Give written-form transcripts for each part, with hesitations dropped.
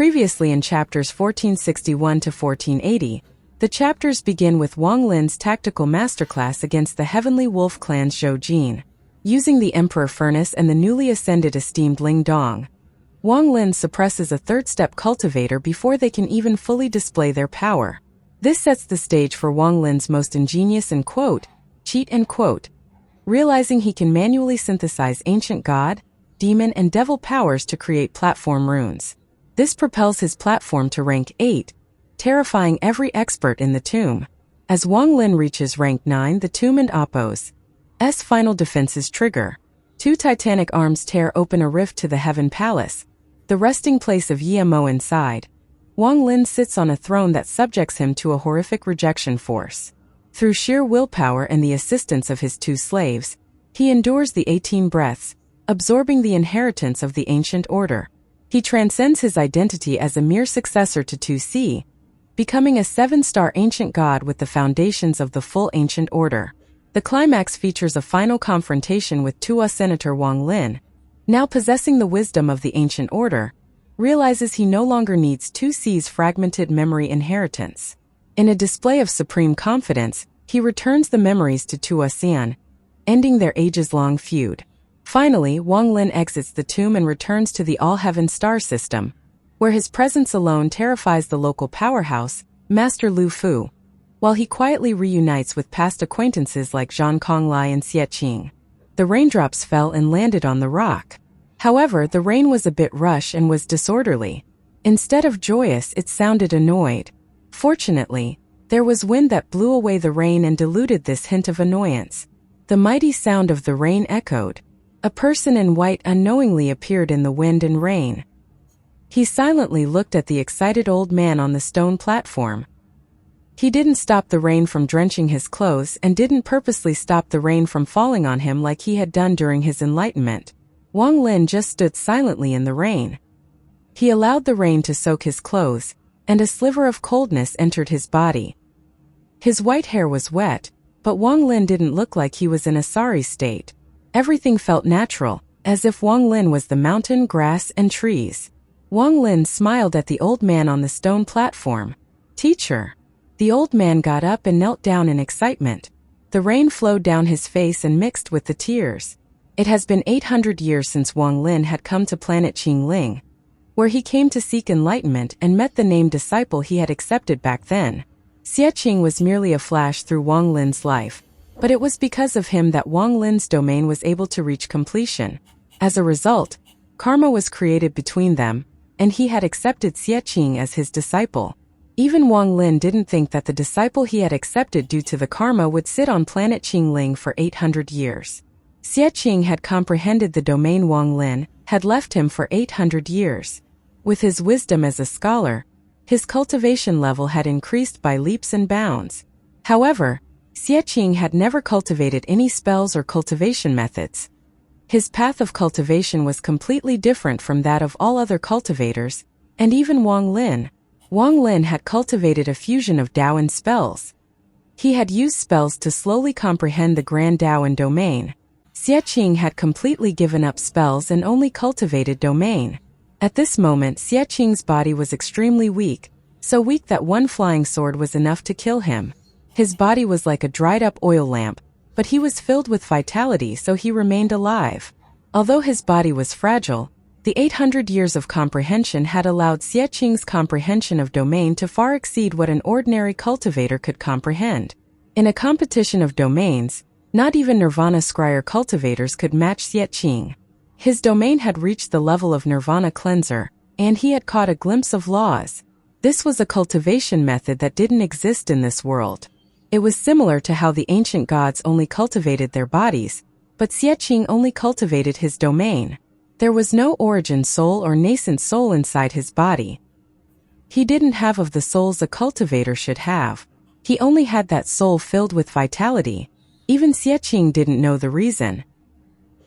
Previously in chapters 1461 to 1480, the chapters begin with Wang Lin's tactical masterclass against the Heavenly Wolf clan's Zhou Jin. Using the Emperor Furnace and the newly ascended esteemed Ling Dong, Wang Lin suppresses a third-step cultivator before they can even fully display their power. This sets the stage for Wang Lin's most ingenious and cheat realizing he can manually synthesize ancient god, demon and devil powers to create platform runes. This propels his platform to rank 8, terrifying every expert in the tomb. As Wang Lin reaches rank 9, the tomb and Appo's final defenses trigger. Two titanic arms tear open a rift to the Heaven Palace, the resting place of Yemo inside. Wang Lin sits on a throne that subjects him to a horrific rejection force. Through sheer willpower and the assistance of his two slaves, he endures the 18 breaths, absorbing the inheritance of the ancient order. He transcends his identity as a mere successor to 2C, becoming a 7-star ancient god with the foundations of the full ancient order. The climax features a final confrontation with Tua Senator Wang Lin, now possessing the wisdom of the ancient order, realizes he no longer needs 2C's fragmented memory inheritance. In a display of supreme confidence, he returns the memories to Tua Xian, ending their ages-long feud. Finally, Wang Lin exits the tomb and returns to the All-Heaven star system, where his presence alone terrifies the local powerhouse, Master Lu Fu, while he quietly reunites with past acquaintances like Zhang Konglai and Xiaqing. The raindrops fell and landed on the rock. However, the rain was a bit rushed and was disorderly. Instead of joyous, it sounded annoyed. Fortunately, there was wind that blew away the rain and diluted this hint of annoyance. The mighty sound of the rain echoed. A person in white unknowingly appeared in the wind and rain. He silently looked at the excited old man on the stone platform. He didn't stop the rain from drenching his clothes and didn't purposely stop the rain from falling on him like he had done during his enlightenment. Wang Lin just stood silently in the rain. He allowed the rain to soak his clothes, and a sliver of coldness entered his body. His white hair was wet, but Wang Lin didn't look like he was in a sorry state. Everything felt natural, as if Wang Lin was the mountain, grass, and trees. Wang Lin smiled at the old man on the stone platform. "Teacher." The old man got up and knelt down in excitement. The rain flowed down his face and mixed with the tears. It has been 800 years since Wang Lin had come to planet Qingling, where he came to seek enlightenment and met the named disciple he had accepted back then. Xiaqing was merely a flash through Wang Lin's life, but it was because of him that Wang Lin's domain was able to reach completion. As a result, karma was created between them, and he had accepted Xiaqing as his disciple. Even Wang Lin didn't think that the disciple he had accepted due to the karma would sit on planet Qingling for 800 years. Xiaqing had comprehended the domain Wang Lin had left him for 800 years. With his wisdom as a scholar, his cultivation level had increased by leaps and bounds. However, Xiaqing had never cultivated any spells or cultivation methods. His path of cultivation was completely different from that of all other cultivators, and even Wang Lin. Wang Lin had cultivated a fusion of Dao and spells. He had used spells to slowly comprehend the grand Dao and domain. Xiaqing had completely given up spells and only cultivated domain. At this moment, Xiaqing's body was extremely weak, so weak that one flying sword was enough to kill him. His body was like a dried-up oil lamp, but he was filled with vitality, so he remained alive. Although his body was fragile, the 800 years of comprehension had allowed Xiaqing's comprehension of domain to far exceed what an ordinary cultivator could comprehend. In a competition of domains, not even Nirvana Scryer cultivators could match Xiaqing. His domain had reached the level of Nirvana Cleanser, and he had caught a glimpse of laws. This was a cultivation method that didn't exist in this world. It was similar to how the ancient gods only cultivated their bodies, but Xiaqing only cultivated his domain. There was no origin soul or nascent soul inside his body. He didn't have of the souls a cultivator should have. He only had that soul filled with vitality. Even Xiaqing didn't know the reason.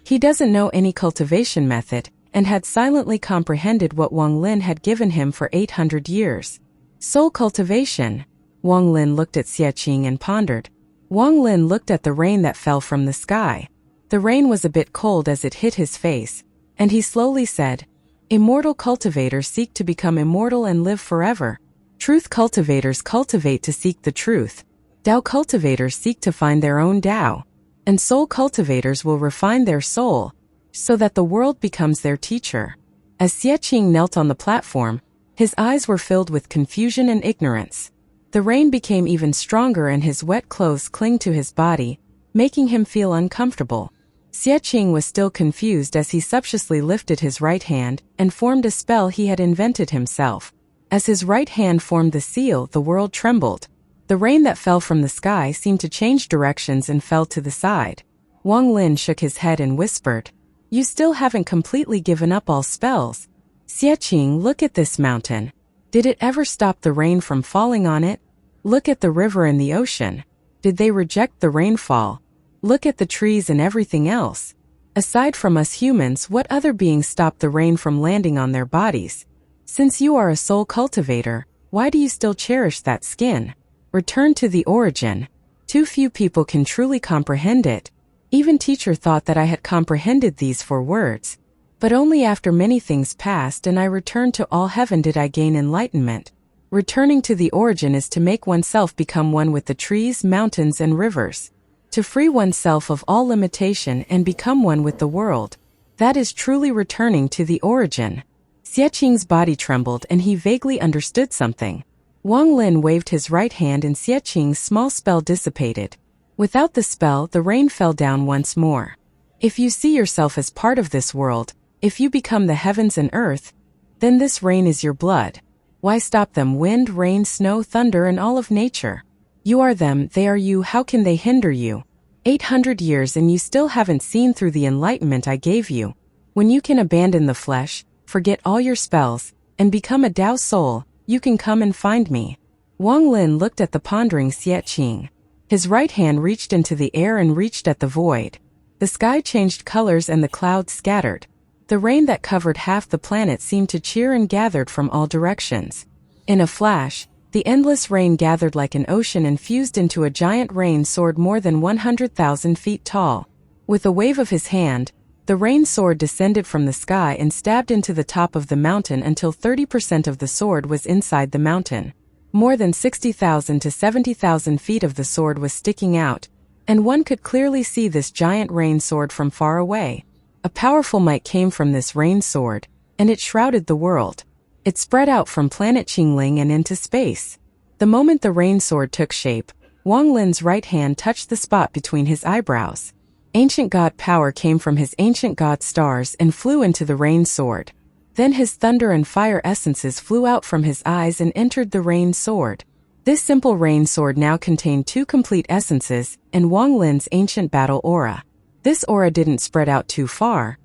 He doesn't know any cultivation method, and had silently comprehended what Wang Lin had given him for 800 years. Soul cultivation. Wang Lin looked at Xiaqing and pondered. Wang Lin looked at the rain that fell from the sky. The rain was a bit cold as it hit his face, and he slowly said, Immortal cultivators seek to become immortal and live forever. Truth cultivators cultivate to seek the truth. Tao cultivators seek to find their own Tao. And soul cultivators will refine their soul, so that the world becomes their teacher. As Xianxia knelt on the platform, his eyes were filled with confusion and ignorance. The rain became even stronger and his wet clothes clung to his body, making him feel uncomfortable. Xianxia was still confused as he sumptuously lifted his right hand and formed a spell he had invented himself. As his right hand formed the seal, the world trembled. The rain that fell from the sky seemed to change directions and fell to the side. Wang Lin shook his head and whispered, "You still haven't completely given up all spells. Xianxia, look at this mountain. Did it ever stop the rain from falling on it? Look at the river and the ocean. Did they reject the rainfall? Look at the trees and everything else. Aside from us humans, what other beings stop the rain from landing on their bodies? Since you are a soul cultivator, why do you still cherish that skin? Return to the origin." Too few people can truly comprehend it. Even teacher thought that I had comprehended these 4 words. But only after many things passed and I returned to all heaven did I gain enlightenment. Returning to the origin is to make oneself become one with the trees, mountains, and rivers. To free oneself of all limitation and become one with the world. That is truly returning to the origin. Xianxia's body trembled and he vaguely understood something. Wang Lin waved his right hand and Xianxia's small spell dissipated. Without the spell, the rain fell down once more. If you see yourself as part of this world, if you become the heavens and earth, then this rain is your blood. Why stop them? Wind, rain, snow, thunder, and all of nature. You are them, they are you, how can they hinder you? 800 years and you still haven't seen through the enlightenment I gave you. When you can abandon the flesh, forget all your spells, and become a Tao soul, you can come and find me. Wang Lin looked at the pondering Xianxia. His right hand reached into the air and reached at the void. The sky changed colors and the clouds scattered. The rain that covered half the planet seemed to cheer and gathered from all directions. In a flash, the endless rain gathered like an ocean and fused into a giant rain sword more than 100,000 feet tall. With a wave of his hand, the rain sword descended from the sky and stabbed into the top of the mountain until 30% of the sword was inside the mountain. More than 60,000 to 70,000 feet of the sword was sticking out, and one could clearly see this giant rain sword from far away. A powerful might came from this rain sword, and it shrouded the world. It spread out from planet Qingling and into space. The moment the rain sword took shape, Wang Lin's right hand touched the spot between his eyebrows. Ancient god power came from his ancient god stars and flew into the rain sword. Then his thunder and fire essences flew out from his eyes and entered the rain sword. This simple rain sword now contained 2 complete essences and Wang Lin's ancient battle aura. This aura didn't spread out too far,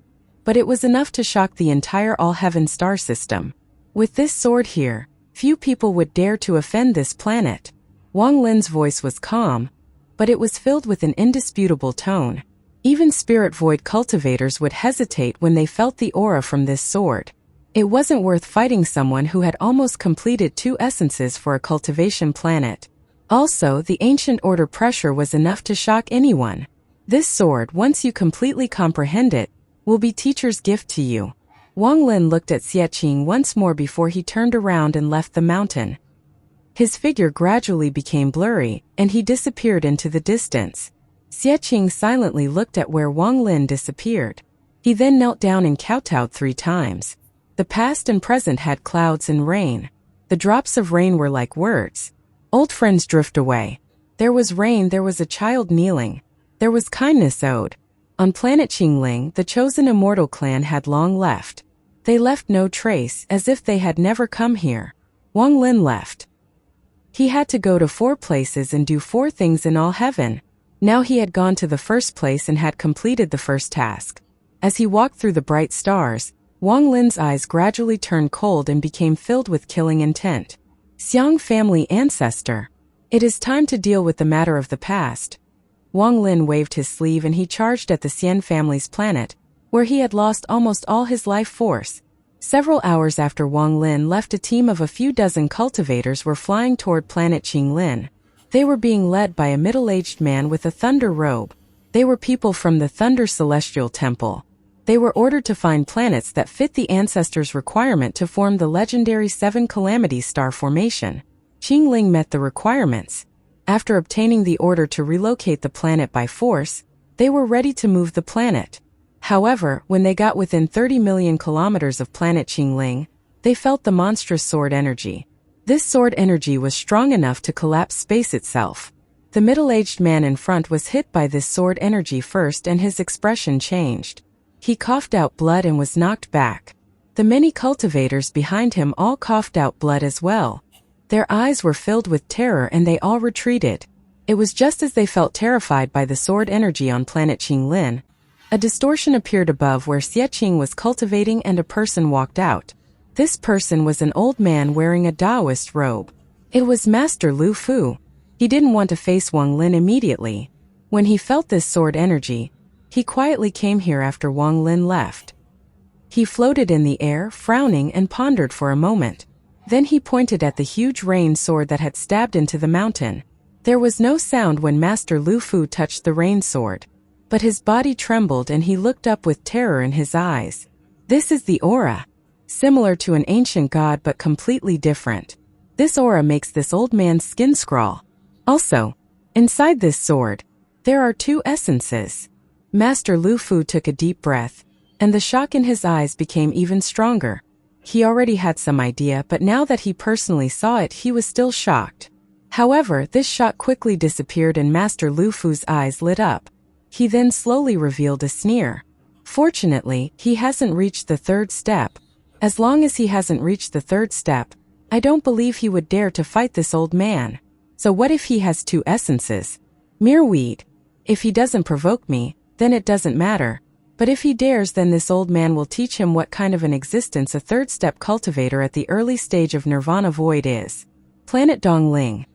but it was enough to shock the entire all-heaven star system. With this sword here, few people would dare to offend this planet. Wang Lin's voice was calm, but it was filled with an indisputable tone. Even spirit void cultivators would hesitate when they felt the aura from this sword. It wasn't worth fighting someone who had almost completed 2 essences for a cultivation planet. Also, the ancient order pressure was enough to shock anyone. This sword, once you completely comprehend it, will be teacher's gift to you. Wang Lin looked at Xianxia once more before he turned around and left the mountain. His figure gradually became blurry, and he disappeared into the distance. Xianxia silently looked at where Wang Lin disappeared. He then knelt down and kowtowed 3 times. The past and present had clouds and rain. The drops of rain were like words. Old friends drift away. There was rain, there was a child kneeling. There was kindness owed. On planet Qingling, the chosen immortal clan had long left. They left no trace, as if they had never come here. Wang Lin left. He had to go to 4 places and do 4 things in all heaven. Now he had gone to the first place and had completed the first task. As he walked through the bright stars, Wang Lin's eyes gradually turned cold and became filled with killing intent. Xiang family ancestor. It is time to deal with the matter of the past. Wang Lin waved his sleeve and he charged at the Xian family's planet, where he had lost almost all his life force. Several hours after Wang Lin left, a team of a few dozen cultivators were flying toward planet Qinglin. They were being led by a middle-aged man with a thunder robe. They were people from the Thunder Celestial Temple. They were ordered to find planets that fit the ancestors' requirement to form the legendary 7 Calamity Star formation. Qingling met the requirements. After obtaining the order to relocate the planet by force, they were ready to move the planet. However, when they got within 30 million kilometers of planet Qingling, they felt the monstrous sword energy. This sword energy was strong enough to collapse space itself. The middle-aged man in front was hit by this sword energy first and his expression changed. He coughed out blood and was knocked back. The many cultivators behind him all coughed out blood as well. Their eyes were filled with terror and they all retreated. It was just as they felt terrified by the sword energy on planet Qinglin. A distortion appeared above where Xiaqing was cultivating and a person walked out. This person was an old man wearing a Taoist robe. It was Master Lu Fu. He didn't want to face Wang Lin immediately. When he felt this sword energy, he quietly came here after Wang Lin left. He floated in the air, frowning and pondered for a moment. Then he pointed at the huge rain sword that had stabbed into the mountain. There was no sound when Master Lu Fu touched the rain sword. But his body trembled and he looked up with terror in his eyes. This is the aura. Similar to an ancient god but completely different. This aura makes this old man's skin crawl. Also, inside this sword, there are 2 essences. Master Lu Fu took a deep breath, and the shock in his eyes became even stronger. He already had some idea, but now that he personally saw it, he was still shocked. However, this shock quickly disappeared and Master Lu Fu's eyes lit up. He then slowly revealed a sneer. Fortunately, he hasn't reached the 3rd step. As long as he hasn't reached the 3rd step, I don't believe he would dare to fight this old man. So what if he has 2 essences? Mere weed. If he doesn't provoke me, then it doesn't matter. But if he dares, then this old man will teach him what kind of an existence a 3rd step cultivator at the early stage of Nirvana Void is. Planet Dongling.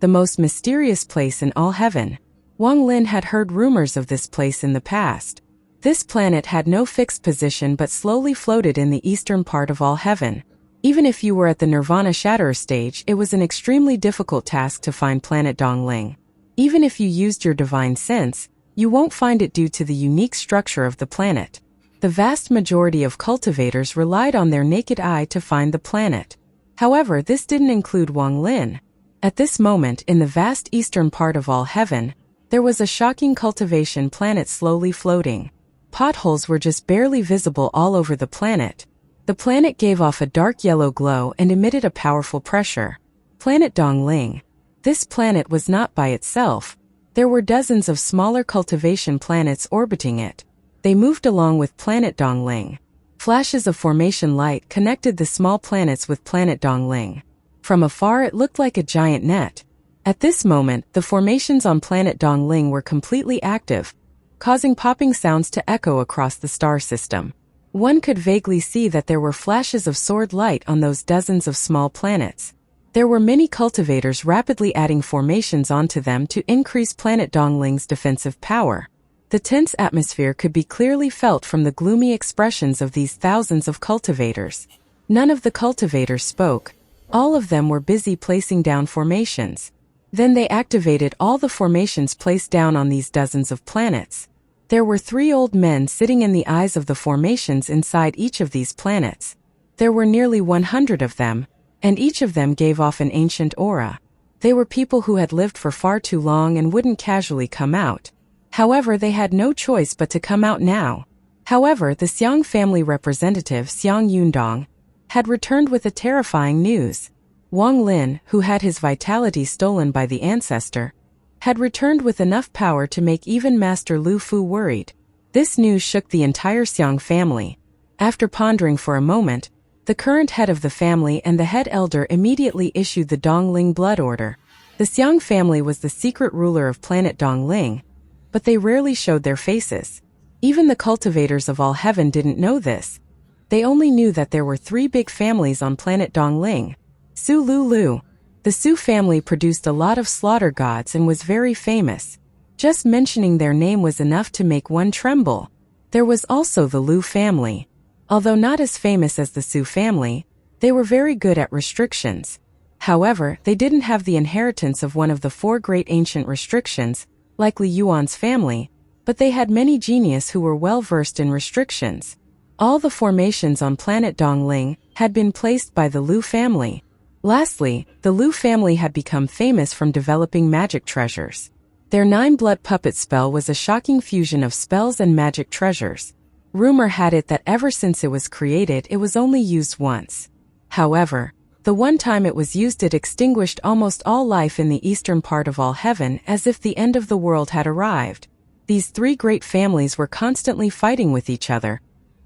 The most mysterious place in all heaven. Wang Lin had heard rumors of this place in the past. This planet had no fixed position but slowly floated in the eastern part of all heaven. Even if you were at the Nirvana Shatterer stage, it was an extremely difficult task to find planet Dongling. Even if you used your divine sense, you won't find it due to the unique structure of the planet. The vast majority of cultivators relied on their naked eye to find the planet. However, this didn't include Wang Lin. At this moment, in the vast eastern part of all heaven, there was a shocking cultivation planet slowly floating. Potholes were just barely visible all over the planet. The planet gave off a dark yellow glow and emitted a powerful pressure. Planet Dongling. This planet was not by itself. There were dozens of smaller cultivation planets orbiting it. They moved along with planet Dongling. Flashes of formation light connected the small planets with planet Dongling. From afar it looked like a giant net. At this moment, the formations on planet Dongling were completely active, causing popping sounds to echo across the star system. One could vaguely see that there were flashes of sword light on those dozens of small planets. There were many cultivators rapidly adding formations onto them to increase planet Dongling's defensive power. The tense atmosphere could be clearly felt from the gloomy expressions of these thousands of cultivators. None of the cultivators spoke. All of them were busy placing down formations. Then they activated all the formations placed down on these dozens of planets. There were 3 old men sitting in the eyes of the formations inside each of these planets. There were nearly 100 of them, and each of them gave off an ancient aura. They were people who had lived for far too long and wouldn't casually come out. However, they had no choice but to come out now. However, the Xiang family representative Xiang Yundong had returned with a terrifying news. Wang Lin, who had his vitality stolen by the ancestor, had returned with enough power to make even Master Lu Fu worried. This news shook the entire Xiang family. After pondering for a moment, the current head of the family and the head elder immediately issued the Dongling blood order. The Xiang family was the secret ruler of planet Dongling, but they rarely showed their faces. Even the cultivators of all heaven didn't know this. They only knew that there were 3 big families on planet Dongling. Su Lu. The Su family produced a lot of slaughter gods and was very famous. Just mentioning their name was enough to make one tremble. There was also the Lu family. Although not as famous as the Su family, they were very good at restrictions. However, they didn't have the inheritance of one of the 4 great ancient restrictions, like Li Yuan's family, but they had many genius who were well versed in restrictions. All the formations on planet Dongling had been placed by the Lu family. Lastly, the Lu family had become famous from developing magic treasures. Their 9-blood puppet spell was a shocking fusion of spells and magic treasures. Rumor had it that ever since it was created, it was only used once. However, the one time it was used, it extinguished almost all life in the eastern part of all heaven, as if the end of the world had arrived. These 3 great families were constantly fighting with each other,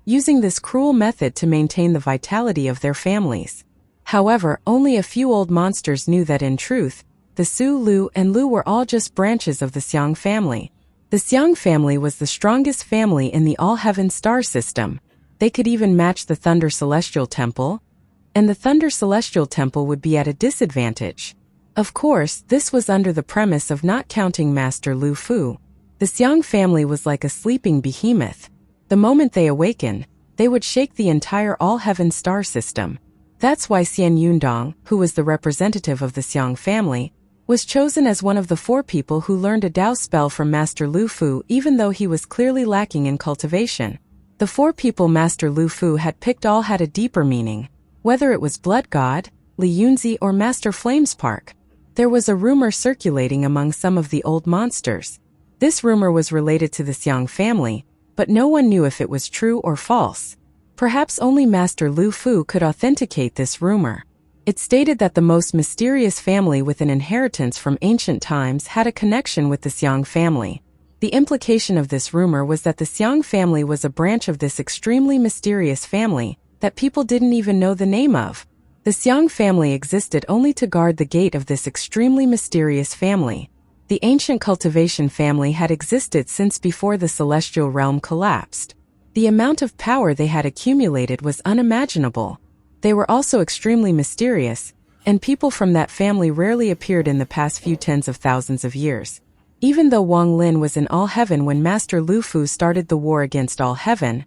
using this cruel method to maintain the vitality of their families. However, only a few old monsters knew that in truth, the Su, Lu, and Lu were all just branches of the Xiang family. The Xiang family was the strongest family in the all-heaven star system. They could even match the Thunder Celestial Temple, and the Thunder Celestial Temple would be at a disadvantage. Of course, this was under the premise of not counting Master Lu Fu. The Xiang family was like a sleeping behemoth. The moment they awakened, they would shake the entire all-heaven star system. That's why Xian Yundong, who was the representative of the Xiang family, was chosen as one of the 4 people who learned a Dao spell from Master Lu Fu, even though he was clearly lacking in cultivation. The 4 people Master Lu Fu had picked all had a deeper meaning, whether it was Blood God, Li Yunzi, or Master Flamespark. There was a rumor circulating among some of the old monsters. This rumor was related to the Xiang family, but no one knew if it was true or false. Perhaps only Master Lu Fu could authenticate this rumor. It stated that the most mysterious family with an inheritance from ancient times had a connection with the Xiang family. The implication of this rumor was that the Xiang family was a branch of this extremely mysterious family that people didn't even know the name of. The Xiang family existed only to guard the gate of this extremely mysterious family. The ancient Cultivation family had existed since before the celestial realm collapsed. The amount of power they had accumulated was unimaginable. They were also extremely mysterious, and people from that family rarely appeared in the past few tens of thousands of years. Even though Wang Lin was in all heaven when Master Lu Fu started the war against all heaven,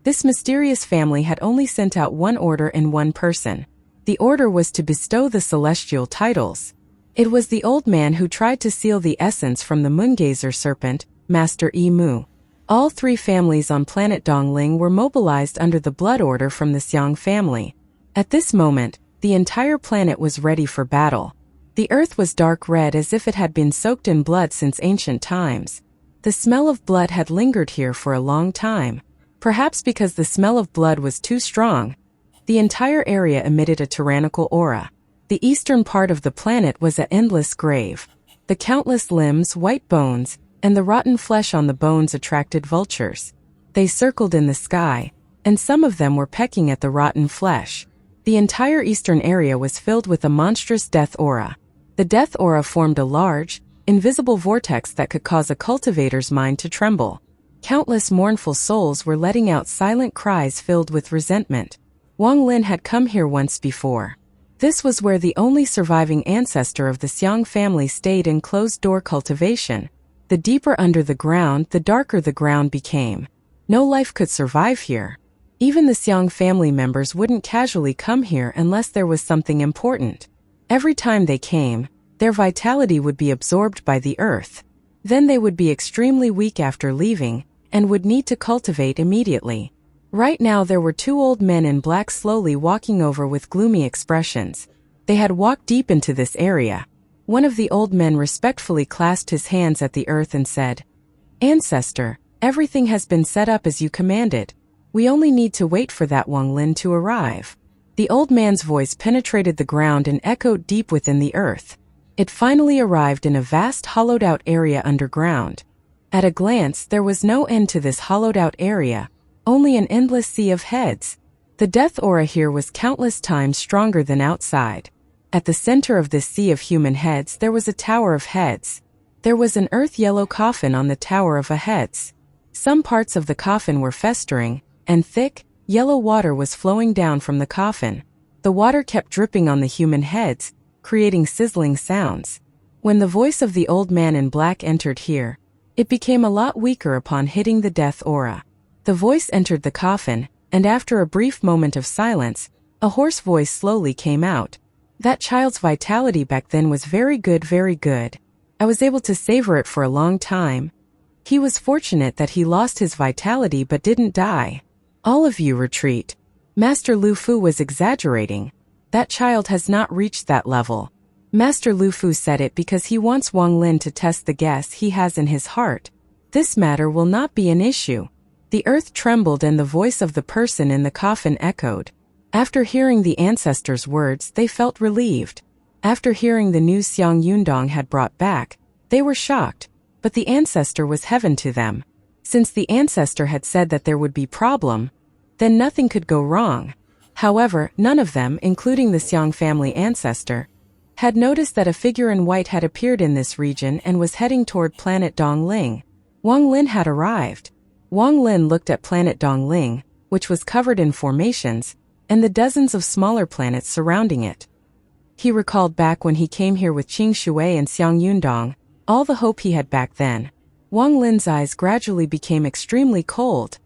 this mysterious family had only sent out one order and one person. The order was to bestow the celestial titles. It was the old man who tried to steal the essence from the Moongazer serpent, Master Yi Mu. All 3 families on planet Dongling were mobilized under the blood order from the Xiang family. At this moment, the entire planet was ready for battle. The earth was dark red as if it had been soaked in blood since ancient times. The smell of blood had lingered here for a long time. Perhaps because the smell of blood was too strong, the entire area emitted a tyrannical aura. The eastern part of the planet was an endless grave. The countless limbs, white bones, and the rotten flesh on the bones attracted vultures. They circled in the sky, and some of them were pecking at the rotten flesh. The entire eastern area was filled with a monstrous death aura. The death aura formed a large, invisible vortex that could cause a cultivator's mind to tremble. Countless mournful souls were letting out silent cries filled with resentment. Wang Lin had come here once before. This was where the only surviving ancestor of the Xiang family stayed in closed-door cultivation. The deeper under the ground, the darker the ground became. No life could survive here. Even the Xiang family members wouldn't casually come here unless there was something important. Every time they came, their vitality would be absorbed by the earth. Then they would be extremely weak after leaving, and would need to cultivate immediately. Right now there were 2 old men in black slowly walking over with gloomy expressions. They had walked deep into this area. One of the old men respectfully clasped his hands at the earth and said, "Ancestor, everything has been set up as you commanded. We only need to wait for that Wang Lin to arrive." The old man's voice penetrated the ground and echoed deep within the earth. It finally arrived in a vast hollowed-out area underground. At a glance, there was no end to this hollowed-out area, only an endless sea of heads. The death aura here was countless times stronger than outside. At the center of this sea of human heads, there was a tower of heads. There was an earth-yellow coffin on the tower of heads. Some parts of the coffin were festering, and thick, yellow water was flowing down from the coffin. The water kept dripping on the human heads, creating sizzling sounds. When the voice of the old man in black entered here, it became a lot weaker upon hitting the death aura. The voice entered the coffin, and after a brief moment of silence, a hoarse voice slowly came out. That child's vitality back then was very good, very good. I was able to savor it for a long time. He was fortunate that he lost his vitality but didn't die. All of you retreat. Master Lu Fu was exaggerating. That child has not reached that level. Master Lu Fu said it because he wants Wang Lin to test the guess he has in his heart. This matter will not be an issue. The earth trembled and the voice of the person in the coffin echoed. After hearing the ancestors' words, they felt relieved. After hearing the news Xiang Yundong had brought back, they were shocked, but the ancestor was heaven to them. Since the ancestor had said that there would be problem, then nothing could go wrong. However, none of them, including the Xiang family ancestor, had noticed that a figure in white had appeared in this region and was heading toward planet Dongling. Wang Lin had arrived. Wang Lin looked at planet Dongling, which was covered in formations, and the dozens of smaller planets surrounding it. He recalled back when he came here with Qing Shui and Xiang Yundong, all the hope he had back then. Wang Lin's eyes gradually became extremely cold.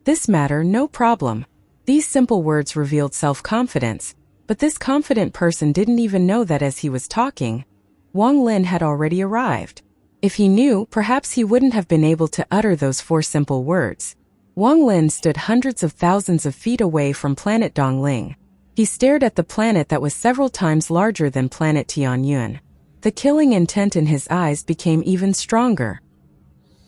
This matter, no problem. These simple words revealed self-confidence, but this confident person didn't even know that as he was talking, Wang Lin had already arrived. If he knew, perhaps he wouldn't have been able to utter those 4 simple words. Wang Lin stood hundreds of thousands of feet away from planet Dongling. He stared at the planet that was several times larger than planet Tianyun. The killing intent in his eyes became even stronger.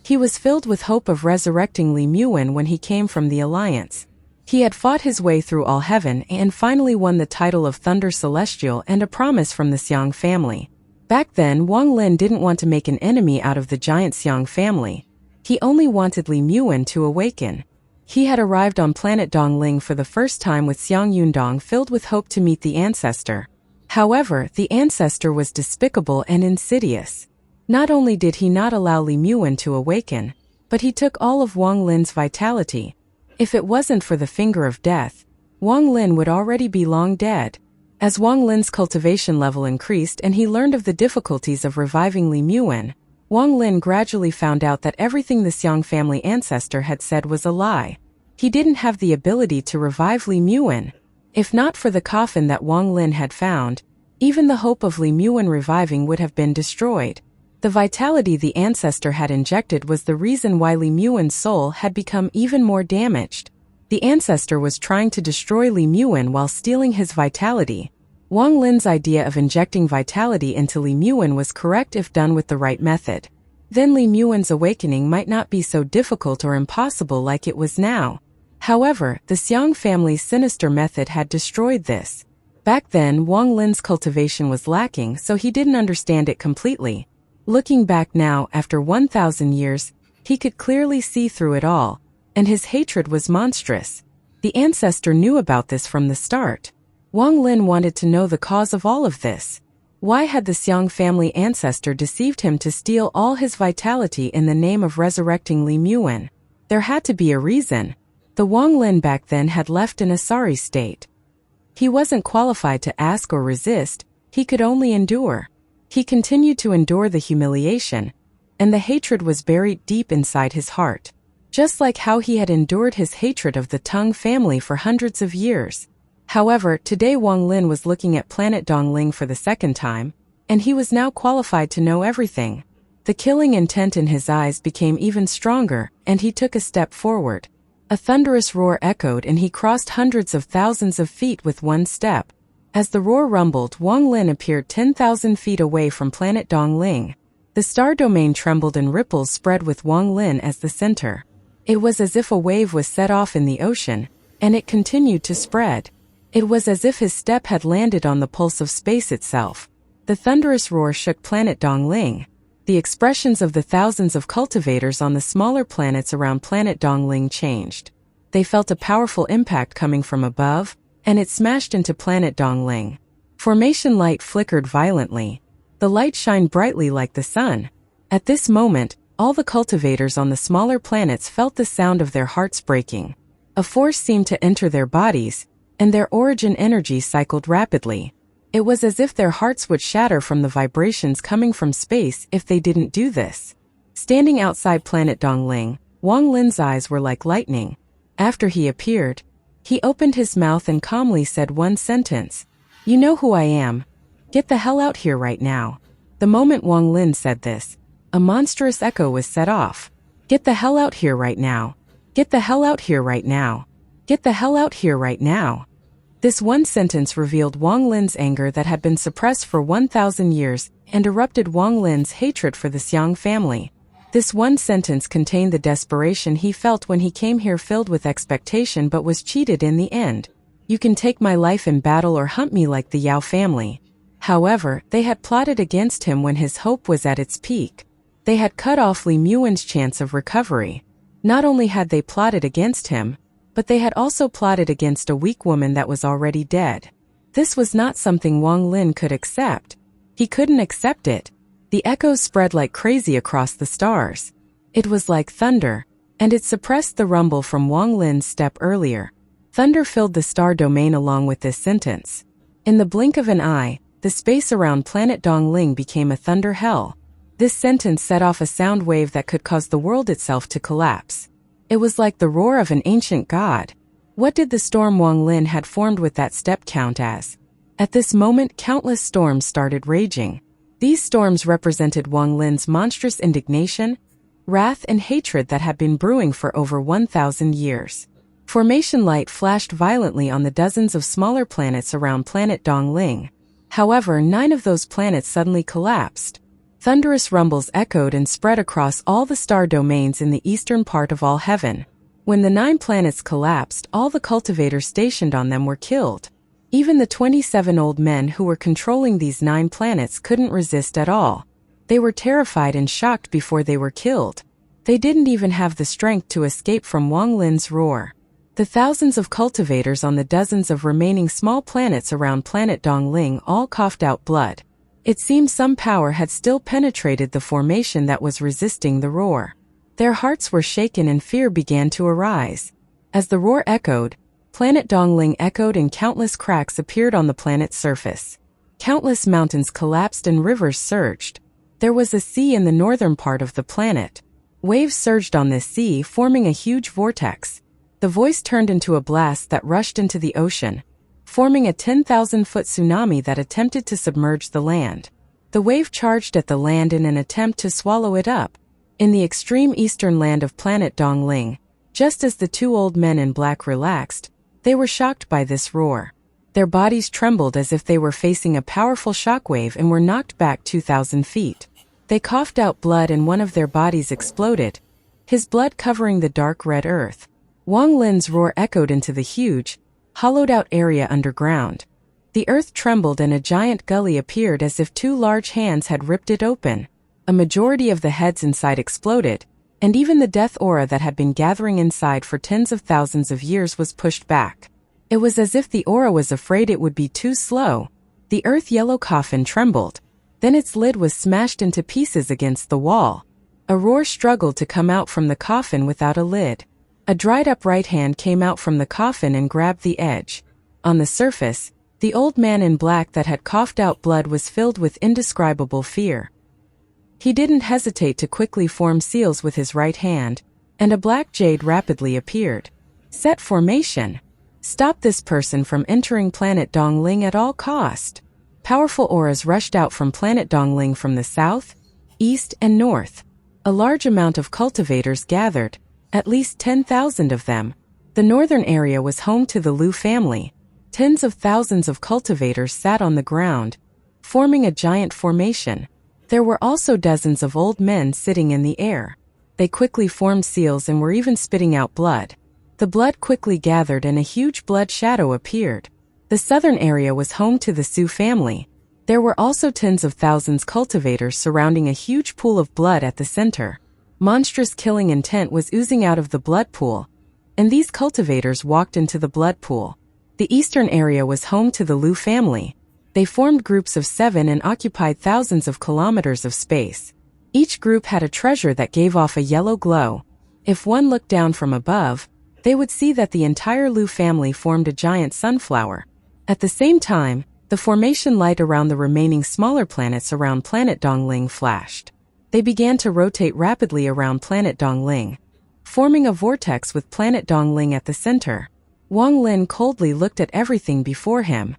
He was filled with hope of resurrecting Li Muwen when he came from the Alliance. He had fought his way through all heaven and finally won the title of Thunder Celestial and a promise from the Xiang family. Back then, Wang Lin didn't want to make an enemy out of the giant Xiang family. He only wanted Li Muwen to awaken. He had arrived on planet Dongling for the first time with Xiang Yundong filled with hope to meet the ancestor. However, the ancestor was despicable and insidious. Not only did he not allow Li Muwen to awaken, but he took all of Wang Lin's vitality. If it wasn't for the finger of death, Wang Lin would already be long dead. As Wang Lin's cultivation level increased and he learned of the difficulties of reviving Li Muwen, Wang Lin gradually found out that everything the Xiang family ancestor had said was a lie. He didn't have the ability to revive Li Muwen. If not for the coffin that Wang Lin had found, even the hope of Li Muwen reviving would have been destroyed. The vitality the ancestor had injected was the reason why Li Muwen's soul had become even more damaged. The ancestor was trying to destroy Li Muwen while stealing his vitality. Wang Lin's idea of injecting vitality into Li Muwen was correct if done with the right method. Then Li Muwen's awakening might not be so difficult or impossible like it was now. However, the Xiang family's sinister method had destroyed this. Back then, Wang Lin's cultivation was lacking, so he didn't understand it completely. Looking back now, after 1,000 years, he could clearly see through it all, and his hatred was monstrous. The ancestor knew about this from the start. Wang Lin wanted to know the cause of all of this. Why had the Xiang family ancestor deceived him to steal all his vitality in the name of resurrecting Li Muwen? There had to be a reason. The Wang Lin back then had left in a sorry state. He wasn't qualified to ask or resist, he could only endure. He continued to endure the humiliation, and the hatred was buried deep inside his heart. Just like how he had endured his hatred of the Tang family for hundreds of years. However, today Wang Lin was looking at planet Dongling for the second time, and he was now qualified to know everything. The killing intent in his eyes became even stronger, and he took a step forward. A thunderous roar echoed and he crossed hundreds of thousands of feet with one step. As the roar rumbled, Wang Lin appeared 10,000 feet away from planet Dongling. The star domain trembled and ripples spread with Wang Lin as the center. It was as if a wave was set off in the ocean, and it continued to spread. It was as if his step had landed on the pulse of space itself. The thunderous roar shook planet Dongling. The expressions of the thousands of cultivators on the smaller planets around planet Dongling changed. They felt a powerful impact coming from above, and it smashed into planet Dongling. Formation light flickered violently. The light shined brightly like the sun. At this moment, all the cultivators on the smaller planets felt the sound of their hearts breaking. A force seemed to enter their bodies, and their origin energy cycled rapidly. It was as if their hearts would shatter from the vibrations coming from space if they didn't do this. Standing outside planet Dongling, Wang Lin's eyes were like lightning. After he appeared, he opened his mouth and calmly said one sentence. "You know who I am. Get the hell out here right now." The moment Wang Lin said this, a monstrous echo was set off. Get the hell out here right now. Get the hell out here right now. Get the hell out here right now. This one sentence revealed Wang Lin's anger that had been suppressed for 1,000 years and erupted Wang Lin's hatred for the Xiang family. This one sentence contained the desperation he felt when he came here, filled with expectation but was cheated in the end. You can take my life in battle or hunt me like the Yao family. However, they had plotted against him when his hope was at its peak. They had cut off Li Muan's chance of recovery. Not only had they plotted against him, but they had also plotted against a weak woman that was already dead. This was not something Wang Lin could accept. He couldn't accept it. The echoes spread like crazy across the stars. It was like thunder, and it suppressed the rumble from Wang Lin's step earlier. Thunder filled the star domain along with this sentence. In the blink of an eye, the space around planet Dongling became a thunder hell. This sentence set off a sound wave that could cause the world itself to collapse. It was like the roar of an ancient god. What did the storm Wang Lin had formed with that step count as? At this moment, countless storms started raging. These storms represented Wang Lin's monstrous indignation, wrath, and hatred that had been brewing for over 1,000 years. Formation light flashed violently on the dozens of smaller planets around planet Dongling. However, 9 of those planets suddenly collapsed. Thunderous rumbles echoed and spread across all the star domains in the eastern part of all heaven. When the 9 planets collapsed, all the cultivators stationed on them were killed. Even the 27 old men who were controlling these 9 planets couldn't resist at all. They were terrified and shocked before they were killed. They didn't even have the strength to escape from Wang Lin's roar. The thousands of cultivators on the dozens of remaining small planets around planet Dongling all coughed out blood. It seemed some power had still penetrated the formation that was resisting the roar. Their hearts were shaken and fear began to arise. As the roar echoed, planet Dongling echoed and countless cracks appeared on the planet's surface. Countless mountains collapsed and rivers surged. There was a sea in the northern part of the planet. Waves surged on this sea, forming a huge vortex. The voice turned into a blast that rushed into the ocean, forming a 10,000-foot tsunami that attempted to submerge the land. The wave charged at the land in an attempt to swallow it up. In the extreme eastern land of planet Dongling, just as the 2 old men in black relaxed, they were shocked by this roar. Their bodies trembled as if they were facing a powerful shockwave and were knocked back 2,000 feet. They coughed out blood and one of their bodies exploded, his blood covering the dark red earth. Wang Lin's roar echoed into the huge, hollowed-out area underground. The earth trembled and a giant gully appeared as if 2 large hands had ripped it open. A majority of the heads inside exploded, and even the death aura that had been gathering inside for tens of thousands of years was pushed back. It was as if the aura was afraid it would be too slow. The earth-yellow coffin trembled. Then its lid was smashed into pieces against the wall. A roar struggled to come out from the coffin without a lid. A dried-up right hand came out from the coffin and grabbed the edge. On the surface, the old man in black that had coughed out blood was filled with indescribable fear. He didn't hesitate to quickly form seals with his right hand, and a black jade rapidly appeared. Set formation. Stop this person from entering planet Dongling at all cost. Powerful auras rushed out from planet Dongling from the south, east, and north. A large amount of cultivators gathered. At least 10,000 of them. The northern area was home to the Liu family. Tens of thousands of cultivators sat on the ground, forming a giant formation. There were also dozens of old men sitting in the air. They quickly formed seals and were even spitting out blood. The blood quickly gathered and a huge blood shadow appeared. The southern area was home to the Su family. There were also tens of thousands cultivators surrounding a huge pool of blood at the center. Monstrous killing intent was oozing out of the blood pool, and these cultivators walked into the blood pool. The eastern area was home to the Liu family. They formed groups of 7 and occupied thousands of kilometers of space. Each group had a treasure that gave off a yellow glow. If one looked down from above, they would see that the entire Liu family formed a giant sunflower. At the same time, the formation light around the remaining smaller planets around planet Dongling flashed. They began to rotate rapidly around planet Dongling, forming a vortex with planet Dongling at the center. Wang Lin coldly looked at everything before him.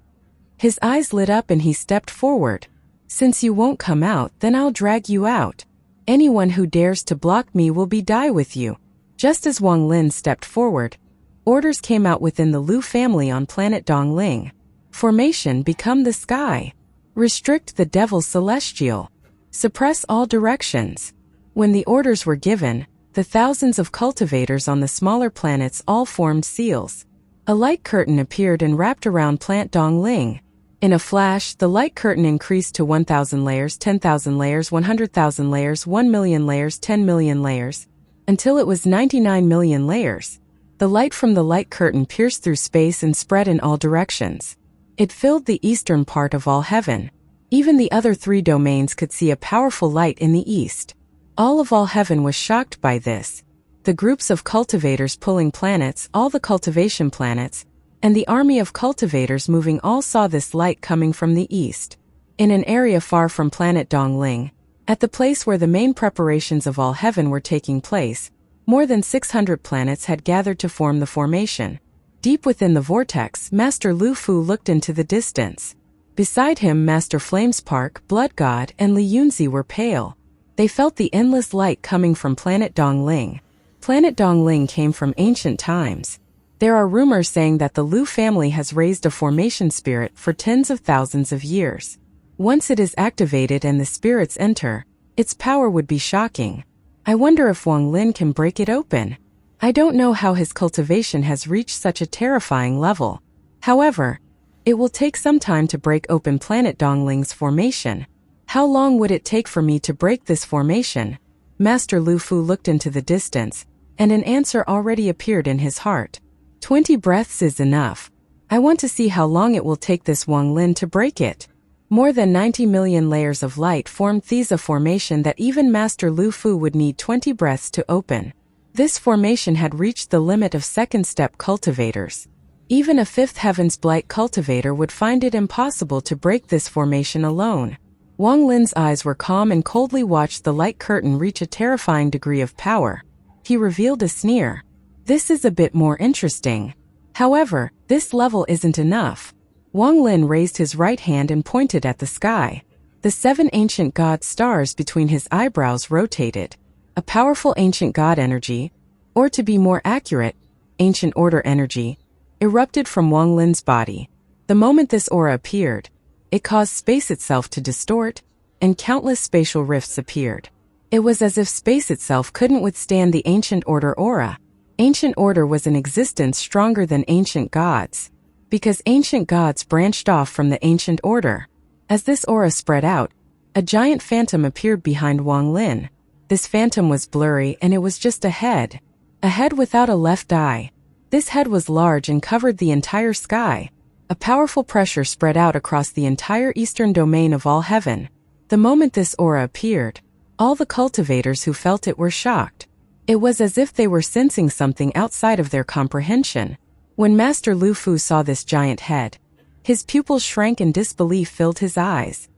His eyes lit up and he stepped forward. Since you won't come out, then I'll drag you out. Anyone who dares to block me will be die with you. Just as Wang Lin stepped forward, orders came out within the Lu family on planet Dongling. Formation: become the sky. Restrict the devil celestial. Suppress all directions. When the orders were given, the thousands of cultivators on the smaller planets all formed seals. A light curtain appeared and wrapped around Plant Dongling. In a flash, the light curtain increased to 1,000 layers, 10,000 layers, 100,000 layers, 1,000,000 layers, 10,000,000 layers, until it was 99 million layers. The light from the light curtain pierced through space and spread in all directions. It filled the eastern part of all heaven. Even the other three domains could see a powerful light in the east. All of all heaven was shocked by this. The groups of cultivators pulling planets, all the cultivation planets, and the army of cultivators moving all saw this light coming from the east. In an area far from planet Dongling, at the place where the main preparations of all heaven were taking place, more than 600 planets had gathered to form the formation. Deep within the vortex, Master Lu Fu looked into the distance. Beside him, Master Flames Park, Blood God, and Li Yunzi were pale. They felt the endless light coming from planet Dongling. Planet Dongling came from ancient times. There are rumors saying that the Lu family has raised a formation spirit for tens of thousands of years. Once it is activated and the spirits enter, its power would be shocking. I wonder if Wang Lin can break it open. I don't know how his cultivation has reached such a terrifying level. However, it will take some time to break open planet Dongling's formation. How long would it take for me to break this formation? Master Lu Fu looked into the distance, and an answer already appeared in his heart. 20 breaths is enough. I want to see how long it will take this Wang Lin to break it. More than 90 million layers of light formed a formation that even Master Lu Fu would need 20 breaths to open. This formation had reached the limit of second-step cultivators. Even a fifth heaven's blight cultivator would find it impossible to break this formation alone. Wang Lin's eyes were calm and coldly watched the light curtain reach a terrifying degree of power. He revealed a sneer. This is a bit more interesting. However, this level isn't enough. Wang Lin raised his right hand and pointed at the sky. The 7 ancient god stars between his eyebrows rotated. A powerful ancient god energy, or to be more accurate, ancient order energy, erupted from Wang Lin's body. The moment this aura appeared, it caused space itself to distort, and countless spatial rifts appeared. It was as if space itself couldn't withstand the ancient order aura. Ancient order was in existence stronger than ancient gods, because ancient gods branched off from the ancient order. As this aura spread out, a giant phantom appeared behind Wang Lin. This phantom was blurry and it was just a head without a left eye. This head was large and covered the entire sky. A powerful pressure spread out across the entire eastern domain of all heaven. The moment this aura appeared, all the cultivators who felt it were shocked. It was as if they were sensing something outside of their comprehension. When Master Lu Fu saw this giant head, his pupils shrank and disbelief filled his eyes.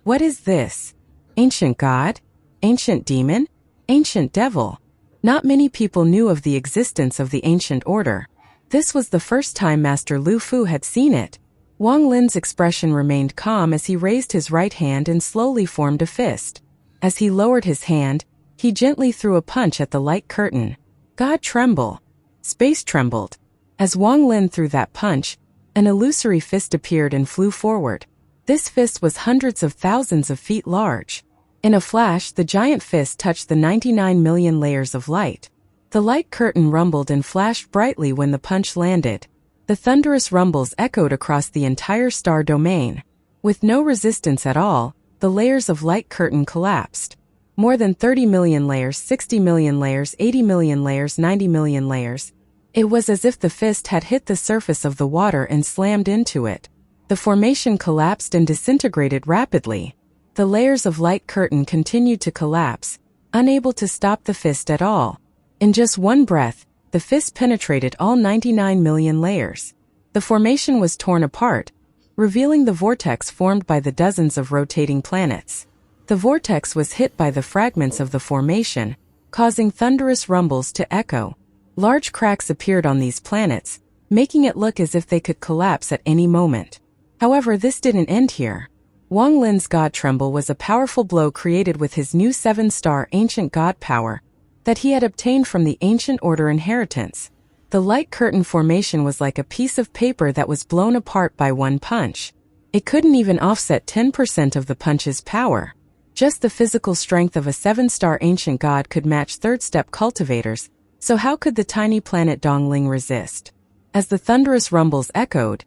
What is this? Ancient god? Ancient demon? Ancient devil? Not many people knew of the existence of the ancient order. This was the first time Master Lu Fu had seen it. Wang Lin's expression remained calm as he raised his right hand and slowly formed a fist. As he lowered his hand, he gently threw a punch at the light curtain. God tremble. Space trembled. As Wang Lin threw that punch, an illusory fist appeared and flew forward. This fist was hundreds of thousands of feet large. In a flash, the giant fist touched the 99 million layers of light. The light curtain rumbled and flashed brightly when the punch landed. The thunderous rumbles echoed across the entire star domain. With no resistance at all, the layers of light curtain collapsed. More than 30 million layers, 60 million layers, 80 million layers, 90 million layers. It was as if the fist had hit the surface of the water and slammed into it. The formation collapsed and disintegrated rapidly. The layers of light curtain continued to collapse, unable to stop the fist at all. In just one breath, the fist penetrated all 99 million layers. The formation was torn apart, revealing the vortex formed by the dozens of rotating planets. The vortex was hit by the fragments of the formation, causing thunderous rumbles to echo. Large cracks appeared on these planets, making it look as if they could collapse at any moment. However, this didn't end here. Wang Lin's god tremble was a powerful blow created with his new 7-star ancient god power that he had obtained from the ancient order inheritance. The light curtain formation was like a piece of paper that was blown apart by one punch. It couldn't even offset 10% of the punch's power. Just the physical strength of a 7-star ancient god could match third-step cultivators, so how could the tiny planet Dongling resist? As the thunderous rumbles echoed,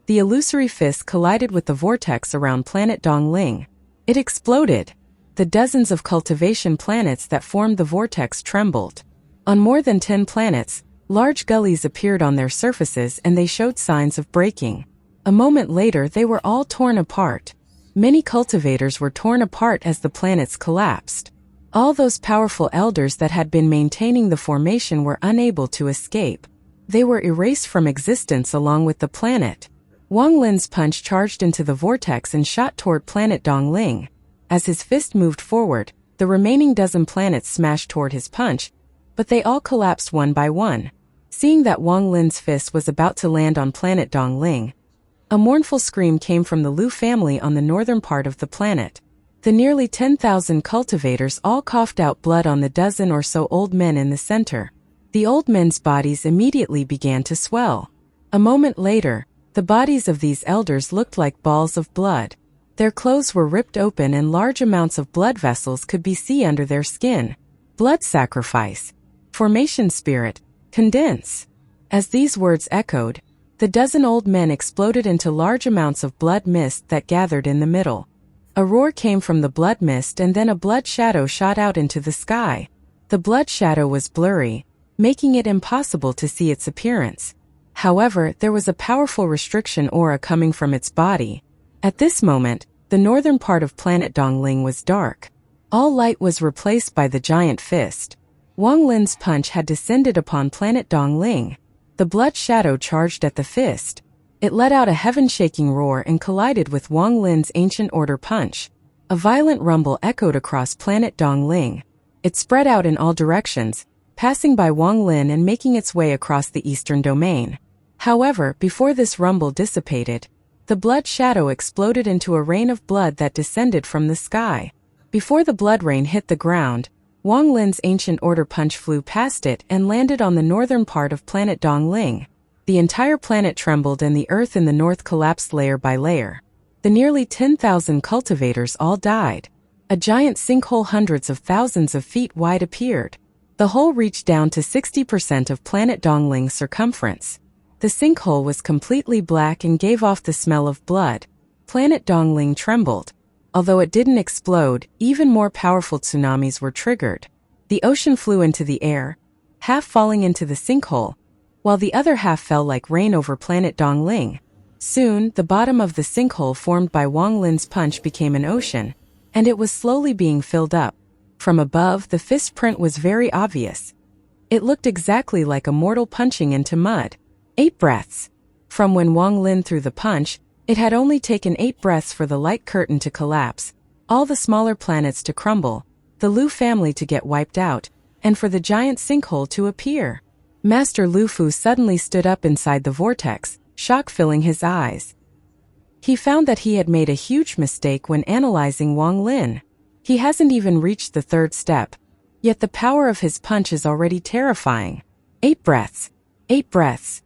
the illusory fist collided with the vortex around planet Dongling. It exploded. The dozens of cultivation planets that formed the vortex trembled. On more than 10 planets, large gullies appeared on their surfaces and they showed signs of breaking. A moment later, they were all torn apart. Many cultivators were torn apart as the planets collapsed. All those powerful elders that had been maintaining the formation were unable to escape. They were erased from existence along with the planet. Wang Lin's punch charged into the vortex and shot toward planet Dongling. As his fist moved forward, the remaining dozen planets smashed toward his punch, but they all collapsed one by one. Seeing that Wang Lin's fist was about to land on planet Dongling, a mournful scream came from the Lu family on the northern part of the planet. The nearly 10,000 cultivators all coughed out blood on the dozen or so old men in the center. The old men's bodies immediately began to swell. A moment later, the bodies of these elders looked like balls of blood. Their clothes were ripped open and large amounts of blood vessels could be seen under their skin. Blood sacrifice. Formation spirit. Condense. As these words echoed, the dozen old men exploded into large amounts of blood mist that gathered in the middle. A roar came from the blood mist and then a blood shadow shot out into the sky. The blood shadow was blurry, making it impossible to see its appearance. However, there was a powerful restriction aura coming from its body. At this moment, the northern part of planet Dongling was dark. All light was replaced by the giant fist. Wang Lin's punch had descended upon planet Dongling. The blood shadow charged at the fist. It let out a heaven-shaking roar and collided with Wang Lin's ancient order punch. A violent rumble echoed across planet Dongling. It spread out in all directions, passing by Wang Lin and making its way across the eastern domain. However, before this rumble dissipated, the blood shadow exploded into a rain of blood that descended from the sky. Before the blood rain hit the ground, Wang Lin's ancient order punch flew past it and landed on the northern part of planet Dongling. The entire planet trembled and the earth in the north collapsed layer by layer. The nearly 10,000 cultivators all died. A giant sinkhole hundreds of thousands of feet wide appeared. The hole reached down to 60% of planet Dongling's circumference. The sinkhole was completely black and gave off the smell of blood. Planet Dongling trembled. Although it didn't explode, even more powerful tsunamis were triggered. The ocean flew into the air, half falling into the sinkhole, while the other half fell like rain over planet Dongling. Soon, the bottom of the sinkhole formed by Wang Lin's punch became an ocean, and it was slowly being filled up. From above, the fist print was very obvious. It looked exactly like a mortal punching into mud. 8 breaths. From when Wang Lin threw the punch, it had only taken 8 breaths for the light curtain to collapse, all the smaller planets to crumble, the Lu family to get wiped out, and for the giant sinkhole to appear. Master Lu Fu suddenly stood up inside the vortex, shock filling his eyes. He found that he had made a huge mistake when analyzing Wang Lin. He hasn't even reached the 3rd step, yet the power of his punch is already terrifying. 8 breaths. 8 breaths.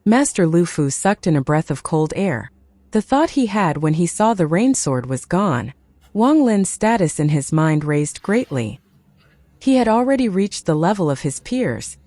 Master Lu Fu sucked in a breath of cold air. The thought he had when he saw the rain sword was gone. Wang Lin's status in his mind raised greatly. He had already reached the level of his peers.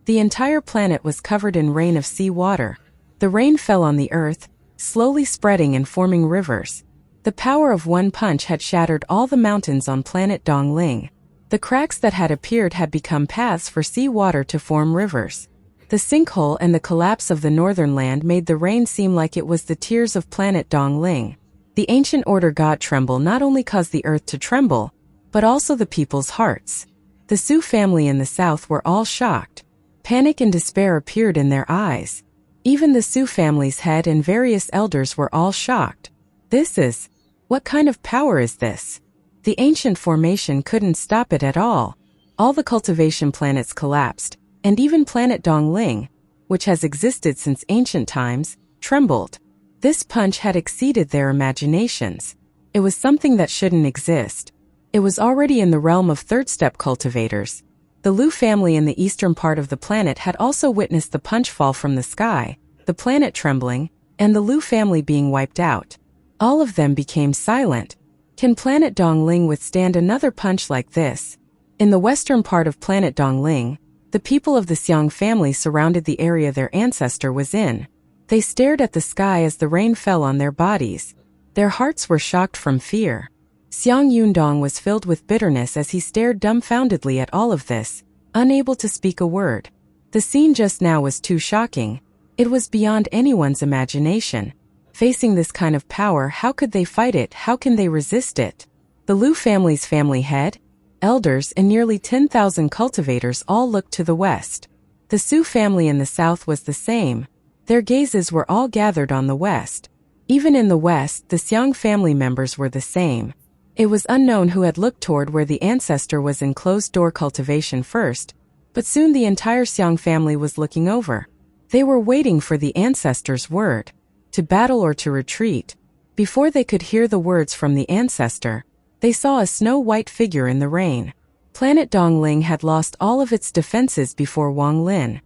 The entire planet was covered in rain of sea water. The rain fell on the earth, slowly spreading and forming rivers. The power of one punch had shattered all the mountains on planet Dongling. The cracks that had appeared had become paths for sea water to form rivers. The sinkhole and the collapse of the northern land made the rain seem like it was the tears of planet Dongling. The ancient order god tremble not only caused the earth to tremble, but also the people's hearts. The Su family in the south were all shocked. Panic and despair appeared in their eyes. Even the Su family's head and various elders were all shocked. What kind of power is this? The ancient formation couldn't stop it at all. All the cultivation planets collapsed, and even planet Dongling, which has existed since ancient times, trembled. This punch had exceeded their imaginations. It was something that shouldn't exist. It was already in the realm of third-step cultivators. The Lu family in the eastern part of the planet had also witnessed the punch fall from the sky, the planet trembling, and the Lu family being wiped out. All of them became silent. Can planet Dongling withstand another punch like this? In the western part of planet Dongling, the people of the Xiang family surrounded the area their ancestor was in. They stared at the sky as the rain fell on their bodies. Their hearts were shocked from fear. Xiang Yundong was filled with bitterness as he stared dumbfoundedly at all of this, unable to speak a word. The scene just now was too shocking. It was beyond anyone's imagination. Facing this kind of power, how could they fight it? How can they resist it? The Lu family's family head, elders, and nearly 10,000 cultivators all looked to the west. The Su family in the south was the same. Their gazes were all gathered on the west. Even in the west, the Xiang family members were the same. It was unknown who had looked toward where the ancestor was in closed-door cultivation first, but soon the entire Xiang family was looking over. They were waiting for the ancestor's word, to battle or to retreat. Before they could hear the words from the ancestor, they saw a snow-white figure in the rain. Planet Dongling had lost all of its defenses before Wang Lin.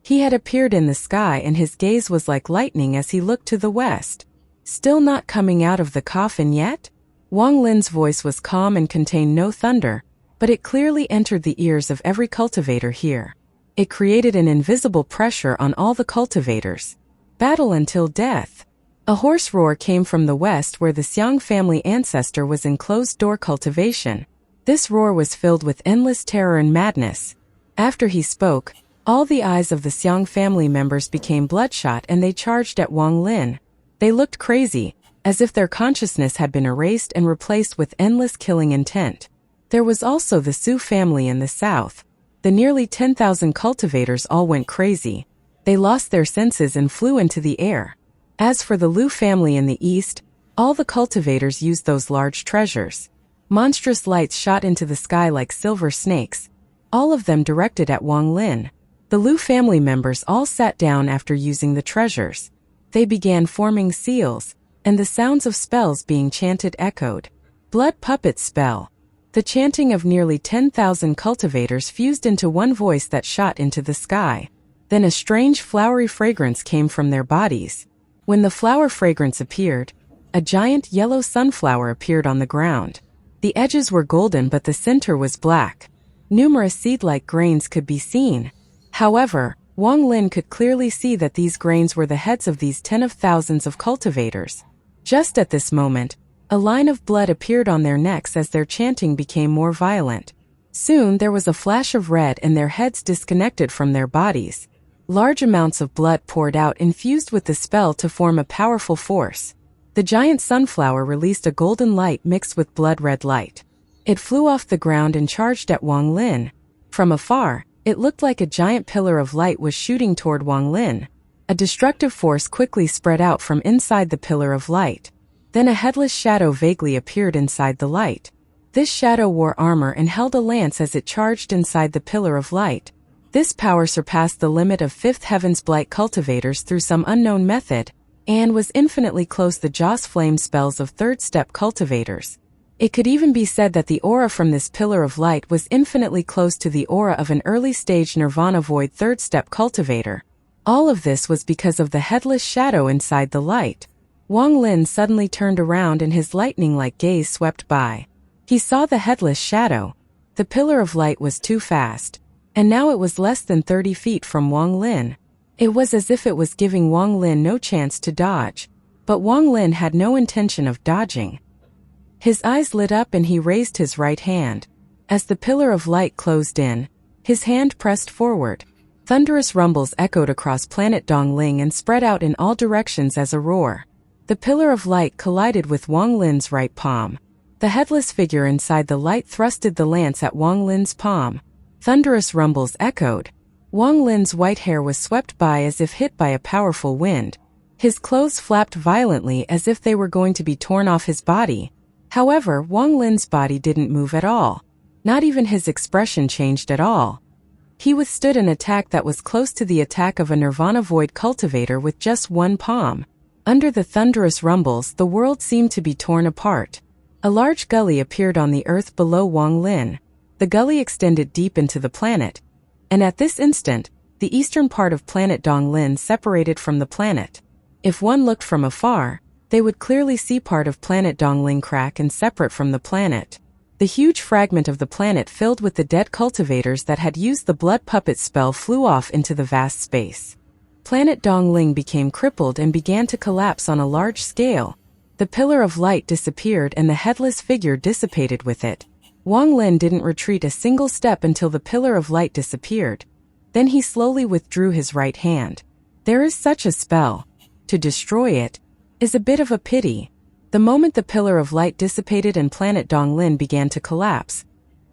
He had appeared in the sky and his gaze was like lightning as he looked to the west. Still not coming out of the coffin yet? Wang Lin's voice was calm and contained no thunder, but it clearly entered the ears of every cultivator here. It created an invisible pressure on all the cultivators. Battle until death. A hoarse roar came from the west where the Xiang family ancestor was in closed-door cultivation. This roar was filled with endless terror and madness. After he spoke, all the eyes of the Xiang family members became bloodshot and they charged at Wang Lin. They looked crazy, as if their consciousness had been erased and replaced with endless killing intent. There was also the Su family in the south. The nearly 10,000 cultivators all went crazy. They lost their senses and flew into the air. As for the Lu family in the east, all the cultivators used those large treasures. Monstrous lights shot into the sky like silver snakes, all of them directed at Wang Lin. The Lu family members all sat down after using the treasures. They began forming seals, and the sounds of spells being chanted echoed. Blood puppet spell. The chanting of nearly 10,000 cultivators fused into one voice that shot into the sky. Then a strange flowery fragrance came from their bodies. When the flower fragrance appeared, a giant yellow sunflower appeared on the ground. The edges were golden but the center was black. Numerous seed-like grains could be seen. However, Wang Lin could clearly see that these grains were the heads of these 10 of thousands of cultivators. Just at this moment, a line of blood appeared on their necks as their chanting became more violent. Soon there was a flash of red and their heads disconnected from their bodies. Large amounts of blood poured out infused with the spell to form a powerful force. The giant sunflower released a golden light mixed with blood-red light. It flew off the ground and charged at Wang Lin. From afar, it looked like a giant pillar of light was shooting toward Wang Lin. A destructive force quickly spread out from inside the pillar of light. Then a headless shadow vaguely appeared inside the light. This shadow wore armor and held a lance as it charged inside the pillar of light. This power surpassed the limit of Fifth Heaven's Blight cultivators through some unknown method, and was infinitely close to the Joss flame spells of third-step cultivators. It could even be said that the aura from this pillar of light was infinitely close to the aura of an early-stage Nirvana Void third-step cultivator. All of this was because of the headless shadow inside the light. Wang Lin suddenly turned around and his lightning-like gaze swept by. He saw the headless shadow. The pillar of light was too fast, and now it was less than 30 feet from Wang Lin. It was as if it was giving Wang Lin no chance to dodge, but Wang Lin had no intention of dodging. His eyes lit up and he raised his right hand. As the pillar of light closed in, his hand pressed forward. Thunderous rumbles echoed across planet Dongling and spread out in all directions as a roar. The pillar of light collided with Wang Lin's right palm. The headless figure inside the light thrusted the lance at Wang Lin's palm. Thunderous rumbles echoed. Wang Lin's white hair was swept by as if hit by a powerful wind. His clothes flapped violently as if they were going to be torn off his body. However, Wang Lin's body didn't move at all. Not even his expression changed at all. He withstood an attack that was close to the attack of a Nirvana Void cultivator with just one palm. Under the thunderous rumbles, the world seemed to be torn apart. A large gully appeared on the earth below Wang Lin. The gully extended deep into the planet, and at this instant, the eastern part of planet Donglin separated from the planet. If one looked from afar, they would clearly see part of planet Donglin crack and separate from the planet. The huge fragment of the planet filled with the dead cultivators that had used the blood puppet spell flew off into the vast space. Planet Dongling became crippled and began to collapse on a large scale. The pillar of light disappeared and the headless figure dissipated with it. Wang Lin didn't retreat a single step until the pillar of light disappeared. Then he slowly withdrew his right hand. There is such a spell. To destroy it is a bit of a pity. The moment the pillar of light dissipated and planet Donglin began to collapse,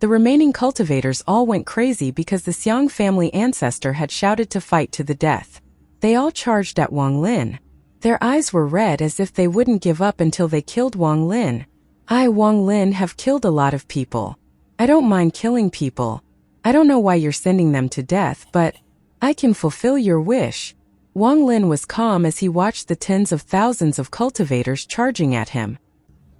the remaining cultivators all went crazy because the Xiang family ancestor had shouted to fight to the death. They all charged at Wang Lin. Their eyes were red as if they wouldn't give up until they killed Wang Lin. I, Wang Lin, have killed a lot of people. I don't mind killing people. I don't know why you're sending them to death, but I can fulfill your wish. Wang Lin was calm as he watched the tens of thousands of cultivators charging at him.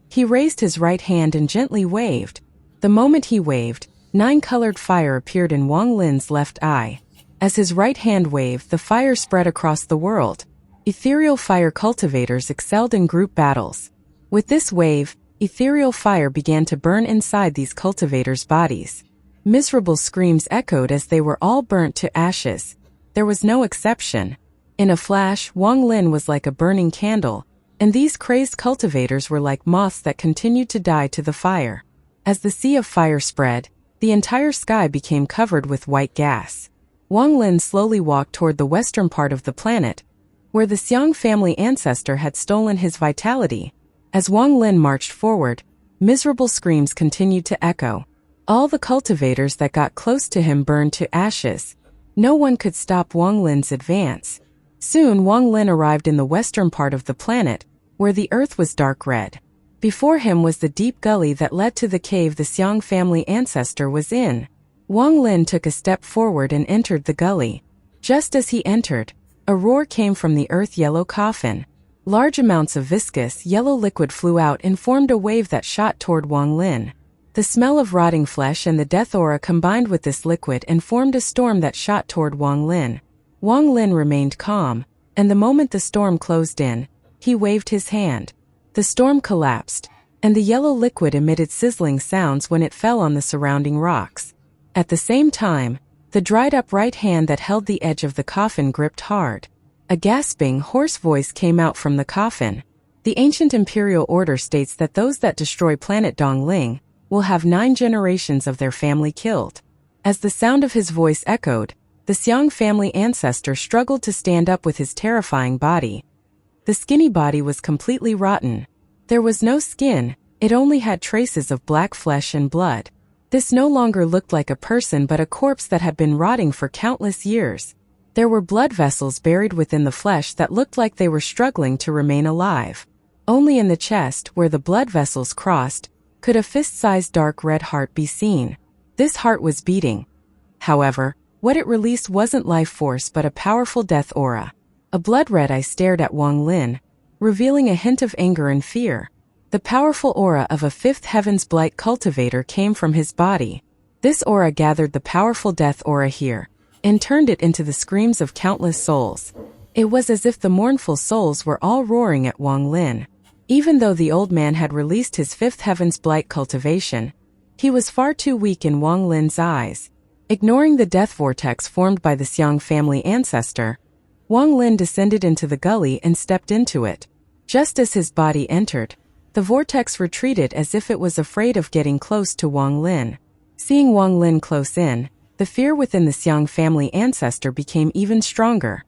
He raised his right hand and gently waved. The moment he waved, 9-colored fire appeared in Wang Lin's left eye. As his right hand waved, the fire spread across the world. Ethereal fire cultivators excelled in group battles. With this wave, ethereal fire began to burn inside these cultivators' bodies. Miserable screams echoed as they were all burnt to ashes. There was no exception. In a flash, Wang Lin was like a burning candle, and these crazed cultivators were like moths that continued to die to the fire. As the sea of fire spread, the entire sky became covered with white gas. Wang Lin slowly walked toward the western part of the planet, where the Xiang family ancestor had stolen his vitality. As Wang Lin marched forward, miserable screams continued to echo. All the cultivators that got close to him burned to ashes. No one could stop Wang Lin's advance. Soon Wang Lin arrived in the western part of the planet, where the earth was dark red. Before him was the deep gully that led to the cave the Xiang family ancestor was in. Wang Lin took a step forward and entered the gully. Just as he entered, a roar came from the earth-yellow coffin. Large amounts of viscous, yellow liquid flew out and formed a wave that shot toward Wang Lin. The smell of rotting flesh and the death aura combined with this liquid and formed a storm that shot toward Wang Lin. Wang Lin remained calm, and the moment the storm closed in, he waved his hand. The storm collapsed, and the yellow liquid emitted sizzling sounds when it fell on the surrounding rocks. At the same time, the dried-up right hand that held the edge of the coffin gripped hard. A gasping, hoarse voice came out from the coffin. The ancient imperial order states that those that destroy planet Dongling will have 9 generations of their family killed. As the sound of his voice echoed, the Xiang family ancestor struggled to stand up with his terrifying body. The skinny body was completely rotten. There was no skin, it only had traces of black flesh and blood. This no longer looked like a person but a corpse that had been rotting for countless years. There were blood vessels buried within the flesh that looked like they were struggling to remain alive. Only in the chest, where the blood vessels crossed, could a fist-sized dark red heart be seen. This heart was beating. However, what it released wasn't life force but a powerful death aura. A blood red eye stared at Wang Lin, revealing a hint of anger and fear. The powerful aura of a fifth heaven's blight cultivator came from his body. This aura gathered the powerful death aura here, and turned it into the screams of countless souls. It was as if the mournful souls were all roaring at Wang Lin. Even though the old man had released his fifth heaven's blight cultivation, he was far too weak in Wang Lin's eyes. Ignoring the death vortex formed by the Xiang family ancestor, Wang Lin descended into the gully and stepped into it. Just as his body entered, the vortex retreated as if it was afraid of getting close to Wang Lin. Seeing Wang Lin close in, the fear within the Xiang family ancestor became even stronger.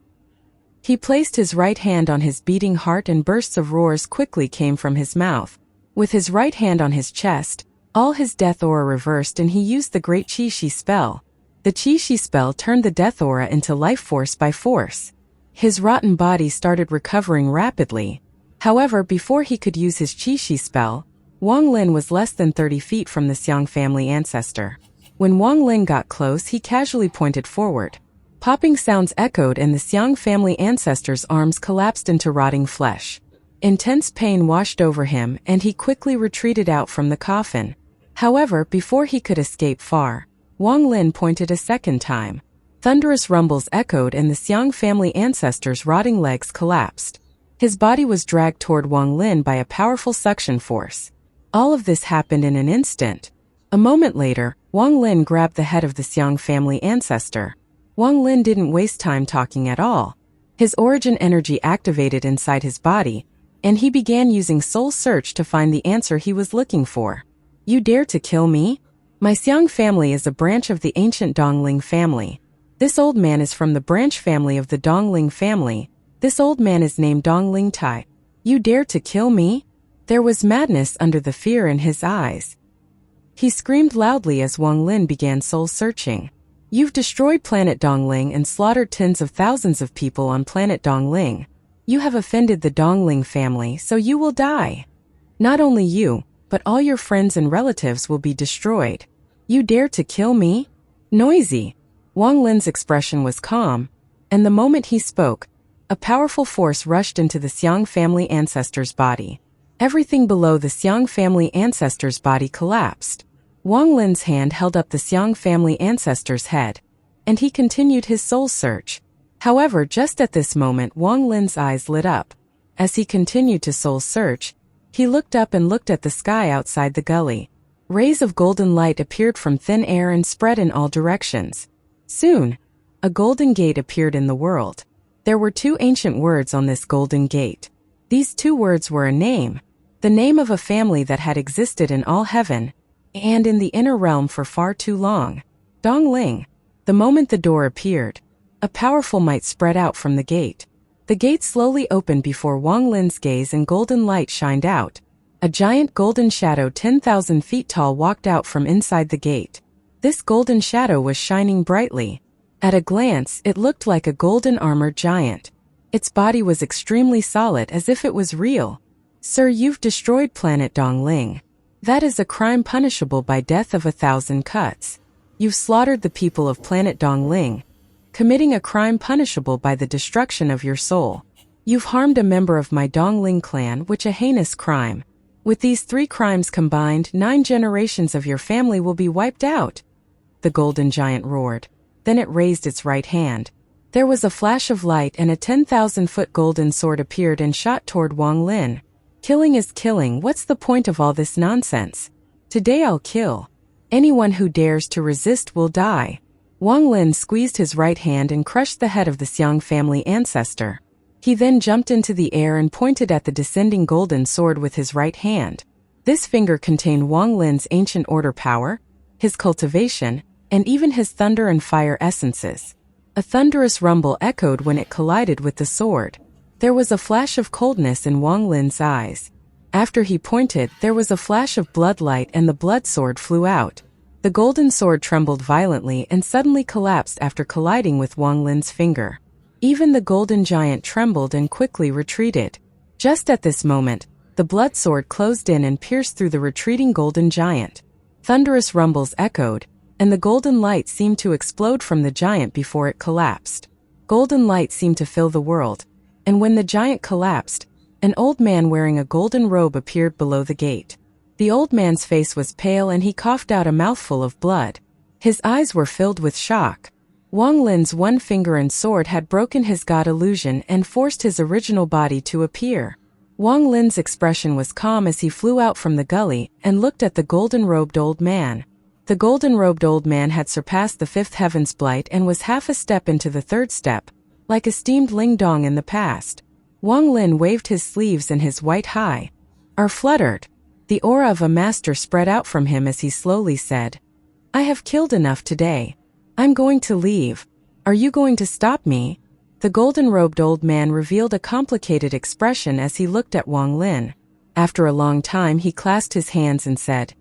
He placed his right hand on his beating heart and bursts of roars quickly came from his mouth. With his right hand on his chest, all his death aura reversed and he used the great Qi Shi spell. The Qi Shi spell turned the death aura into life force by force. His rotten body started recovering rapidly. However, before he could use his Qi Shi spell, Wang Lin was less than 30 feet from the Xiang family ancestor. When Wang Lin got close, he casually pointed forward. Popping sounds echoed and the Xiang family ancestor's arms collapsed into rotting flesh. Intense pain washed over him and he quickly retreated out from the coffin. However, before he could escape far, Wang Lin pointed a second time. Thunderous rumbles echoed and the Xiang family ancestor's rotting legs collapsed. His body was dragged toward Wang Lin by a powerful suction force. All of this happened in an instant. A moment later, Wang Lin grabbed the head of the Xiang family ancestor. Wang Lin didn't waste time talking at all. His origin energy activated inside his body, and he began using soul search to find the answer he was looking for. You dare to kill me? My Xiang family is a branch of the ancient Dongling family. This old man is from the branch family of the Dongling family. This old man is named Dongling Tai. You dare to kill me? There was madness under the fear in his eyes. He screamed loudly as Wang Lin began soul searching. You've destroyed planet Dongling and slaughtered tens of thousands of people on planet Dongling. You have offended the Dongling family, so you will die. Not only you, but all your friends and relatives will be destroyed. You dare to kill me? Noisy. Wang Lin's expression was calm, and the moment he spoke, a powerful force rushed into the Xiang family ancestor's body. Everything below the Xiang family ancestor's body collapsed. Wang Lin's hand held up the Xiang family ancestor's head, and he continued his soul search. However, just at this moment Wang Lin's eyes lit up. As he continued to soul search, he looked up and looked at the sky outside the gully. Rays of golden light appeared from thin air and spread in all directions. Soon, a golden gate appeared in the world. There were two ancient words on this golden gate. These two words were a name, the name of a family that had existed in all heaven and in the inner realm for far too long. Dongling. The moment the door appeared, a powerful might spread out from the gate. The gate slowly opened before Wang Lin's gaze and golden light shined out. A giant golden shadow 10,000 feet tall walked out from inside the gate. This golden shadow was shining brightly. At a glance, it looked like a golden armored giant. Its body was extremely solid as if it was real. Sir, you've destroyed planet Dongling. That is a crime punishable by death of 1,000 cuts. You've slaughtered the people of planet Dongling, committing a crime punishable by the destruction of your soul. You've harmed a member of my Dongling clan, which a heinous crime. With these 3 crimes combined, 9 generations of your family will be wiped out. The golden giant roared. Then it raised its right hand. There was a flash of light and a 10,000-foot golden sword appeared and shot toward Wang Lin. Killing is killing. What's the point of all this nonsense? Today I'll kill. Anyone who dares to resist will die. Wang Lin squeezed his right hand and crushed the head of the Xiang family ancestor. He then jumped into the air and pointed at the descending golden sword with his right hand. This finger contained Wang Lin's ancient order power, his cultivation, and even his thunder and fire essences. A thunderous rumble echoed when it collided with the sword. There was a flash of coldness in Wang Lin's eyes. After he pointed, there was a flash of blood light and the blood sword flew out. The golden sword trembled violently and suddenly collapsed after colliding with Wang Lin's finger. Even the golden giant trembled and quickly retreated. Just at this moment, the blood sword closed in and pierced through the retreating golden giant. Thunderous rumbles echoed, and the golden light seemed to explode from the giant before it collapsed. Golden light seemed to fill the world, and when the giant collapsed, an old man wearing a golden robe appeared below the gate. The old man's face was pale and he coughed out a mouthful of blood. His eyes were filled with shock. Wang Lin's one finger and sword had broken his god illusion and forced his original body to appear. Wang Lin's expression was calm as he flew out from the gully and looked at the golden-robed old man. The golden-robed old man had surpassed the 5th heaven's blight and was half a step into the 3rd step, like a steamed Ling Dong in the past. Wang Lin waved his sleeves and his white high are fluttered. The aura of a master spread out from him as he slowly said, I have killed enough today. I'm going to leave. Are you going to stop me? The golden-robed old man revealed a complicated expression as he looked at Wang Lin. After a long time he clasped his hands and said,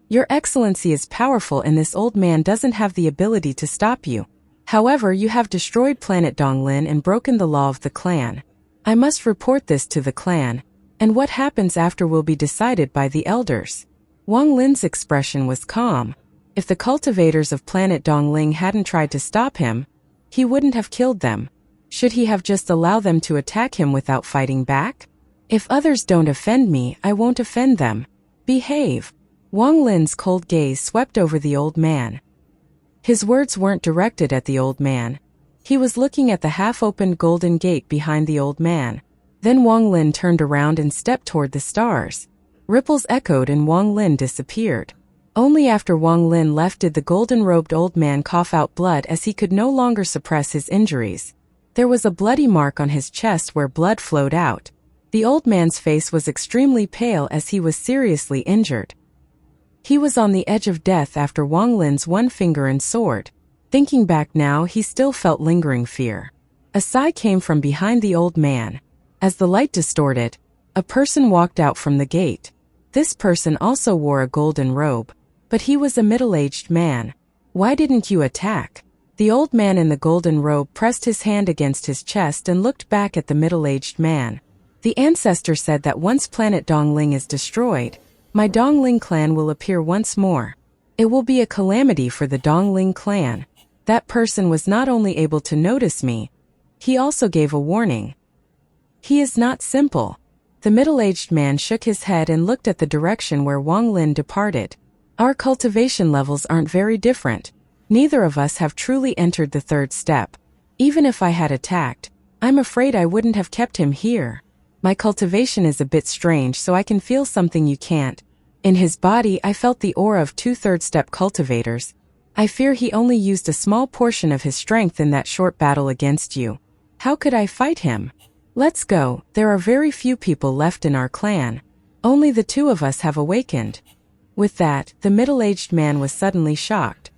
Your Excellency is powerful and this old man doesn't have the ability to stop you. However, you have destroyed planet Donglin and broken the law of the clan. I must report this to the clan, and what happens after will be decided by the elders. Wang Lin's expression was calm. If the cultivators of planet Dongling hadn't tried to stop him, He wouldn't have killed them. Should he have just allowed them to attack him without fighting back? If others don't offend me, I won't offend them. Behave. Wang Lin's cold gaze swept over the old man. His words weren't directed at the old man. He was looking at the half-opened golden gate behind the old man. Then Wang Lin turned around and stepped toward the stars. Ripples echoed and Wang Lin disappeared. Only after Wang Lin left did the golden-robed old man cough out blood as he could no longer suppress his injuries. There was a bloody mark on his chest where blood flowed out. The old man's face was extremely pale as he was seriously injured. He was on the edge of death after Wang Lin's one finger and sword. Thinking back now, he still felt lingering fear. A sigh came from behind the old man. As the light distorted, a person walked out from the gate. This person also wore a golden robe, but he was a middle-aged man. Why didn't you attack? The old man in the golden robe pressed his hand against his chest and looked back at the middle-aged man. The ancestor said that once planet Dongling is destroyed, my Dongling clan will appear once more. It will be a calamity for the Dongling clan. That person was not only able to notice me, he also gave a warning. He is not simple. The middle-aged man shook his head and looked at the direction where Wang Lin departed. Our cultivation levels aren't very different. Neither of us have truly entered the third step. Even if I had attacked, I'm afraid I wouldn't have kept him here. My cultivation is a bit strange, so I can feel something you can't. In his body I felt the aura of 2 third-step cultivators. I fear he only used a small portion of his strength in that short battle against you. How could I fight him? Let's go. There are very few people left in our clan. Only the 2 of us have awakened. With that, the middle-aged man was suddenly shocked.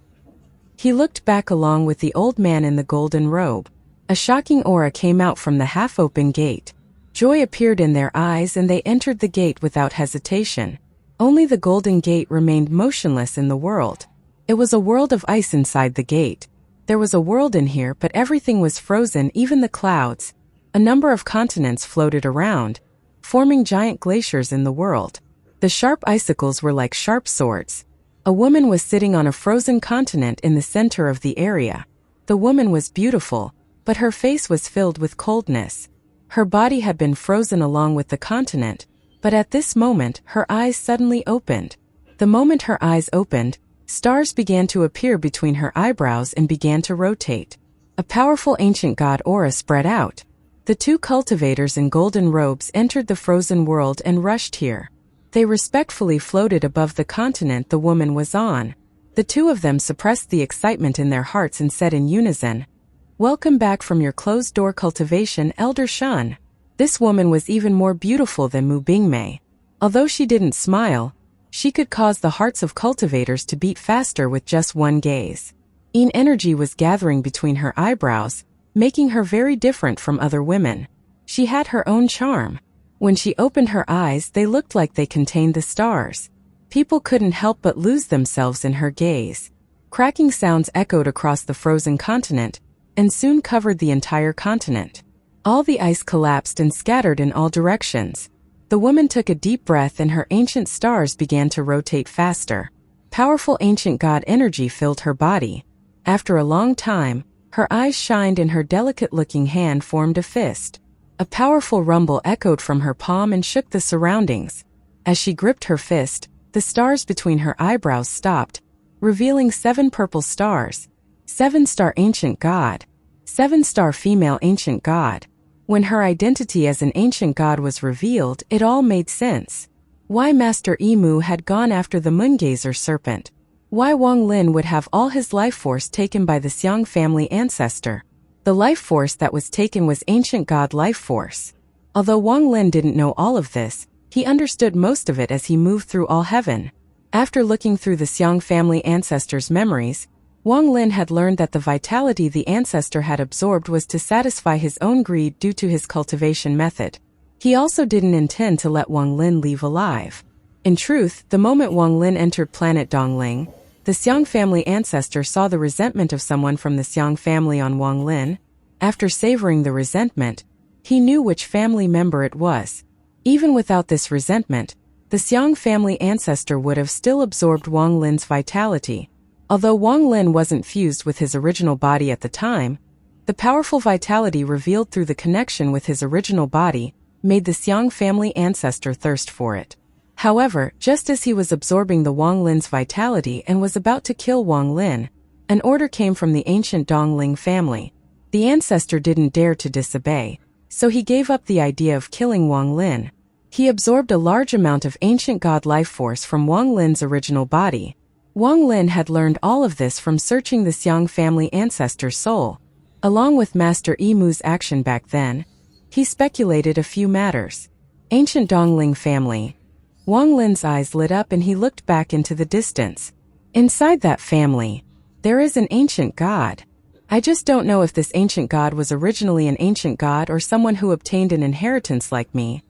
He looked back along with the old man in the golden robe. A shocking aura came out from the half-open gate. Joy appeared in their eyes and they entered the gate without hesitation. Only the golden gate remained motionless in the world. It was a world of ice inside the gate. There was a world in here, but everything was frozen, even the clouds. A number of continents floated around, forming giant glaciers in the world. The sharp icicles were like sharp swords. A woman was sitting on a frozen continent in the center of the area. The woman was beautiful, but her face was filled with coldness. Her body had been frozen along with the continent, but at this moment her eyes suddenly opened. The moment her eyes opened, stars began to appear between her eyebrows and began to rotate. A powerful ancient god aura spread out. The 2 cultivators in golden robes entered the frozen world and rushed here. They respectfully floated above the continent the woman was on. The 2 of them suppressed the excitement in their hearts and said in unison, "Welcome back from your closed-door cultivation, Elder Xian." This woman was even more beautiful than Mu Bingmei. Although she didn't smile, she could cause the hearts of cultivators to beat faster with just one gaze. Energy was gathering between her eyebrows, making her very different from other women. She had her own charm. When she opened her eyes, they looked like they contained the stars. People couldn't help but lose themselves in her gaze. Cracking sounds echoed across the frozen continent, and soon covered the entire continent. All the ice collapsed and scattered in all directions. The woman took a deep breath and her ancient stars began to rotate faster. Powerful ancient god energy filled her body. After a long time, her eyes shined and her delicate-looking hand formed a fist. A powerful rumble echoed from her palm and shook the surroundings. As she gripped her fist, the stars between her eyebrows stopped, revealing 7 purple stars. 7-star ancient god. 7-star female ancient god. When her identity as an ancient god was revealed, it all made sense. Why Master Emu had gone after the Moongazer serpent. Why Wang Lin would have all his life force taken by the Xiang family ancestor. The life force that was taken was ancient god life force. Although Wang Lin didn't know all of this, he understood most of it as he moved through all heaven. After looking through the Xiang family ancestor's memories, Wang Lin had learned that the vitality the ancestor had absorbed was to satisfy his own greed due to his cultivation method. He also didn't intend to let Wang Lin leave alive. In truth, the moment Wang Lin entered planet Dongling, the Xiang family ancestor saw the resentment of someone from the Xiang family on Wang Lin. After savoring the resentment, he knew which family member it was. Even without this resentment, the Xiang family ancestor would have still absorbed Wang Lin's vitality. Although Wang Lin wasn't fused with his original body at the time, The powerful vitality revealed through the connection with his original body made the Xiang family ancestor thirst for it. However, just as he was absorbing the Wang Lin's vitality and was about to kill Wang Lin, an order came from the ancient Dongling family. The ancestor didn't dare to disobey, so he gave up the idea of killing Wang Lin. He absorbed a large amount of ancient god life force from Wang Lin's original body. Wang Lin had learned all of this from searching the Xiang family ancestor's soul. Along with Master Yimu's action back then, he speculated a few matters. Ancient Dongling family. Wang Lin's eyes lit up and he looked back into the distance. Inside that family, there is an ancient god. I just don't know if this ancient god was originally an ancient god or someone who obtained an inheritance like me.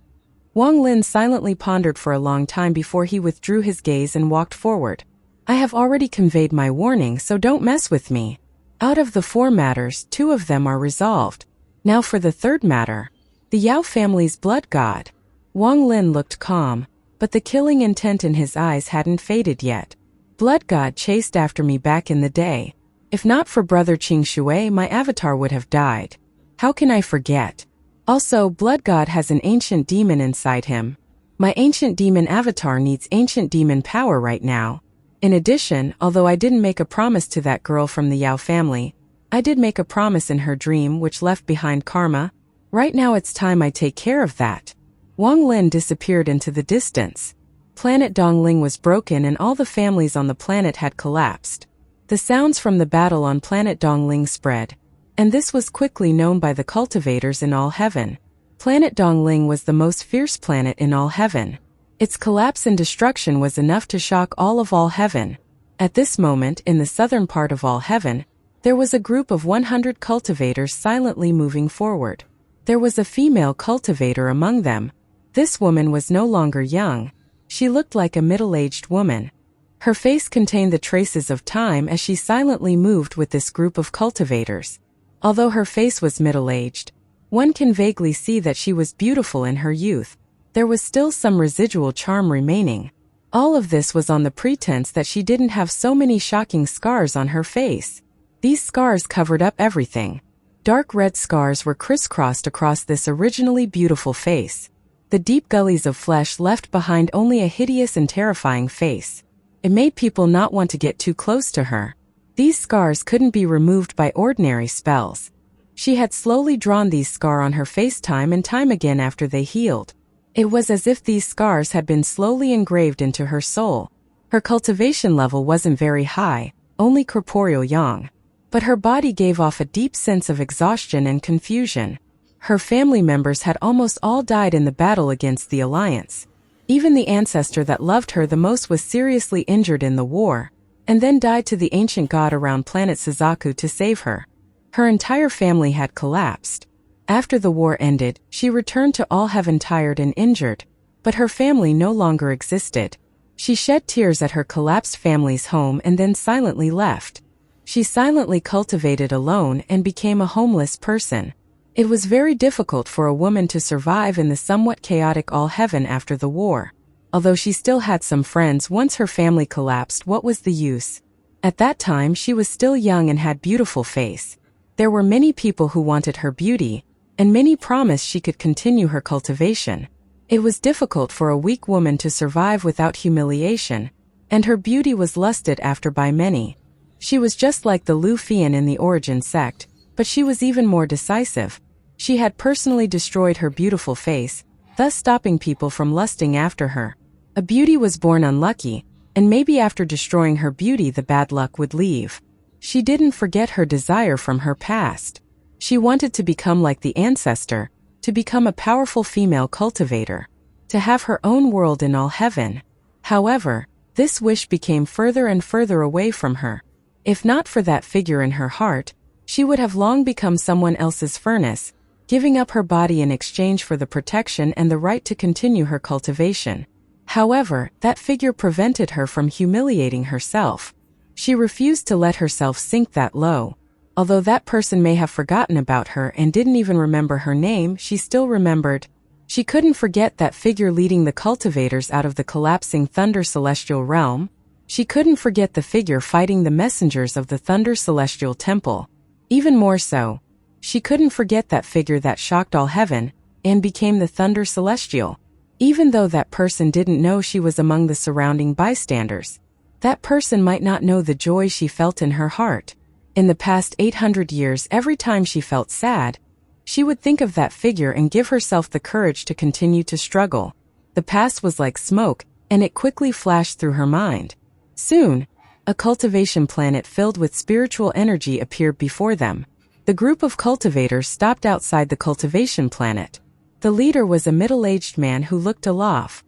Wang Lin silently pondered for a long time before he withdrew his gaze and walked forward. I have already conveyed my warning, so don't mess with me. Out of the 4 matters, 2 of them are resolved. Now for the 3rd matter. The Yao family's blood god. Wang Lin looked calm, but the killing intent in his eyes hadn't faded yet. Blood god chased after me back in the day. If not for Brother Qing Shui, my avatar would have died. How can I forget? Also, Blood God has an ancient demon inside him. My ancient demon avatar needs ancient demon power right now. In addition, although I didn't make a promise to that girl from the Yao family, I did make a promise in her dream which left behind karma. Right now it's time I take care of that. Wang Lin disappeared into the distance. Planet Dongling was broken and all the families on the planet had collapsed. The sounds from the battle on planet Dongling spread, and this was quickly known by the cultivators in all heaven. Planet Dongling was the most fierce planet in all heaven. Its collapse and destruction was enough to shock all of all heaven. At this moment, in the southern part of all heaven, there was a group of 100 cultivators silently moving forward. There was a female cultivator among them. This woman was no longer young. She looked like a middle-aged woman. Her face contained the traces of time as she silently moved with this group of cultivators. Although her face was middle-aged, one can vaguely see that she was beautiful in her youth. There was still some residual charm remaining. All of this was on the pretense that she didn't have so many shocking scars on her face. These scars covered up everything. Dark red scars were crisscrossed across this originally beautiful face. The deep gullies of flesh left behind only a hideous and terrifying face. It made people not want to get too close to her. These scars couldn't be removed by ordinary spells. She had slowly drawn these scars on her face time and time again after they healed. It was as if these scars had been slowly engraved into her soul. Her cultivation level wasn't very high, only corporeal yang. But her body gave off a deep sense of exhaustion and confusion. Her family members had almost all died in the battle against the Alliance. Even the ancestor that loved her the most was seriously injured in the war, and then died to the ancient god around planet Suzaku to save her. Her entire family had collapsed. After the war ended, she returned to all heaven tired and injured, but her family no longer existed. She shed tears at her collapsed family's home and then silently left. She silently cultivated alone and became a homeless person. It was very difficult for a woman to survive in the somewhat chaotic all heaven after the war. Although she still had some friends once her family collapsed, what was the use? At that time she was still young and had beautiful face. There were many people who wanted her beauty, and many promised she could continue her cultivation. It was difficult for a weak woman to survive without humiliation, and her beauty was lusted after by many. She was just like the Lu Fian in the Origin sect, but she was even more decisive. She had personally destroyed her beautiful face, thus stopping people from lusting after her. A beauty was born unlucky, and maybe after destroying her beauty the bad luck would leave. She didn't forget her desire from her past. She wanted to become like the ancestor, to become a powerful female cultivator, to have her own world in all heaven. However, this wish became further and further away from her. If not for that figure in her heart, she would have long become someone else's furnace, giving up her body in exchange for the protection and the right to continue her cultivation. However, that figure prevented her from humiliating herself. She refused to let herself sink that low. Although that person may have forgotten about her and didn't even remember her name, she still remembered. She couldn't forget that figure leading the cultivators out of the collapsing Thunder Celestial Realm. She couldn't forget the figure fighting the messengers of the Thunder Celestial Temple. Even more so, She couldn't forget that figure that shocked all heaven and became the Thunder Celestial. Even though that person didn't know she was among the surrounding bystanders, that person might not know the joy she felt in her heart. In the past 800 years, every time she felt sad, she would think of that figure and give herself the courage to continue to struggle. The past was like smoke, and it quickly flashed through her mind. Soon, a cultivation planet filled with spiritual energy appeared before them. The group of cultivators stopped outside the cultivation planet. The leader was a middle-aged man who looked aloft.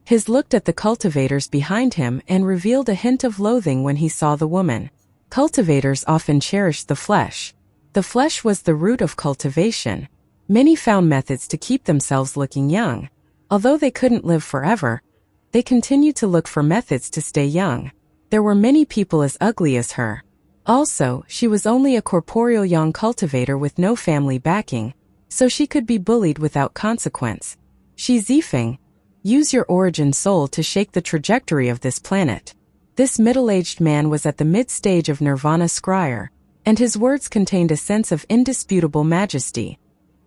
He looked at the cultivators behind him and revealed a hint of loathing when he saw the woman. Cultivators often cherished the flesh. The flesh was the root of cultivation. Many found methods to keep themselves looking young. Although they couldn't live forever, they continued to look for methods to stay young. There were many people as ugly as her. Also, she was only a corporeal young cultivator with no family backing, so she could be bullied without consequence. Xianxia, use your origin soul to shake the trajectory of this planet. This middle-aged man was at the mid-stage of Nirvana Scryer, and his words contained a sense of indisputable majesty.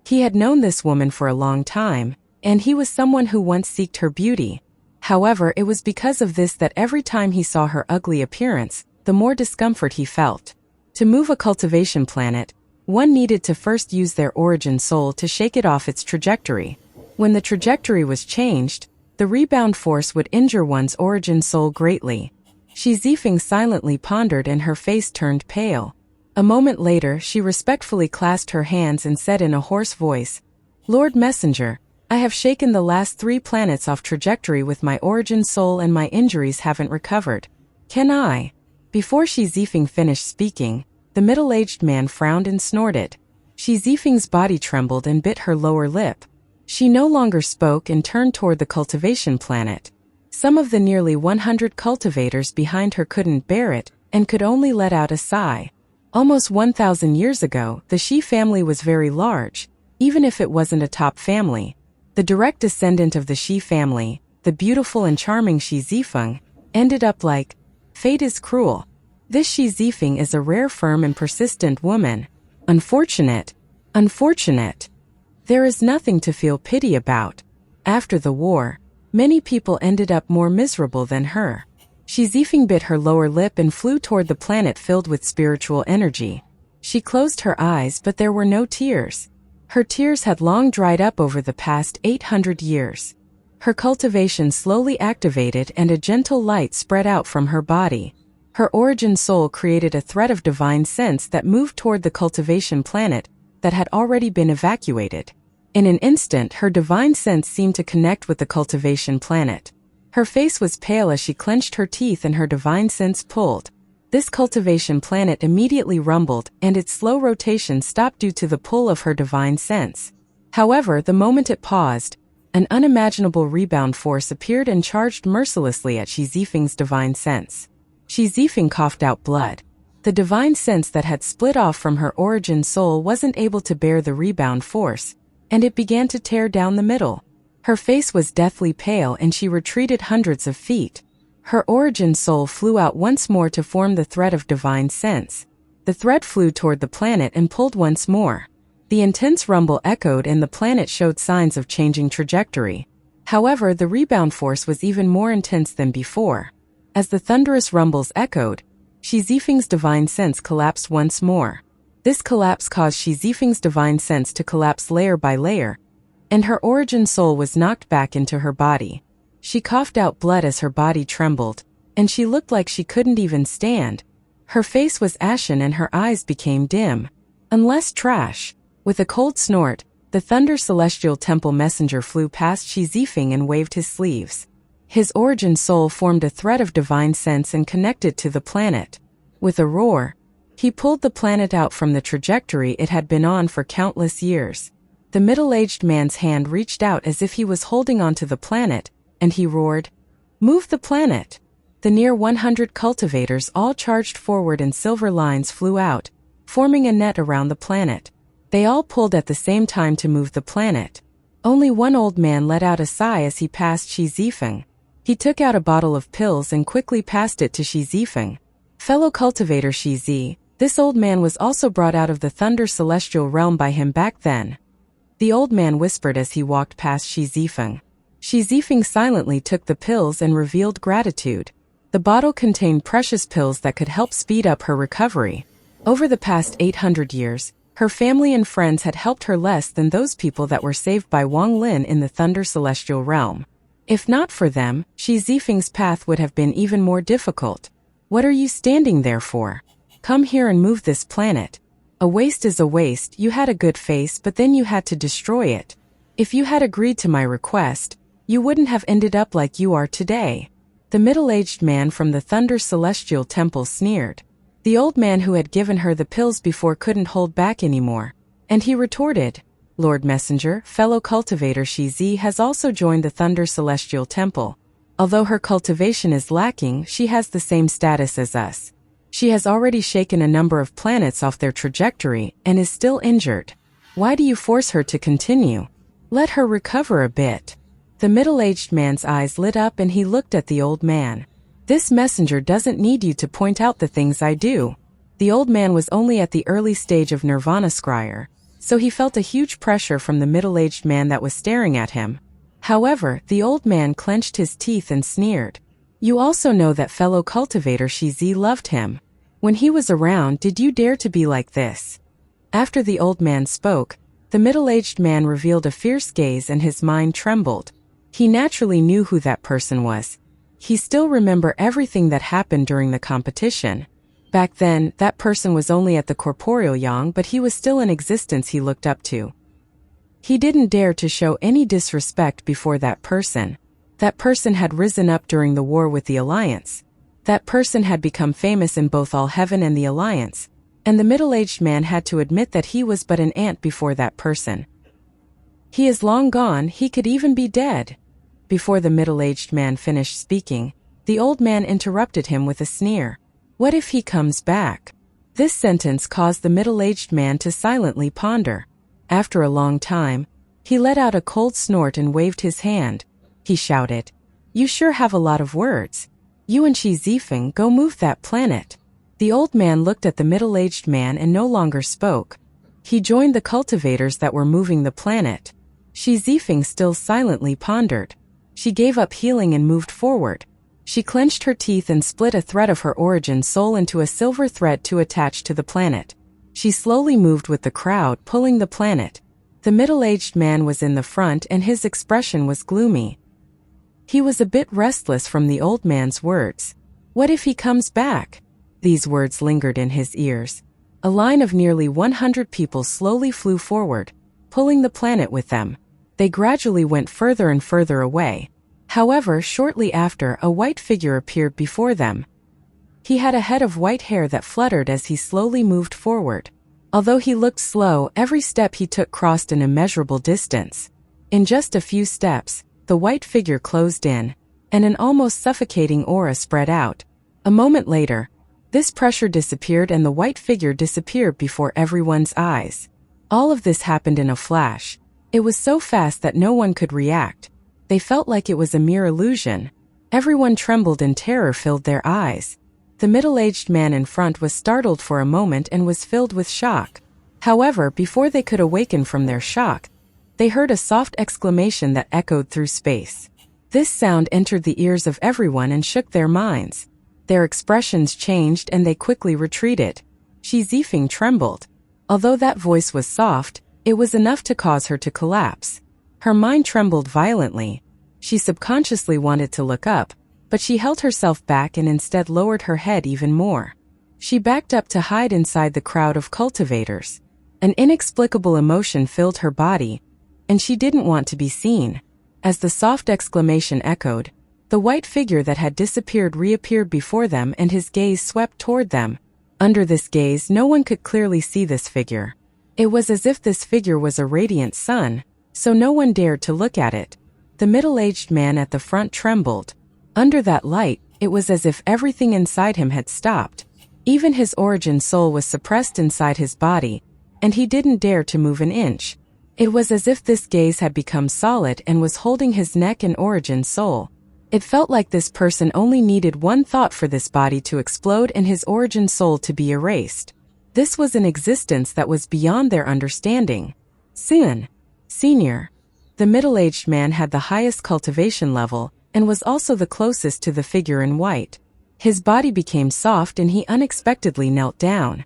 He had known this woman for a long time, and he was someone who once sought her beauty. However, it was because of this that every time he saw her ugly appearance, the more discomfort he felt. To move a cultivation planet, one needed to first use their origin soul to shake it off its trajectory. When the trajectory was changed, the rebound force would injure one's origin soul greatly. Xianxia silently pondered and her face turned pale. A moment later, she respectfully clasped her hands and said in a hoarse voice, "Lord Messenger, I have shaken the last 3 planets off trajectory with my origin soul and my injuries haven't recovered. Can I?" Before Xianxia finished speaking, the middle-aged man frowned and snorted. Xianxia's body trembled and bit her lower lip. She no longer spoke and turned toward the cultivation planet. Some of the nearly 100 cultivators behind her couldn't bear it and could only let out a sigh. Almost 1,000 years ago, the Xi family was very large, even if it wasn't a top family. The direct descendant of the Xi family, the beautiful and charming Xianxia, ended up like, fate is cruel. This Xianxia is a rare, firm and persistent woman. Unfortunate. There is nothing to feel pity about. After the war, many people ended up more miserable than her. Xianxia bit her lower lip and flew toward the planet filled with spiritual energy. She closed her eyes, but there were no tears. Her tears had long dried up over the past 800 years. Her cultivation slowly activated and a gentle light spread out from her body. Her origin soul created a thread of divine sense that moved toward the cultivation planet that had already been evacuated. In an instant, her divine sense seemed to connect with the cultivation planet. Her face was pale as she clenched her teeth and her divine sense pulled. This cultivation planet immediately rumbled, and its slow rotation stopped due to the pull of her divine sense. However, the moment it paused, an unimaginable rebound force appeared and charged mercilessly at Xianxia's divine sense. Xianxia coughed out blood. The divine sense that had split off from her origin soul wasn't able to bear the rebound force, and it began to tear down the middle. Her face was deathly pale and she retreated hundreds of feet. Her origin soul flew out once more to form the thread of divine sense. The thread flew toward the planet and pulled once more. The intense rumble echoed and the planet showed signs of changing trajectory. However, the rebound force was even more intense than before. As the thunderous rumbles echoed, Xianxia's divine sense collapsed once more. This collapse caused Xianxia's divine sense to collapse layer by layer, and her origin soul was knocked back into her body. She coughed out blood as her body trembled, and she looked like she couldn't even stand. Her face was ashen and her eyes became dim. Unless trash. With a cold snort, the Thunder Celestial Temple Messenger flew past Xianxia and waved his sleeves. His origin soul formed a thread of divine sense and connected to the planet. With a roar, he pulled the planet out from the trajectory it had been on for countless years. The middle-aged man's hand reached out as if he was holding onto the planet, and he roared, "Move the planet!" The near 100 cultivators all charged forward and silver lines flew out, forming a net around the planet. They all pulled at the same time to move the planet. Only one old man let out a sigh as he passed Xianxia. He took out a bottle of pills and quickly passed it to Xianxia. "Fellow cultivator Xianxia, This old man was also brought out of the Thunder Celestial realm by him back then. The old man whispered as he walked past Shi Zifeng. Shi Zifeng silently took the pills and revealed gratitude. The bottle contained precious pills that could help speed up her recovery. Over the past 800 years, her family and friends had helped her less than those people that were saved by Wang Lin in the Thunder Celestial realm. If not for them, Shi Zifeng's path would have been even more difficult. What are you standing there for? Come here and move this planet. A waste is a waste. You had a good face, but then you had to destroy it. If you had agreed to my request, you wouldn't have ended up like you are today. The middle-aged man from the Thunder Celestial Temple sneered. The old man who had given her the pills before couldn't hold back anymore. And he retorted, Lord Messenger, fellow cultivator Shi Zi has also joined the Thunder Celestial Temple. Although her cultivation is lacking, she has the same status as us. She has already shaken a number of planets off their trajectory and is still injured. Why do you force her to continue? Let her recover a bit. The middle-aged man's eyes lit up and he looked at the old man. This messenger doesn't need you to point out the things I do. The old man was only at the early stage of Nirvana Scryer, so he felt a huge pressure from the middle-aged man that was staring at him. However, the old man clenched his teeth and sneered. You also know that fellow cultivator Shi Zi loved him. When he was around, did you dare to be like this? After the old man spoke, the middle-aged man revealed a fierce gaze and his mind trembled. He naturally knew who that person was. He still remembered everything that happened during the competition. Back then, that person was only at the corporeal yang, but he was still in existence he looked up to. He didn't dare to show any disrespect before that person. That person had risen up during the war with the Alliance. That person had become famous in both All Heaven and the Alliance, and the middle-aged man had to admit that he was but an ant before that person. He is long gone, he could even be dead. Before the middle-aged man finished speaking, the old man interrupted him with a sneer. What if he comes back? This sentence caused the middle-aged man to silently ponder. After a long time, he let out a cold snort and waved his hand. He shouted, You sure have a lot of words. You and Shi Zifeng go move that planet. The old man looked at the middle-aged man and no longer spoke. He joined the cultivators that were moving the planet. Shi Zifeng still silently pondered. She gave up healing and moved forward. She clenched her teeth and split a thread of her origin soul into a silver thread to attach to the planet. She slowly moved with the crowd, pulling the planet. The middle-aged man was in the front and his expression was gloomy. He was a bit restless from the old man's words. What if he comes back? These words lingered in his ears. A line of nearly 100 people slowly flew forward, pulling the planet with them. They gradually went further and further away. However, shortly after, a white figure appeared before them. He had a head of white hair that fluttered as he slowly moved forward. Although he looked slow, every step he took crossed an immeasurable distance. In just a few steps, the white figure closed in, and an almost suffocating aura spread out. A moment later, this pressure disappeared and the white figure disappeared before everyone's eyes. All of this happened in a flash. It was so fast that no one could react. They felt like it was a mere illusion. Everyone trembled and terror filled their eyes. The middle-aged man in front was startled for a moment and was filled with shock. However, before they could awaken from their shock, they heard a soft exclamation that echoed through space. This sound entered the ears of everyone and shook their minds. Their expressions changed and they quickly retreated. Shi Zifeng trembled. Although that voice was soft, it was enough to cause her to collapse. Her mind trembled violently. She subconsciously wanted to look up, but she held herself back and instead lowered her head even more. She backed up to hide inside the crowd of cultivators. An inexplicable emotion filled her body, and she didn't want to be seen. As the soft exclamation echoed, the white figure that had disappeared reappeared before them and his gaze swept toward them. Under this gaze, no one could clearly see this figure. It was as if this figure was a radiant sun, so no one dared to look at it. The middle-aged man at the front trembled. Under that light, it was as if everything inside him had stopped. Even his origin soul was suppressed inside his body, and he didn't dare to move an inch. It was as if this gaze had become solid and was holding his neck and origin soul. It felt like this person only needed one thought for this body to explode and his origin soul to be erased. This was an existence that was beyond their understanding. Xian, Senior. The middle-aged man had the highest cultivation level and was also the closest to the figure in white. His body became soft and he unexpectedly knelt down.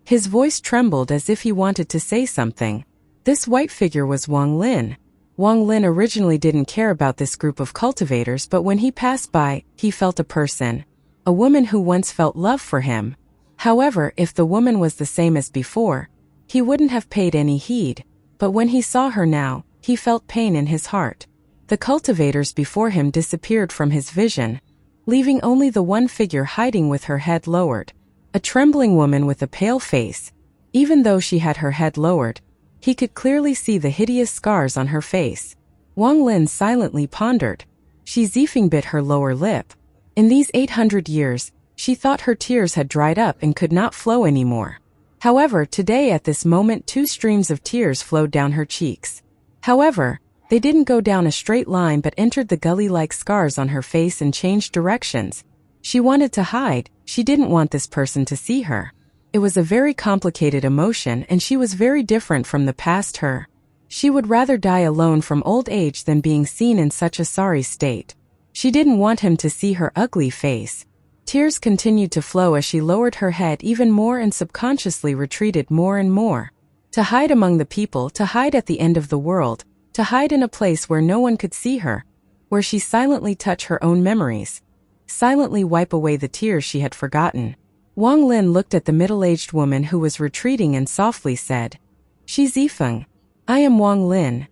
His voice trembled as if he wanted to say something. This white figure was Wang Lin. Wang Lin originally didn't care about this group of cultivators, but when he passed by, he felt a person. A woman who once felt love for him. However, if the woman was the same as before, he wouldn't have paid any heed. But when he saw her now, he felt pain in his heart. The cultivators before him disappeared from his vision, leaving only the one figure hiding with her head lowered. A trembling woman with a pale face. Even though she had her head lowered, he could clearly see the hideous scars on her face. Wang Lin silently pondered. Xi Zifeng bit her lower lip. In these 800 years, she thought her tears had dried up and could not flow anymore. However, today at this moment 2 streams of tears flowed down her cheeks. However, they didn't go down a straight line but entered the gully-like scars on her face and changed directions. She wanted to hide. She didn't want this person to see her. It was a very complicated emotion and she was very different from the past her. She would rather die alone from old age than being seen in such a sorry state. She didn't want him to see her ugly face. Tears continued to flow as she lowered her head even more and subconsciously retreated more and more. To hide among the people, to hide at the end of the world, to hide in a place where no one could see her, where she silently touch her own memories, silently wipe away the tears she had forgotten. Wang Lin looked at the middle-aged woman who was retreating and softly said, "Xi Zifeng, I am Wang Lin."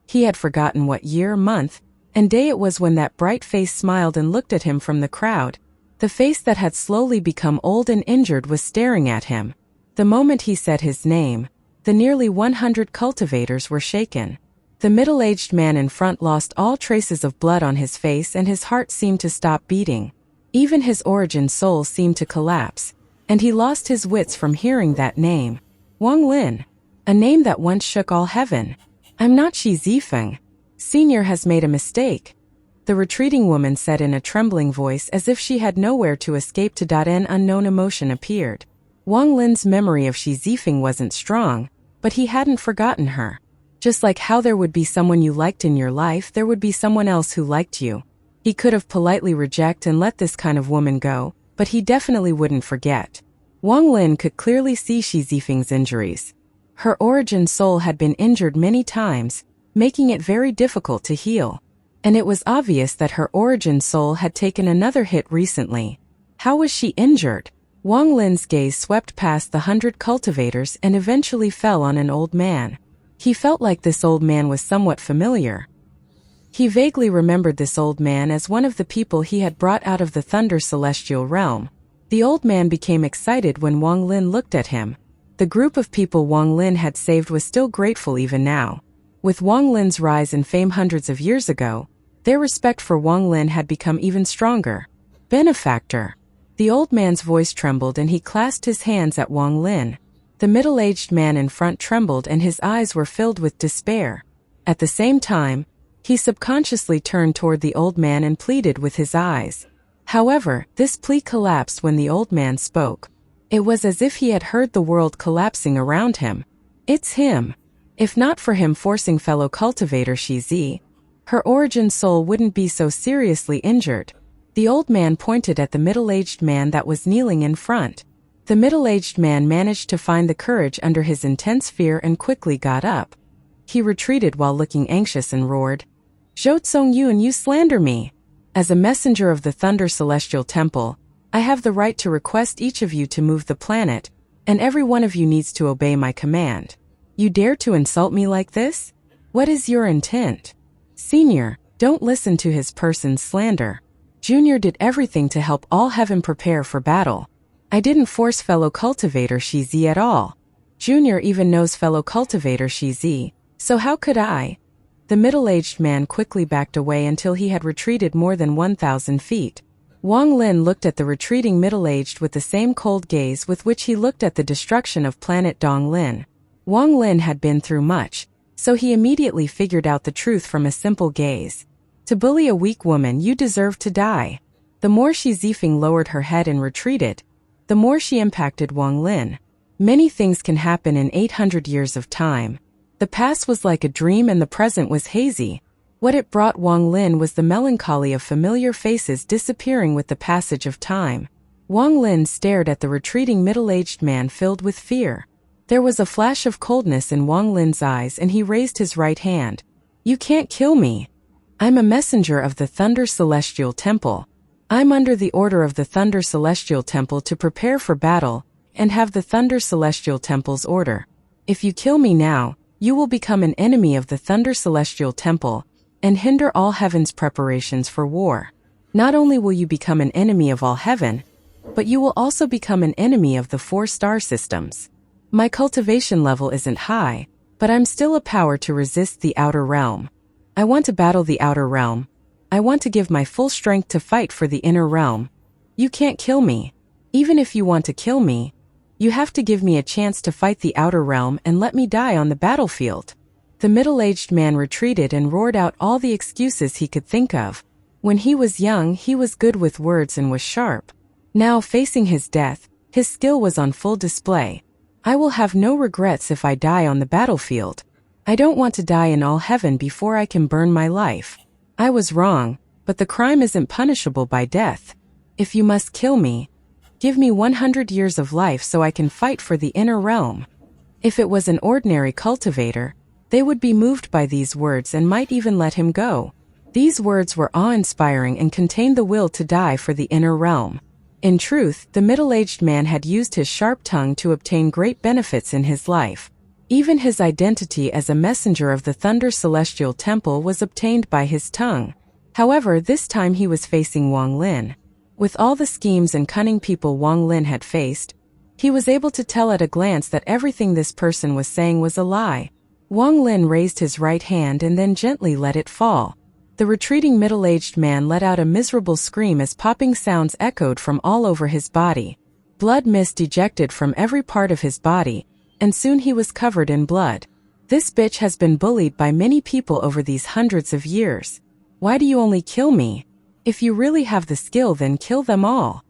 He had forgotten what year, month, and day it was when that bright face smiled and looked at him from the crowd. The face that had slowly become old and injured was staring at him. The moment he said his name, the nearly 100 cultivators were shaken. The middle-aged man in front lost all traces of blood on his face and his heart seemed to stop beating. Even his origin soul seemed to collapse, and he lost his wits from hearing that name. Wang Lin. A name that once shook all heaven. "I'm not Xi Zifeng. Senior has made a mistake," the retreating woman said in a trembling voice as if she had nowhere to escape to. An unknown emotion appeared. Wang Lin's memory of Xi Zifeng wasn't strong, but he hadn't forgotten her. Just like how there would be someone you liked in your life, there would be someone else who liked you. He could have politely rejected and let this kind of woman go, but he definitely wouldn't forget. Wang Lin could clearly see Xi Zifeng's injuries. Her origin soul had been injured many times, making it very difficult to heal. And it was obvious that her origin soul had taken another hit recently. How was she injured? Wang Lin's gaze swept past the 100 cultivators and eventually fell on an old man. He felt like this old man was somewhat familiar. He vaguely remembered this old man as one of the people he had brought out of the Thunder Celestial Realm. The old man became excited when Wang Lin looked at him. The group of people Wang Lin had saved was still grateful even now. With Wang Lin's rise in fame hundreds of years ago, their respect for Wang Lin had become even stronger. "Benefactor." The old man's voice trembled and he clasped his hands at Wang Lin. The middle-aged man in front trembled and his eyes were filled with despair. At the same time, he subconsciously turned toward the old man and pleaded with his eyes. However, this plea collapsed when the old man spoke. It was as if he had heard the world collapsing around him. It's him. If not for him forcing fellow cultivator Xi Zi, her origin soul wouldn't be so seriously injured. The old man pointed at the middle-aged man that was kneeling in front. The middle-aged man managed to find the courage under his intense fear and quickly got up. He retreated while looking anxious and roared, "Zhou Zongyun, you slander me! As a messenger of the Thunder Celestial Temple, I have the right to request each of you to move the planet, and every one of you needs to obey my command. You dare to insult me like this? What is your intent? Senior, don't listen to his person's slander. Junior did everything to help all heaven prepare for battle. I didn't force fellow cultivator Xi Zi at all. Junior even knows fellow cultivator Xi Zi, so how could I?" The middle-aged man quickly backed away until he had retreated more than 1,000 feet. Wang Lin looked at the retreating middle-aged with the same cold gaze with which he looked at the destruction of planet Donglin. Wang Lin had been through much, so he immediately figured out the truth from a simple gaze. To bully a weak woman, you deserve to die. The more Xi Zifeng lowered her head and retreated, the more she impacted Wang Lin. Many things can happen in 800 years of time. The past was like a dream and the present was hazy. What it brought Wang Lin was the melancholy of familiar faces disappearing with the passage of time. Wang Lin stared at the retreating middle-aged man filled with fear. There was a flash of coldness in Wang Lin's eyes and he raised his right hand. "You can't kill me. I'm a messenger of the Thunder Celestial Temple. I'm under the order of the Thunder Celestial Temple to prepare for battle and have the Thunder Celestial Temple's order. If you kill me now, you will become an enemy of the Thunder Celestial Temple and hinder all heaven's preparations for war. Not only will you become an enemy of all heaven, but you will also become an enemy of the 4 star systems. My cultivation level isn't high, but I'm still a power to resist the outer realm. I want to battle the outer realm. I want to give my full strength to fight for the inner realm. You can't kill me. Even if you want to kill me, you have to give me a chance to fight the outer realm and let me die on the battlefield." The middle-aged man retreated and roared out all the excuses he could think of. When he was young, he was good with words and was sharp. Now, facing his death, his skill was on full display. "I will have no regrets if I die on the battlefield. I don't want to die in all heaven before I can burn my life. I was wrong, but the crime isn't punishable by death. If you must kill me, give me 100 years of life so I can fight for the inner realm." If it was an ordinary cultivator, they would be moved by these words and might even let him go. These words were awe-inspiring and contained the will to die for the inner realm. In truth, the middle-aged man had used his sharp tongue to obtain great benefits in his life. Even his identity as a messenger of the Thunder Celestial Temple was obtained by his tongue. However, this time he was facing Wang Lin. With all the schemes and cunning people Wang Lin had faced, he was able to tell at a glance that everything this person was saying was a lie. Wang Lin raised his right hand and then gently let it fall. The retreating middle-aged man let out a miserable scream as popping sounds echoed from all over his body. Blood mist ejected from every part of his body, and soon he was covered in blood. "This bitch has been bullied by many people over these hundreds of years. Why do you only kill me? If you really have the skill, then kill them all."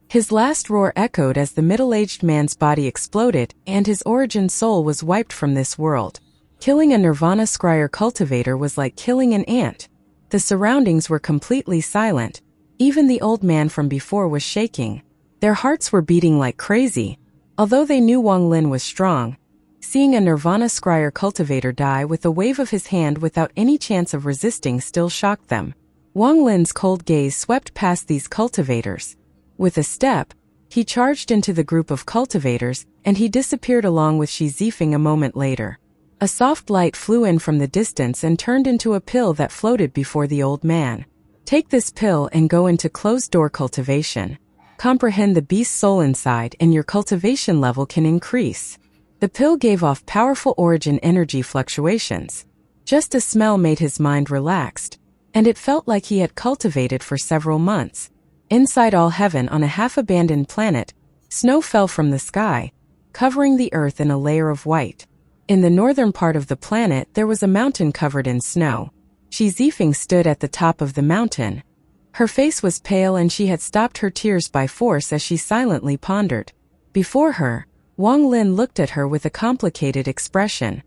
His last roar echoed as the middle-aged man's body exploded and his origin soul was wiped from this world. Killing a Nirvana Scryer cultivator was like killing an ant. The surroundings were completely silent. Even the old man from before was shaking. Their hearts were beating like crazy. Although they knew Wang Lin was strong, seeing a Nirvana Scryer cultivator die with a wave of his hand without any chance of resisting still shocked them. Wang Lin's cold gaze swept past these cultivators. With a step, he charged into the group of cultivators, and he disappeared along with Shi Zifeng a moment later. A soft light flew in from the distance and turned into a pill that floated before the old man. "Take this pill and go into closed-door cultivation. Comprehend the beast's soul inside and your cultivation level can increase." The pill gave off powerful origin energy fluctuations. Just a smell made his mind relaxed, and it felt like he had cultivated for several months. Inside all heaven on a half-abandoned planet, snow fell from the sky, covering the earth in a layer of white. In the northern part of the planet there was a mountain covered in snow. Shi Zifeng stood at the top of the mountain. Her face was pale and she had stopped her tears by force as she silently pondered. Before her, Wang Lin looked at her with a complicated expression.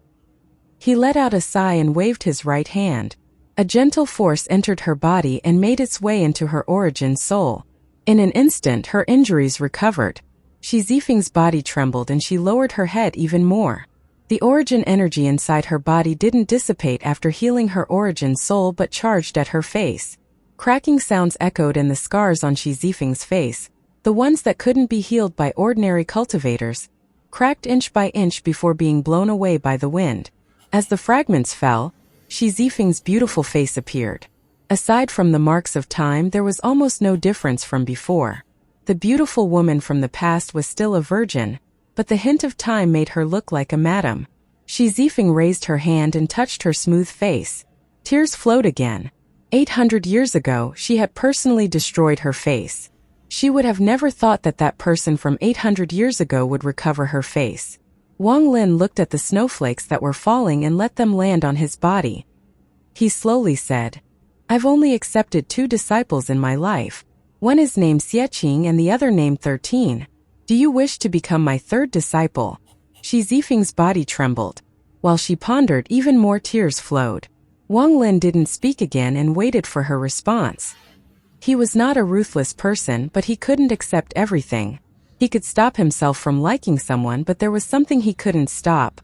He let out a sigh and waved his right hand. A gentle force entered her body and made its way into her origin soul. In an instant her injuries recovered. Shi Zifeng's body trembled and she lowered her head even more. The origin energy inside her body didn't dissipate after healing her origin soul but charged at her face. Cracking sounds echoed in the scars on Shi Zifeng's face, the ones that couldn't be healed by ordinary cultivators, cracked inch by inch before being blown away by the wind. As the fragments fell, Shi Zifeng's beautiful face appeared. Aside from the marks of time, there was almost no difference from before. The beautiful woman from the past was still a virgin, but the hint of time made her look like a madam. Shi Zifeng raised her hand and touched her smooth face. Tears flowed again. 800 years ago, she had personally destroyed her face. She would have never thought that that person from 800 years ago would recover her face. Wang Lin looked at the snowflakes that were falling and let them land on his body. He slowly said, "I've only accepted 2 disciples in my life. One is named Xieching and the other named 13. Do you wish to become my third disciple? Xi Zifeng's body trembled. While she pondered, even more tears flowed. Wang Lin didn't speak again and waited for her response. He was not a ruthless person, but he couldn't accept everything. He could stop himself from liking someone, but there was something he couldn't stop.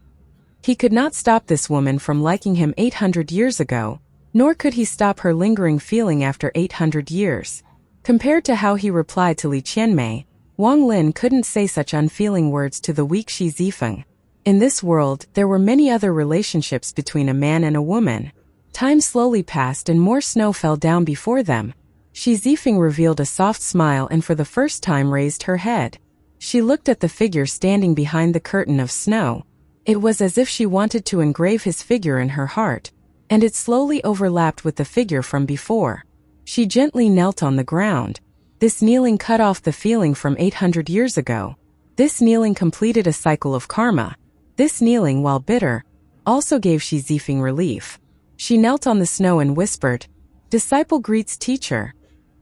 He could not stop this woman from liking him 800 years ago, nor could he stop her lingering feeling after 800 years. Compared to how he replied to Li Qianmei, Wang Lin couldn't say such unfeeling words to the weak Xi Zifeng. In this world, there were many other relationships between a man and a woman. Time slowly passed and more snow fell down before them. Xi Zifeng revealed a soft smile and for the first time raised her head. She looked at the figure standing behind the curtain of snow. It was as if she wanted to engrave his figure in her heart, and it slowly overlapped with the figure from before. She gently knelt on the ground. This kneeling cut off the feeling from 800 years ago. This kneeling completed a cycle of karma. This kneeling, while bitter, also gave Xi Zifeng relief. She knelt on the snow and whispered, "Disciple greets teacher."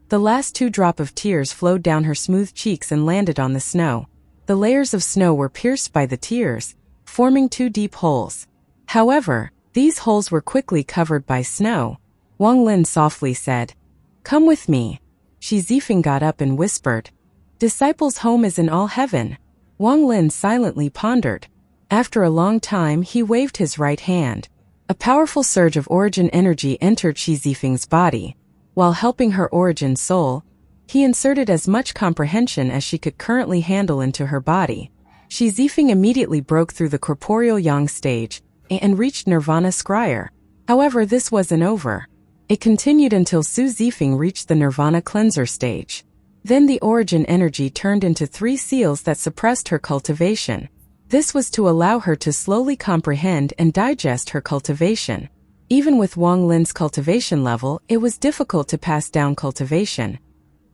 The last 2 drops of tears flowed down her smooth cheeks and landed on the snow. The layers of snow were pierced by the tears, forming 2 deep holes. However, these holes were quickly covered by snow. Wang Lin softly said, "Come with me." Xi Zifeng got up and whispered, "Disciple's home is in all heaven." Wang Lin silently pondered. After a long time, he waved his right hand. A powerful surge of origin energy entered Xi Zifeng's body. While helping her origin soul, he inserted as much comprehension as she could currently handle into her body. Xi Zifeng immediately broke through the corporeal yang stage and reached Nirvana Scryer. However, this wasn't over. It continued until Xu Zifeng reached the Nirvana Cleanser stage. Then the origin energy turned into 3 seals that suppressed her cultivation. This was to allow her to slowly comprehend and digest her cultivation. Even with Wang Lin's cultivation level, it was difficult to pass down cultivation.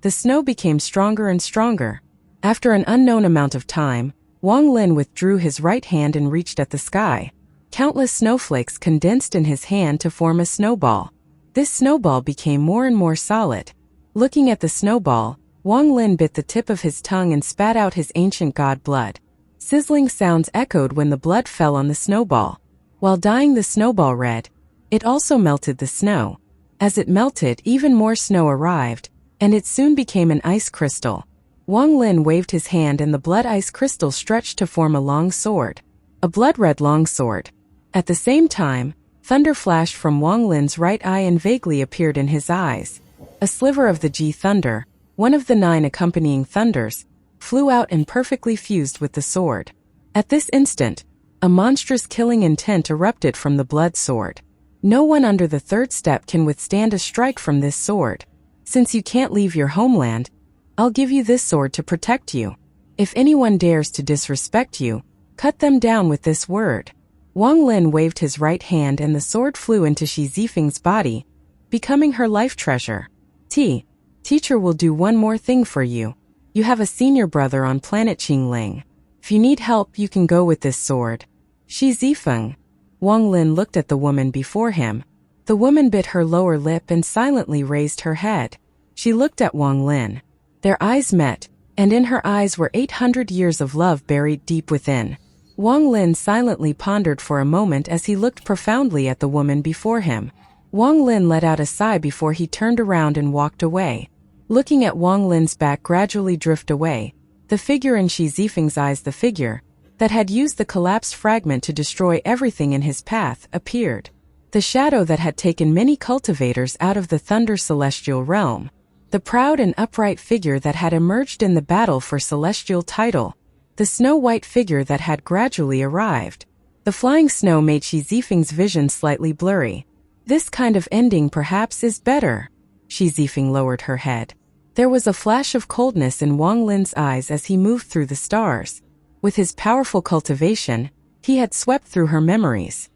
The snow became stronger and stronger. After an unknown amount of time, Wang Lin withdrew his right hand and reached at the sky. Countless snowflakes condensed in his hand to form a snowball. This snowball became more and more solid. Looking at the snowball, Wang Lin bit the tip of his tongue and spat out his ancient god blood. Sizzling sounds echoed when the blood fell on the snowball. While dyeing the snowball red, it also melted the snow. As it melted, even more snow arrived, and it soon became an ice crystal. Wang Lin waved his hand and the blood ice crystal stretched to form a long sword. A blood-red long sword. At the same time, thunder flashed from Wang Lin's right eye and vaguely appeared in his eyes. A sliver of the Ji thunder, one of the 9 accompanying thunders, flew out and perfectly fused with the sword. At this instant, a monstrous killing intent erupted from the blood sword. No one under the 3rd step can withstand a strike from this sword. Since you can't leave your homeland, I'll give you this sword to protect you. If anyone dares to disrespect you, cut them down with this word. Wang Lin waved his right hand and the sword flew into Xi Zifeng's body, becoming her life treasure. Teacher will do one more thing for you. You have a senior brother on planet Qingling. If you need help, you can go with this sword. Xi Zifeng. Wang Lin looked at the woman before him. The woman bit her lower lip and silently raised her head. She looked at Wang Lin. Their eyes met, and in her eyes were 800 years of love buried deep within. Wang Lin silently pondered for a moment as he looked profoundly at the woman before him. Wang Lin let out a sigh before he turned around and walked away. Looking at Wang Lin's back gradually drift away, the figure in Xi Zifeng's eyes, the figure that had used the collapsed fragment to destroy everything in his path, appeared. The shadow that had taken many cultivators out of the Thunder Celestial realm. The proud and upright figure that had emerged in the battle for celestial title. The snow-white figure that had gradually arrived. The flying snow made Xi Zifeng's vision slightly blurry. This kind of ending perhaps is better. Xi Zifeng lowered her head. There was a flash of coldness in Wang Lin's eyes as he moved through the stars. With his powerful cultivation, he had swept through her memories.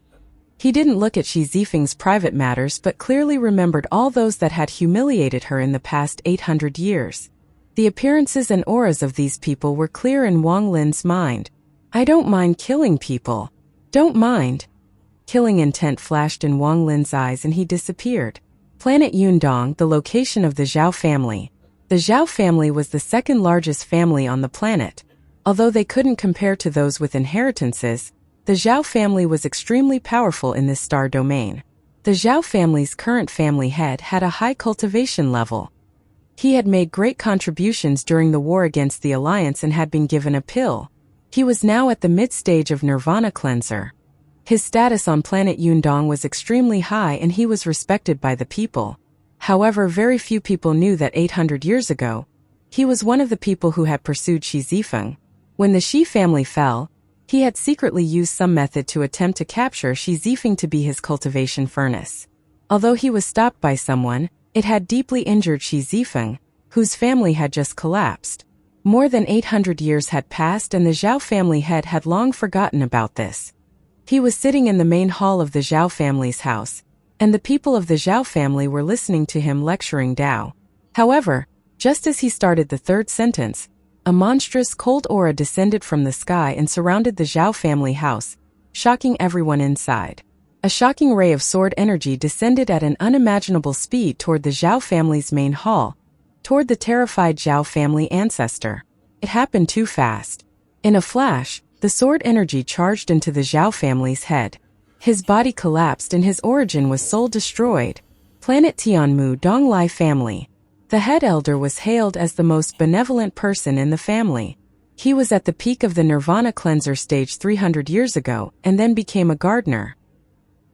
He didn't look at Xi Zifeng's private matters but clearly remembered all those that had humiliated her in the past 800 years. The appearances and auras of these people were clear in Wang Lin's mind. I don't mind killing people. Don't mind. Killing intent flashed in Wang Lin's eyes and he disappeared. Planet Yundong, the location of the Zhao family. The Zhao family was the second largest family on the planet. Although they couldn't compare to those with inheritances, the Zhao family was extremely powerful in this star domain. The Zhao family's current family head had a high cultivation level. He had made great contributions during the war against the Alliance and had been given a pill. He was now at the mid-stage of Nirvana Cleanser. His status on planet Yundong was extremely high and he was respected by the people. However, very few people knew that 800 years ago, he was one of the people who had pursued Shi Zifeng. When the Shi family fell, he had secretly used some method to attempt to capture Shi Zifeng to be his cultivation furnace. Although he was stopped by someone, it had deeply injured Shi Zifeng, whose family had just collapsed. More than 800 years had passed and the Zhao family head had long forgotten about this. He was sitting in the main hall of the Zhao family's house, and the people of the Zhao family were listening to him lecturing Dao. However, just as he started the third sentence, a monstrous cold aura descended from the sky and surrounded the Zhao family house, shocking everyone inside. A shocking ray of sword energy descended at an unimaginable speed toward the Zhao family's main hall, toward the terrified Zhao family ancestor. It happened too fast. In a flash, the sword energy charged into the Zhao family's head. His body collapsed and his origin was soul destroyed. Planet Tianmu Donglai family. The head elder was hailed as the most benevolent person in the family. He was at the peak of the Nirvana Cleanser stage 300 years ago and then became a gardener.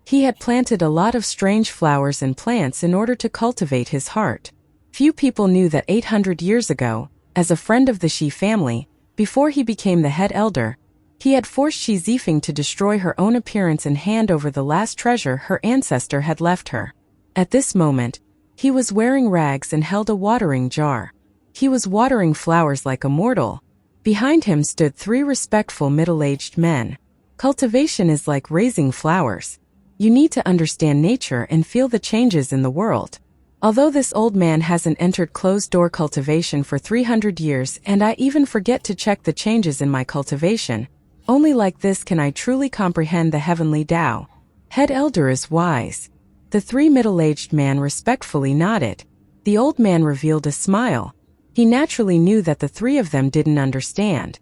He had planted a lot of strange flowers and plants in order to cultivate his heart. Few people knew that 800 years ago, as a friend of the Shi family, before he became the head elder, he had forced Shi Zifeng to destroy her own appearance and hand over the last treasure her ancestor had left her. At this moment, he was wearing rags and held a watering jar. He was watering flowers like a mortal. Behind him stood 3 respectful middle-aged men. Cultivation is like raising flowers. You need to understand nature and feel the changes in the world. Although this old man hasn't entered closed-door cultivation for 300 years and I even forget to check the changes in my cultivation, only like this can I truly comprehend the heavenly Tao. Head elder is wise. The 3 middle-aged men respectfully nodded. The old man revealed a smile. He naturally knew that the 3 of them didn't understand.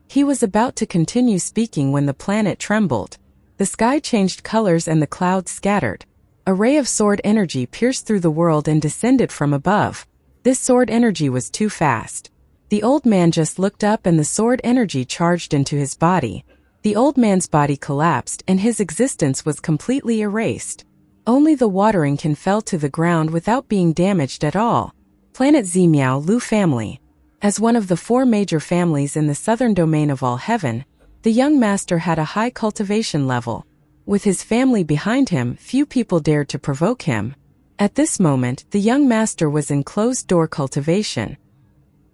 He was about to continue speaking when the planet trembled. The sky changed colors and the clouds scattered. A ray of sword energy pierced through the world and descended from above. This sword energy was too fast. The old man just looked up and the sword energy charged into his body. The old man's body collapsed and his existence was completely erased. Only the watering can fell to the ground without being damaged at all. Planet Zimiao Lu family. As one of the 4 major families in the southern domain of all heaven, the young master had a high cultivation level. With his family behind him, few people dared to provoke him. At this moment, the young master was in closed-door cultivation.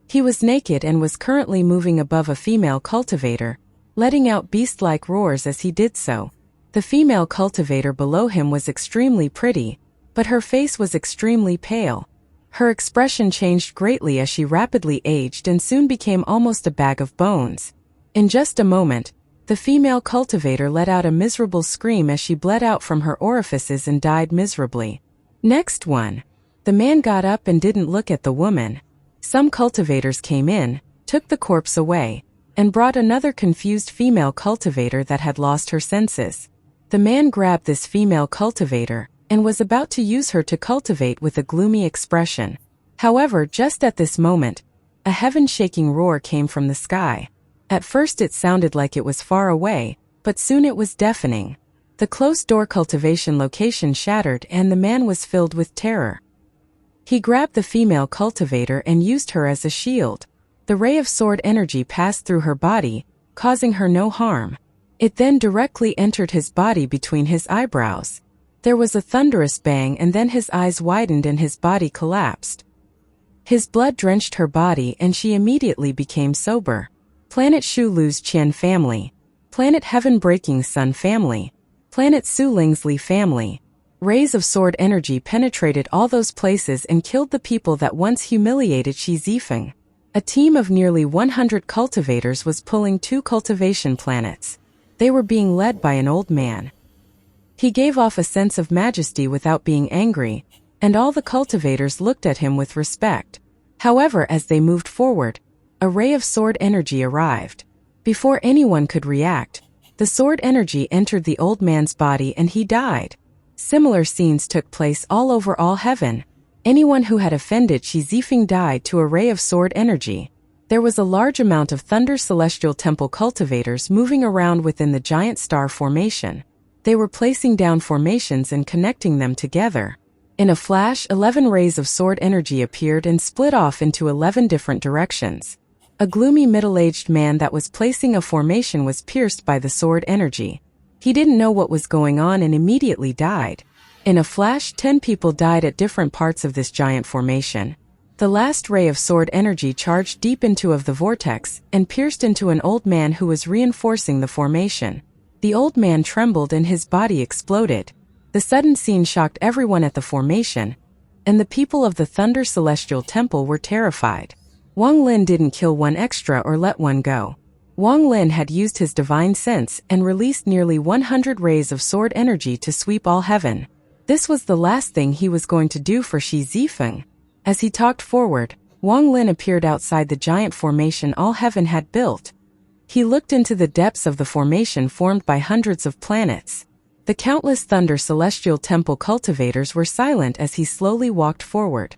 He was naked and was currently moving above a female cultivator, letting out beast-like roars as he did so. The female cultivator below him was extremely pretty, but her face was extremely pale. Her expression changed greatly as she rapidly aged and soon became almost a bag of bones. In just a moment, the female cultivator let out a miserable scream as she bled out from her orifices and died miserably. Next one. The man got up and didn't look at the woman. Some cultivators came in, took the corpse away, and brought another confused female cultivator that had lost her senses. The man grabbed this female cultivator and was about to use her to cultivate with a gloomy expression. However, just at this moment, a heaven-shaking roar came from the sky. At first it sounded like it was far away, but soon it was deafening. The closed-door cultivation location shattered and the man was filled with terror. He grabbed the female cultivator and used her as a shield. The ray of sword energy passed through her body, causing her no harm. It then directly entered his body between his eyebrows. There was a thunderous bang and then his eyes widened and his body collapsed. His blood drenched her body and she immediately became sober. Planet Shulu's Qian family. Planet Heaven-breaking Sun family. Planet Su Ling's Li family. Rays of sword energy penetrated all those places and killed the people that once humiliated Shi Zifeng. A team of nearly 100 cultivators was pulling 2 cultivation planets. They were being led by an old man. He gave off a sense of majesty without being angry, and all the cultivators looked at him with respect. However, as they moved forward, a ray of sword energy arrived. Before anyone could react, the sword energy entered the old man's body and he died. Similar scenes took place all over all heaven. Anyone who had offended Xianxia died to a ray of sword energy. There was a large amount of Thunder Celestial Temple cultivators moving around within the giant star formation. They were placing down formations and connecting them together. In a flash, 11 rays of sword energy appeared and split off into 11 different directions. A gloomy middle-aged man that was placing a formation was pierced by the sword energy. He didn't know what was going on and immediately died. In a flash, 10 people died at different parts of this giant formation. The last ray of sword energy charged deep into the vortex and pierced into an old man who was reinforcing the formation. The old man trembled and his body exploded. The sudden scene shocked everyone at the formation, and the people of the Thunder Celestial Temple were terrified. Wang Lin didn't kill one extra or let one go. Wang Lin had used his divine sense and released nearly 100 rays of sword energy to sweep all heaven. This was the last thing he was going to do for Xianxia. As he talked forward, Wang Lin appeared outside the giant formation all heaven had built. He looked into the depths of the formation formed by hundreds of planets. The countless Thunder Celestial Temple cultivators were silent as he slowly walked forward.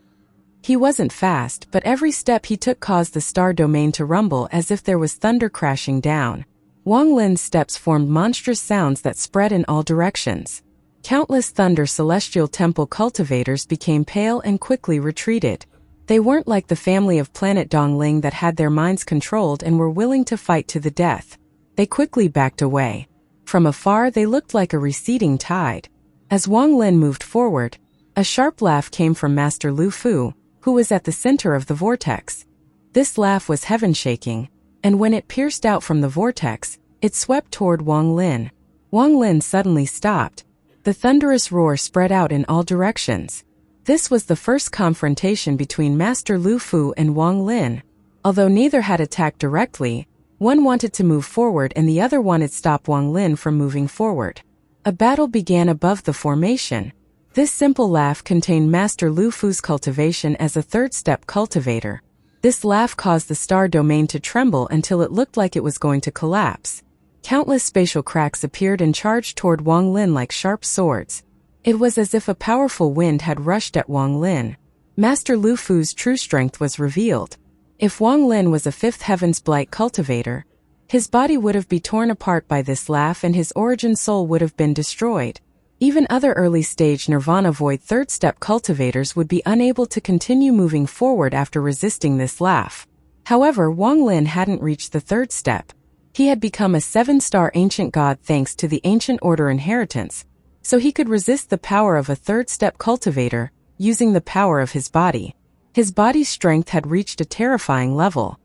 He wasn't fast, but every step he took caused the star domain to rumble as if there was thunder crashing down. Wang Lin's steps formed monstrous sounds that spread in all directions. Countless Thunder Celestial Temple cultivators became pale and quickly retreated. They weren't like the family of Planet Dongling that had their minds controlled and were willing to fight to the death. They quickly backed away. From afar, they looked like a receding tide. As Wang Lin moved forward, a sharp laugh came from Master Lu Fu, who was at the center of the vortex. This laugh was heaven-shaking, and when it pierced out from the vortex, it swept toward Wang Lin. Wang Lin suddenly stopped. The thunderous roar spread out in all directions. This was the first confrontation between Master Lu Fu and Wang Lin. Although neither had attacked directly, one wanted to move forward and the other wanted to stop Wang Lin from moving forward. A battle began above the formation. This simple laugh contained Master Lu Fu's cultivation as a third-step cultivator. This laugh caused the star domain to tremble until it looked like it was going to collapse. Countless spatial cracks appeared and charged toward Wang Lin like sharp swords. It was as if a powerful wind had rushed at Wang Lin. Master Lu Fu's true strength was revealed. If Wang Lin was a fifth heaven's blight cultivator, his body would have been torn apart by this laugh and his origin soul would have been destroyed. Even other early-stage Nirvana Void third-step cultivators would be unable to continue moving forward after resisting this laugh. However, Wang Lin hadn't reached the third step. He had become a 7-star ancient god thanks to the ancient order inheritance, so he could resist the power of a third-step cultivator, using the power of his body. His body's strength had reached a terrifying level.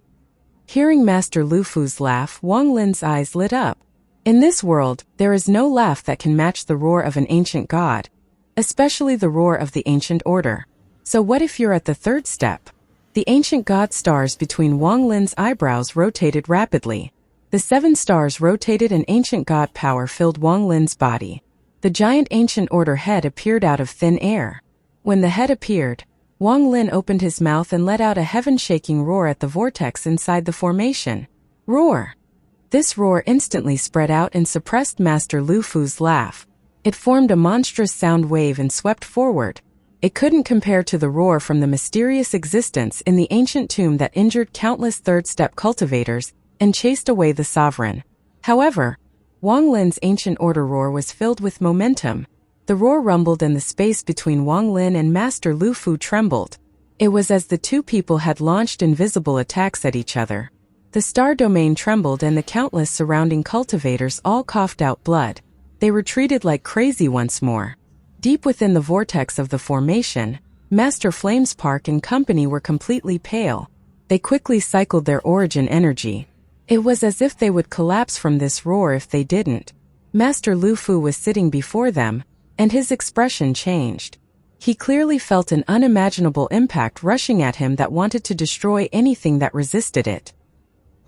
Hearing Master Lu Fu's laugh, Wang Lin's eyes lit up. In this world, there is no laugh that can match the roar of an ancient god, especially the roar of the ancient order. So what if you're at the third step? The ancient god stars between Wang Lin's eyebrows rotated rapidly. The 7 stars rotated and ancient god power filled Wang Lin's body. The giant ancient order head appeared out of thin air. When the head appeared, Wang Lin opened his mouth and let out a heaven-shaking roar at the vortex inside the formation. Roar! This roar instantly spread out and suppressed Master Lu Fu's laugh. It formed a monstrous sound wave and swept forward. It couldn't compare to the roar from the mysterious existence in the ancient tomb that injured countless third-step cultivators and chased away the sovereign. However, Wang Lin's ancient order roar was filled with momentum. The roar rumbled and the space between Wang Lin and Master Lu Fu trembled. It was as the two people had launched invisible attacks at each other. The star domain trembled and the countless surrounding cultivators all coughed out blood. They retreated like crazy once more. Deep within the vortex of the formation, Master Flamespark and company were completely pale. They quickly cycled their origin energy. It was as if they would collapse from this roar if they didn't. Master Lu Fu was sitting before them, and his expression changed. He clearly felt an unimaginable impact rushing at him that wanted to destroy anything that resisted it.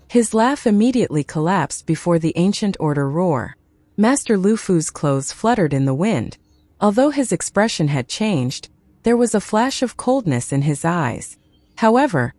His laugh immediately collapsed before the ancient order roar. Master Lu Fu's clothes fluttered in the wind. Although his expression had changed, there was a flash of coldness in his eyes. However,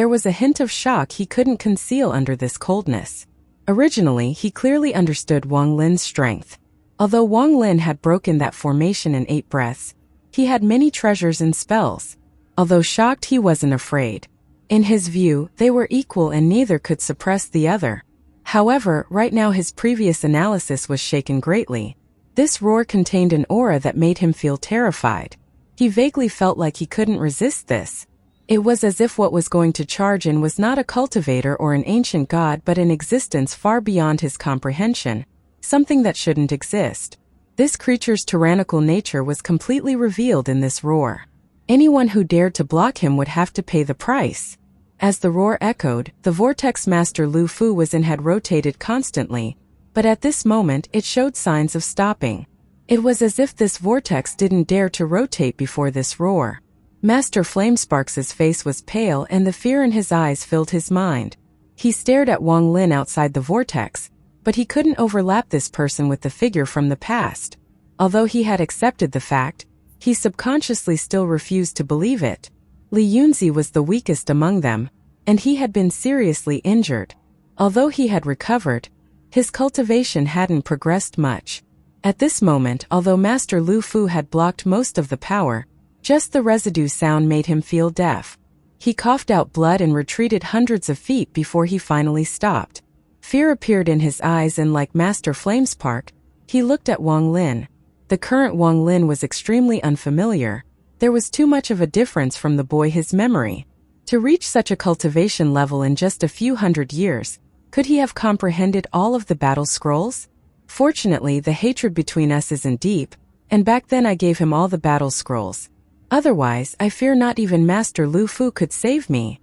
There was a hint of shock he couldn't conceal under this coldness. Originally, he clearly understood Wang Lin's strength. Although Wang Lin had broken that formation in 8 breaths, he had many treasures and spells. Although shocked, he wasn't afraid. In his view, they were equal and neither could suppress the other. However, right now his previous analysis was shaken greatly. This roar contained an aura that made him feel terrified. He vaguely felt like he couldn't resist this. It was as if what was going to charge in was not a cultivator or an ancient god but an existence far beyond his comprehension, something that shouldn't exist. This creature's tyrannical nature was completely revealed in this roar. Anyone who dared to block him would have to pay the price. As the roar echoed, the vortex master Lu Fu was in had rotated constantly, but at this moment it showed signs of stopping. It was as if this vortex didn't dare to rotate before this roar. Master Flamesparks' face was pale and the fear in his eyes filled his mind. He stared at Wang Lin outside the vortex, but he couldn't overlap this person with the figure from the past. Although he had accepted the fact, he subconsciously still refused to believe it. Li Yunzi was the weakest among them, and he had been seriously injured. Although he had recovered, his cultivation hadn't progressed much. At this moment, although Master Lu Fu had blocked most of the power, just the residue sound made him feel deaf. He coughed out blood and retreated hundreds of feet before he finally stopped. Fear appeared in his eyes and like Master Flamespark, he looked at Wang Lin. The current Wang Lin was extremely unfamiliar. There was too much of a difference from the boy his memory. To reach such a cultivation level in just a few hundred years, could he have comprehended all of the battle scrolls? Fortunately, the hatred between us isn't deep, and back then I gave him all the battle scrolls. Otherwise, I fear not even Master Lu Fu could save me.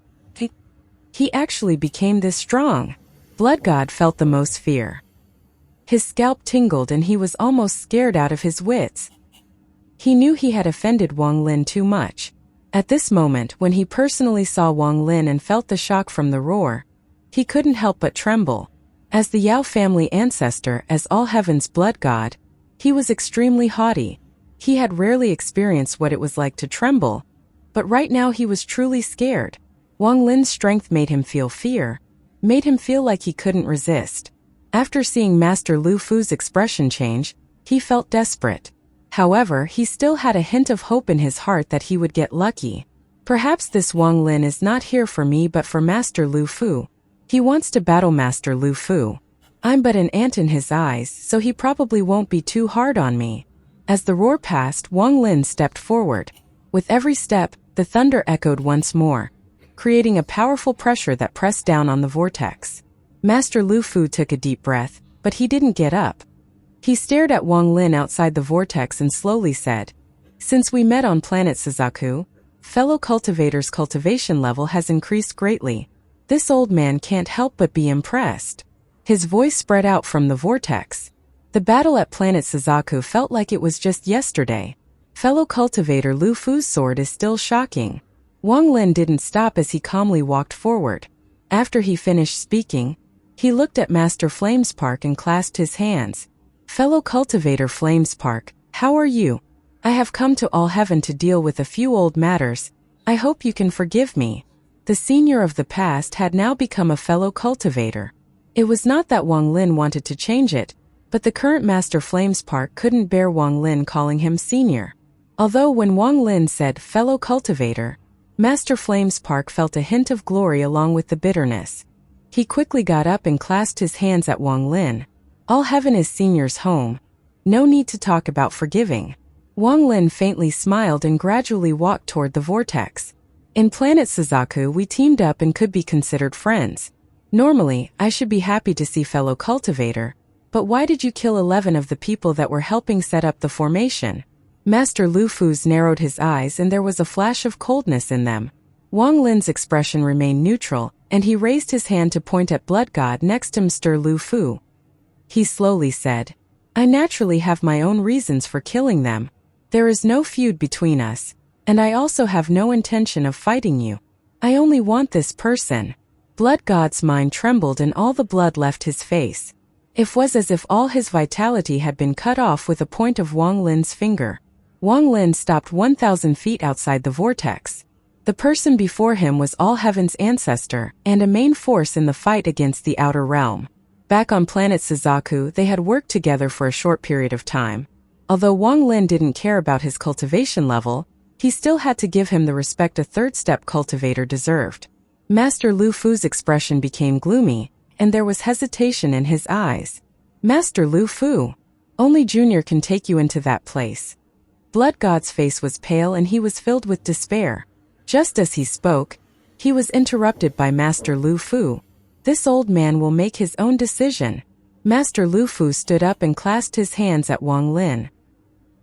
He actually became this strong. Blood God felt the most fear. His scalp tingled and he was almost scared out of his wits. He knew he had offended Wang Lin too much. At this moment, when he personally saw Wang Lin and felt the shock from the roar, he couldn't help but tremble. As the Yao family ancestor, as all heaven's blood god, he was extremely haughty. He had rarely experienced what it was like to tremble, but right now he was truly scared. Wang Lin's strength made him feel fear, made him feel like he couldn't resist. After seeing Master Lu Fu's expression change, he felt desperate. However, he still had a hint of hope in his heart that he would get lucky. Perhaps this Wang Lin is not here for me but for Master Lu Fu. He wants to battle Master Lu Fu. I'm but an ant in his eyes, so he probably won't be too hard on me. As the roar passed, Wang Lin stepped forward. With every step, the thunder echoed once more, creating a powerful pressure that pressed down on the vortex. Master Lu Fu took a deep breath, but he didn't get up. He stared at Wang Lin outside the vortex and slowly said, "Since we met on planet Suzaku, fellow cultivator's cultivation level has increased greatly. This old man can't help but be impressed." His voice spread out from the vortex. The battle at planet Suzaku felt like it was just yesterday. Fellow cultivator Lu Fu's sword is still shocking. Wang Lin didn't stop as he calmly walked forward. After he finished speaking, he looked at Master Flamespark and clasped his hands. "Fellow cultivator Flamespark, how are you? I have come to All Heaven to deal with a few old matters. I hope you can forgive me." The senior of the past had now become a fellow cultivator. It was not that Wang Lin wanted to change it, but the current Master Flamespark couldn't bear Wang Lin calling him senior. Although when Wang Lin said fellow cultivator, Master Flamespark felt a hint of glory along with the bitterness. He quickly got up and clasped his hands at Wang Lin. All Heaven is senior's home. No need to talk about forgiving. Wang Lin faintly smiled and gradually walked toward the vortex. In planet Suzaku, we teamed up and could be considered friends. Normally, I should be happy to see fellow cultivator, but why did you kill 11 of the people that were helping set up the formation? Master Lu Fu's narrowed his eyes and there was a flash of coldness in them. Wang Lin's expression remained neutral, and he raised his hand to point at Blood God next to Mr. Lu Fu. He slowly said, "I naturally have my own reasons for killing them. There is no feud between us, and I also have no intention of fighting you. I only want this person." Blood God's mind trembled and all the blood left his face. It was as if all his vitality had been cut off with a point of Wang Lin's finger. Wang Lin stopped 1,000 feet outside the vortex. The person before him was all heaven's ancestor and a main force in the fight against the outer realm. Back on planet Suzaku, they had worked together for a short period of time. Although Wang Lin didn't care about his cultivation level, he still had to give him the respect a third-step cultivator deserved. Master Lu Fu's expression became gloomy, and there was hesitation in his eyes. Master Lu Fu, only Junior can take you into that place. Blood God's face was pale and he was filled with despair. Just as he spoke, he was interrupted by Master Lu Fu. This old man will make his own decision. Master Lu Fu stood up and clasped his hands at Wang Lin.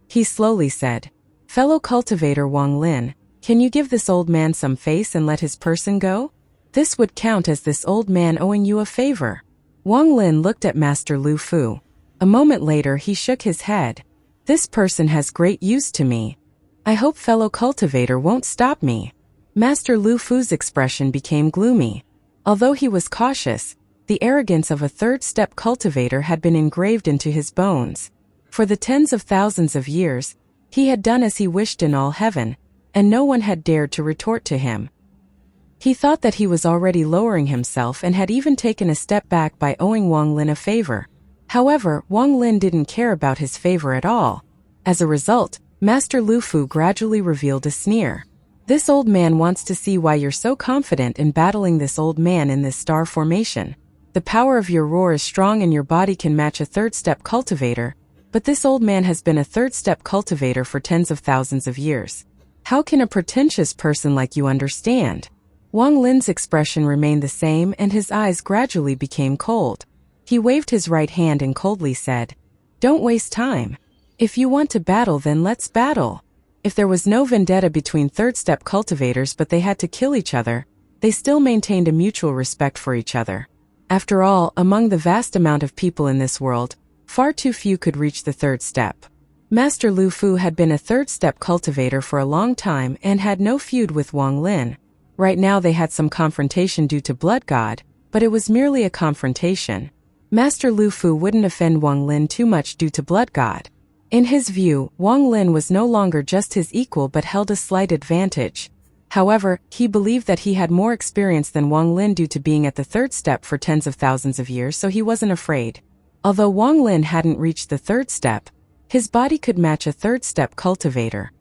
He slowly said, "Fellow cultivator Wang Lin, can you give this old man some face and let his person go? This would count as this old man owing you a favor." Wang Lin looked at Master Lu Fu. A moment later he shook his head. "This person has great use to me. I hope fellow cultivator won't stop me." Master Lu Fu's expression became gloomy. Although he was cautious, the arrogance of a third-step cultivator had been engraved into his bones. For the tens of thousands of years, he had done as he wished in all heaven, and no one had dared to retort to him. He thought that he was already lowering himself and had even taken a step back by owing Wang Lin a favor. However, Wang Lin didn't care about his favor at all. As a result, Master Lu Fu gradually revealed a sneer. "This old man wants to see why you're so confident in battling this old man in this star formation. The power of your roar is strong and your body can match a third-step cultivator, but this old man has been a third-step cultivator for tens of thousands of years. How can a pretentious person like you understand?" Wang Lin's expression remained the same and his eyes gradually became cold. He waved his right hand and coldly said, "Don't waste time. If you want to battle, then let's battle." If there was no vendetta between third-step cultivators but they had to kill each other, they still maintained a mutual respect for each other. After all, among the vast amount of people in this world, far too few could reach the third step. Master Lu Fu had been a third-step cultivator for a long time and had no feud with Wang Lin. Right now they had some confrontation due to Blood God, but it was merely a confrontation. Master Lu Fu wouldn't offend Wang Lin too much due to Blood God. In his view, Wang Lin was no longer just his equal but held a slight advantage. However, he believed that he had more experience than Wang Lin due to being at the third step for tens of thousands of years, so he wasn't afraid. Although Wang Lin hadn't reached the third step, his body could match a third-step cultivator.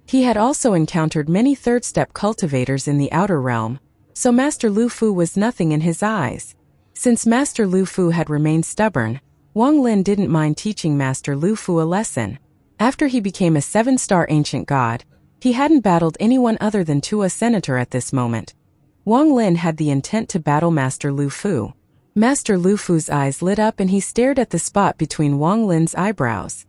He had also encountered many third-step cultivators in the outer realm, so Master Lu Fu was nothing in his eyes. Since Master Lu Fu had remained stubborn, Wang Lin didn't mind teaching Master Lu Fu a lesson. After he became a 7-star ancient god, he hadn't battled anyone other than Tua Senator at this moment. Wang Lin had the intent to battle Master Lu Fu. Master Lu Fu's eyes lit up and he stared at the spot between Wang Lin's eyebrows.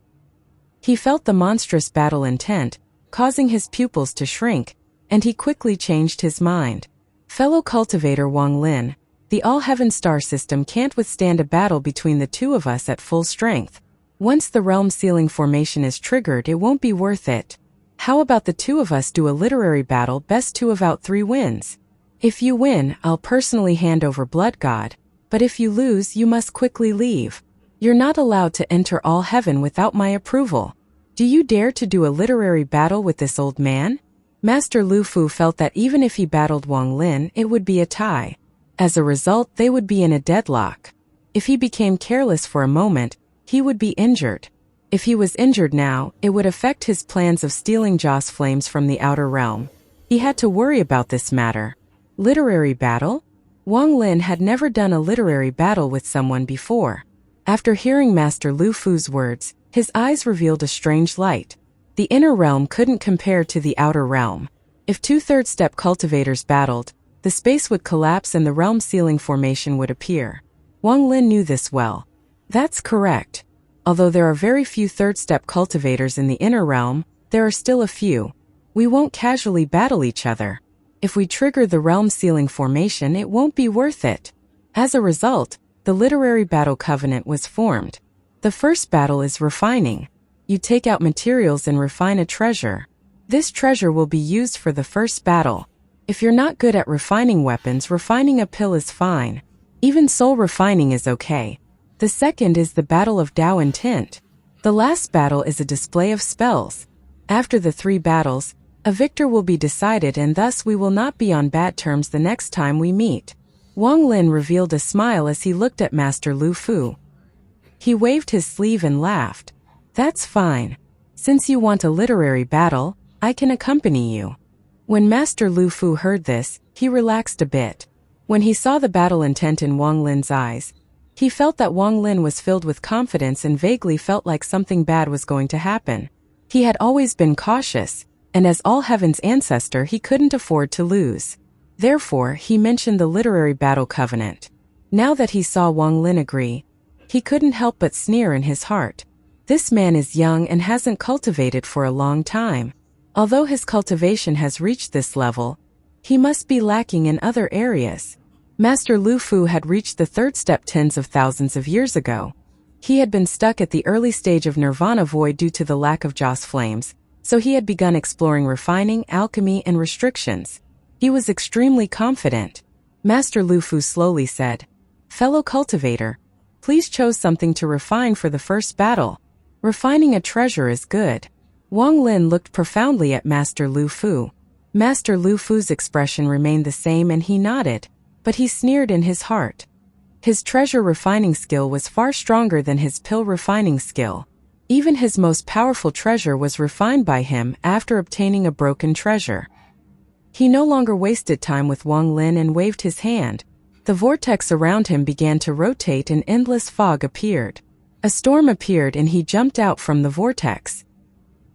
He felt the monstrous battle intent, causing his pupils to shrink, and he quickly changed his mind. "Fellow cultivator Wang Lin, the all-heaven star system can't withstand a battle between the two of us at full strength. Once the realm sealing formation is triggered, it won't be worth it. How about the two of us do a literary battle, best 2 out 3 wins? If you win, I'll personally hand over Blood God, but if you lose, you must quickly leave. You're not allowed to enter all heaven without my approval. Do you dare to do a literary battle with this old man?" Master Lu Fu felt that even if he battled Wang Lin, it would be a tie. As a result, they would be in a deadlock. If he became careless for a moment, he would be injured. If he was injured now, it would affect his plans of stealing Joss Flames from the outer realm. He had to worry about this matter. Literary battle? Wang Lin had never done a literary battle with someone before. After hearing Master Lu Fu's words, his eyes revealed a strange light. The inner realm couldn't compare to the outer realm. If 2 third-step cultivators battled, the space would collapse and the realm sealing formation would appear. Wang Lin knew this well. That's correct. Although there are very few third-step cultivators in the inner realm, there are still a few. We won't casually battle each other. If we trigger the realm sealing formation, it won't be worth it. As a result, the literary battle covenant was formed. The first battle is refining. You take out materials and refine a treasure. This treasure will be used for the first battle. If you're not good at refining weapons, refining a pill is fine. Even soul refining is okay. The second is the Battle of Tao and Tint. The last battle is a display of spells. After the 3 battles, A victor will be decided and thus we will not be on bad terms the next time we meet. Wang Lin revealed a smile as he looked at Master Lu Fu. He waved his sleeve and laughed. That's fine. Since you want a literary battle, I can accompany you. When Master Lu Fu heard this, he relaxed a bit. When he saw the battle intent in Wang Lin's eyes, he felt that Wang Lin was filled with confidence and vaguely felt like something bad was going to happen. He had always been cautious, and as All Heaven's ancestor he couldn't afford to lose. Therefore, he mentioned the literary battle covenant. Now that he saw Wang Lin agree, he couldn't help but sneer in his heart. This man is young and hasn't cultivated for a long time. Although his cultivation has reached this level, he must be lacking in other areas. Master Lu Fu had reached the third step tens of thousands of years ago. He had been stuck at the early stage of nirvana void due to the lack of Joss flames, so he had begun exploring refining, alchemy, and restrictions. He was extremely confident. Master Lu Fu slowly said, "Fellow cultivator, please choose something to refine for the first battle. Refining a treasure is good." Wang Lin looked profoundly at Master Lu Fu. Master Lu Fu's expression remained the same and he nodded, but he sneered in his heart. His treasure refining skill was far stronger than his pill refining skill. Even his most powerful treasure was refined by him after obtaining a broken treasure. He no longer wasted time with Wang Lin and waved his hand. The vortex around him began to rotate and endless fog appeared. A storm appeared and he jumped out from the vortex.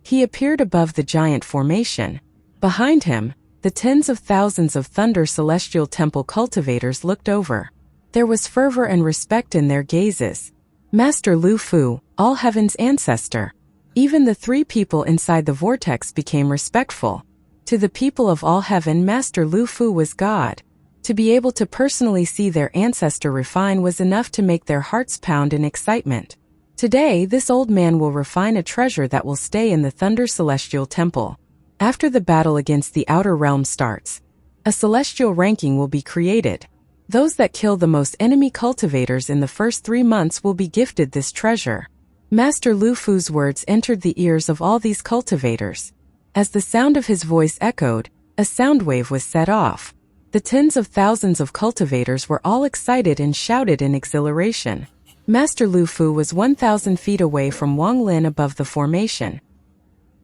He appeared above the giant formation. Behind him, the tens of thousands of Thunder Celestial Temple cultivators looked over. There was fervor and respect in their gazes. Master Lu Fu, All Heaven's ancestor. Even the three people inside the vortex became respectful. To the people of All Heaven, Master Lu Fu was God. To be able to personally see their ancestor refine was enough to make their hearts pound in excitement. Today, this old man will refine a treasure that will stay in the Thunder Celestial Temple. After the battle against the Outer Realm starts, a celestial ranking will be created. Those that kill the most enemy cultivators in the first 3 months will be gifted this treasure. Master Lu Fu's words entered the ears of all these cultivators. As the sound of his voice echoed, a sound wave was set off. The tens of thousands of cultivators were all excited and shouted in exhilaration. Master Lu Fu was 1,000 feet away from Wang Lin above the formation.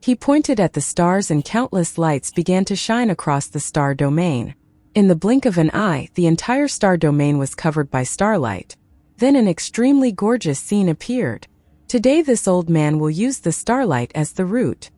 He pointed at the stars and countless lights began to shine across the star domain. In the blink of an eye, the entire star domain was covered by starlight. Then an extremely gorgeous scene appeared. Today this old man will use the starlight as the root.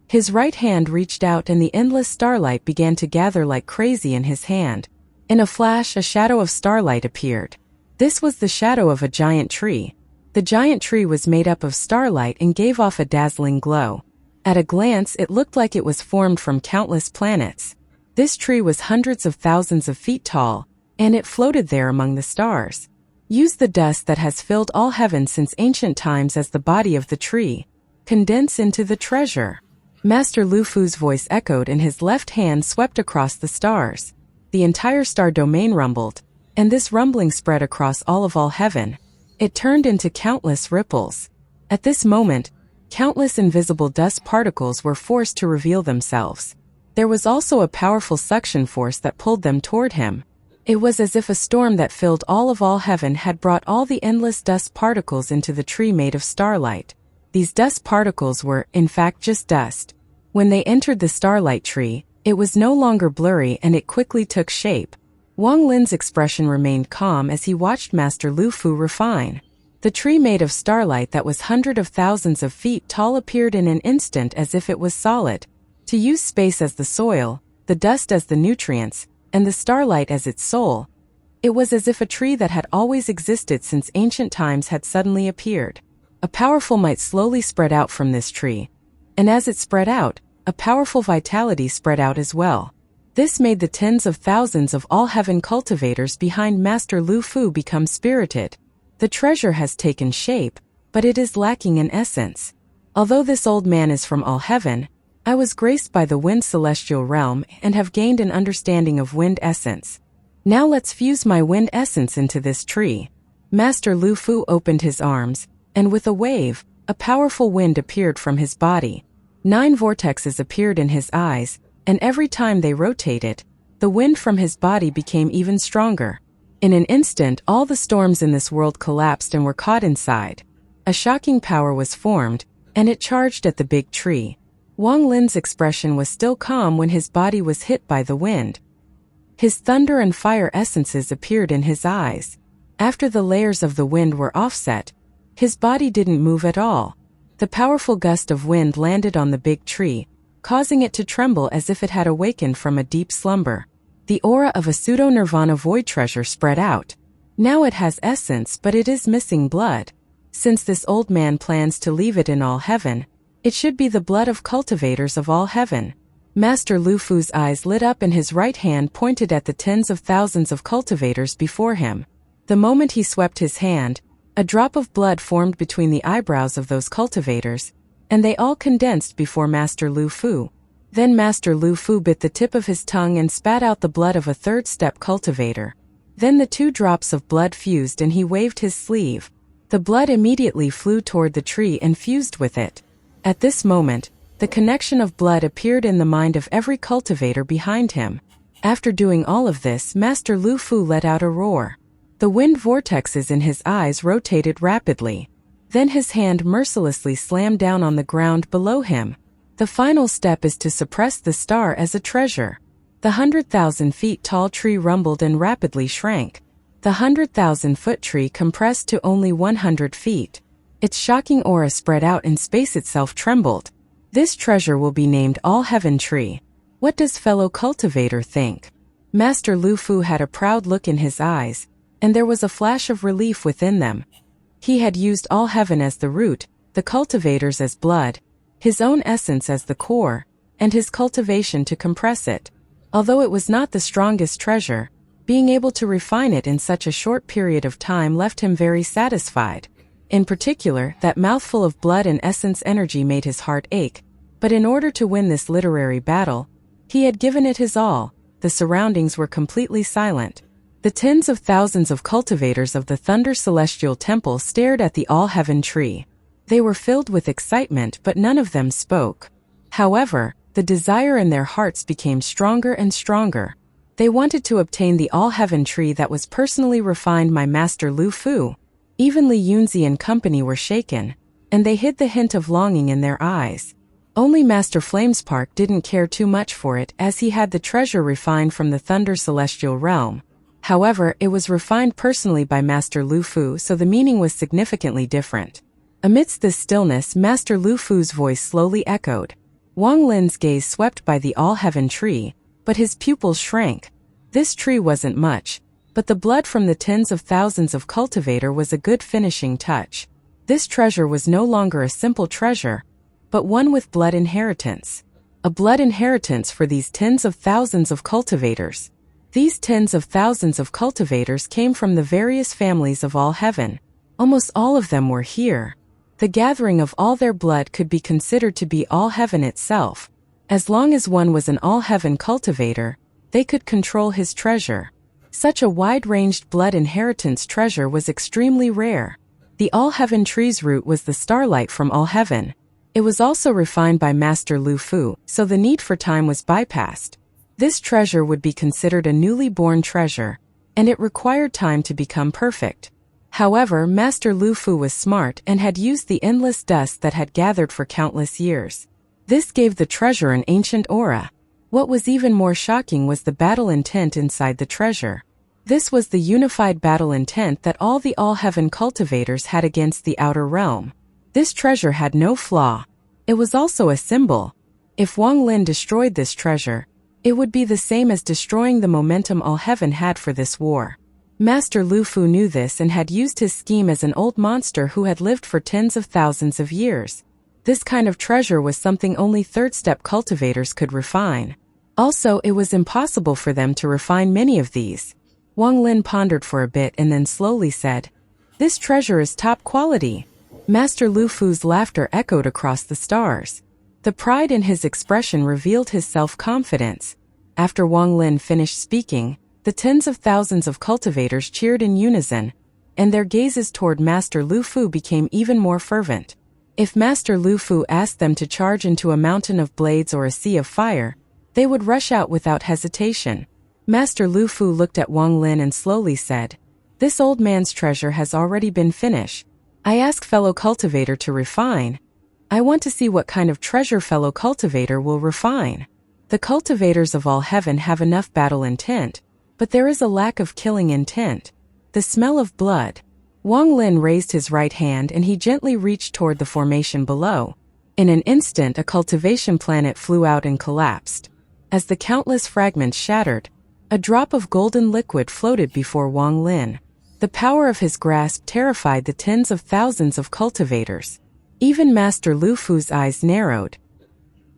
His right hand reached out and the endless starlight began to gather like crazy in his hand. In a flash, a shadow of starlight appeared. This was the shadow of a giant tree. The giant tree was made up of starlight and gave off a dazzling glow. At a glance, it looked like it was formed from countless planets. This tree was hundreds of thousands of feet tall, and it floated there among the stars. Use the dust that has filled all heaven since ancient times as the body of the tree. Condense into the treasure. Master Lu Fu's voice echoed and his left hand swept across the stars. The entire star domain rumbled, and this rumbling spread across all heaven. It turned into countless ripples. At this moment, countless invisible dust particles were forced to reveal themselves. There was also a powerful suction force that pulled them toward him. It was as if a storm that filled all heaven had brought all the endless dust particles into the tree made of starlight. These dust particles were, in fact, just dust. When they entered the starlight tree, it was no longer blurry and it quickly took shape. Wang Lin's expression remained calm as he watched Master Lu Fu refine. The tree made of starlight that was hundreds of thousands of feet tall appeared in an instant as if it was solid. To use space as the soil, the dust as the nutrients, and the starlight as its soul, it was as if a tree that had always existed since ancient times had suddenly appeared. A powerful might slowly spread out from this tree, and as it spread out, a powerful vitality spread out as well. This made the tens of thousands of all heaven cultivators behind Master Lu Fu become spirited. The treasure has taken shape, but it is lacking in essence. Although this old man is from all heaven, I was graced by the wind celestial realm and have gained an understanding of wind essence. Now let's fuse my wind essence into this tree. Master Lu Fu opened his arms, and with a wave, a powerful wind appeared from his body. 9 vortexes appeared in his eyes, and every time they rotated, the wind from his body became even stronger. In an instant, all the storms in this world collapsed and were caught inside. A shocking power was formed, and it charged at the big tree. Wang Lin's expression was still calm when his body was hit by the wind. His thunder and fire essences appeared in his eyes. After the layers of the wind were offset, his body didn't move at all. The powerful gust of wind landed on the big tree, causing it to tremble as if it had awakened from a deep slumber. The aura of a pseudo-nirvana void treasure spread out. Now it has essence, but it is missing blood. Since this old man plans to leave it in all heaven, it should be the blood of cultivators of all heaven. Master Lu Fu's eyes lit up and his right hand pointed at the tens of thousands of cultivators before him. The moment he swept his hand, a drop of blood formed between the eyebrows of those cultivators, and they all condensed before Master Lu Fu. Then Master Lu Fu bit the tip of his tongue and spat out the blood of a third-step cultivator. Then the 2 drops of blood fused and he waved his sleeve. The blood immediately flew toward the tree and fused with it. At this moment, the connection of blood appeared in the mind of every cultivator behind him. After doing all of this, Master Lu Fu let out a roar. The wind vortexes in his eyes rotated rapidly. Then his hand mercilessly slammed down on the ground below him. The final step is to suppress the star as a treasure. The 100,000 feet tall tree rumbled and rapidly shrank. The 100,000-foot tree compressed to only 100 feet. Its shocking aura spread out and space itself trembled. This treasure will be named All Heaven Tree. What does fellow cultivator think? Master Lu Fu had a proud look in his eyes, and there was a flash of relief within them. He had used all heaven as the root, the cultivators as blood, his own essence as the core, and his cultivation to compress it. Although it was not the strongest treasure, being able to refine it in such a short period of time left him very satisfied. In particular, that mouthful of blood and essence energy made his heart ache. But in order to win this literary battle, he had given it his all. The surroundings were completely silent. The tens of thousands of cultivators of the Thunder Celestial Temple stared at the All-Heaven Tree. They were filled with excitement, but none of them spoke. However, the desire in their hearts became stronger and stronger. They wanted to obtain the All-Heaven Tree that was personally refined by Master Lu Fu. Even Li Yunzi and company were shaken, and they hid the hint of longing in their eyes. Only Master Flamespark didn't care too much for it, as he had the treasure refined from the Thunder Celestial Realm. However, it was refined personally by Master Lu Fu, so the meaning was significantly different. Amidst this stillness, Master Lu Fu's voice slowly echoed. Wang Lin's gaze swept by the All-Heaven Tree, but his pupils shrank. This tree wasn't much, but the blood from the tens of thousands of cultivator was a good finishing touch. This treasure was no longer a simple treasure, but one with blood inheritance. A blood inheritance for these tens of thousands of cultivators. These tens of thousands of cultivators came from the various families of all heaven. Almost all of them were here. The gathering of all their blood could be considered to be all heaven itself. As long as one was an all-heaven cultivator, they could control his treasure. Such a wide-ranged blood inheritance treasure was extremely rare. The all-heaven tree's root was the starlight from all heaven. It was also refined by Master Lu Fu, so the need for time was bypassed. This treasure would be considered a newly born treasure, and it required time to become perfect. However, Master Lu Fu was smart and had used the endless dust that had gathered for countless years. This gave the treasure an ancient aura. What was even more shocking was the battle intent inside the treasure. This was the unified battle intent that all the all-heaven cultivators had against the outer realm. This treasure had no flaw. It was also a symbol. If Wang Lin destroyed this treasure, it would be the same as destroying the momentum all heaven had for this war. Master Lu Fu knew this and had used his scheme as an old monster who had lived for tens of thousands of years. This kind of treasure was something only third-step cultivators could refine. Also, it was impossible for them to refine many of these. Wang Lin pondered for a bit and then slowly said, "This treasure is top quality." Master Lu Fu's laughter echoed across the stars. The pride in his expression revealed his self-confidence. After Wang Lin finished speaking, the tens of thousands of cultivators cheered in unison, and their gazes toward Master Lu Fu became even more fervent. If Master Lu Fu asked them to charge into a mountain of blades or a sea of fire, they would rush out without hesitation. Master Lu Fu looked at Wang Lin and slowly said, "This old man's treasure has already been finished. I ask fellow cultivator to refine. I want to see what kind of treasure fellow cultivator will refine." The cultivators of all heaven have enough battle intent, but there is a lack of killing intent. The smell of blood. Wang Lin raised his right hand and he gently reached toward the formation below. In an instant, a cultivation planet flew out and collapsed. As the countless fragments shattered, a drop of golden liquid floated before Wang Lin. The power of his grasp terrified the tens of thousands of cultivators. Even Master Lu Fu's eyes narrowed.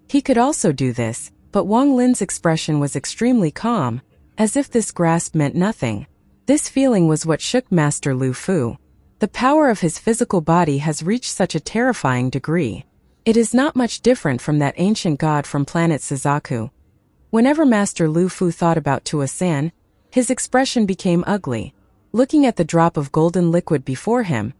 He could also do this, but Wang Lin's expression was extremely calm, as if this grasp meant nothing. This feeling was what shook Master Lu Fu. The power of his physical body has reached such a terrifying degree. It is not much different from that ancient god from planet Suzaku. Whenever Master Lu Fu thought about Xian, his expression became ugly. Looking at the drop of golden liquid before him,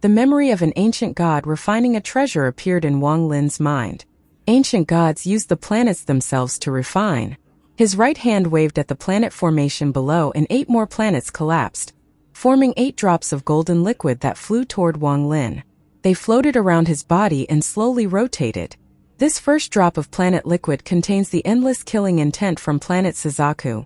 the memory of an ancient god refining a treasure appeared in Wang Lin's mind. Ancient gods used the planets themselves to refine. His right hand waved at the planet formation below and 8 more planets collapsed, forming 8 drops of golden liquid that flew toward Wang Lin. They floated around his body and slowly rotated. This first drop of planet liquid contains the endless killing intent from planet Suzaku.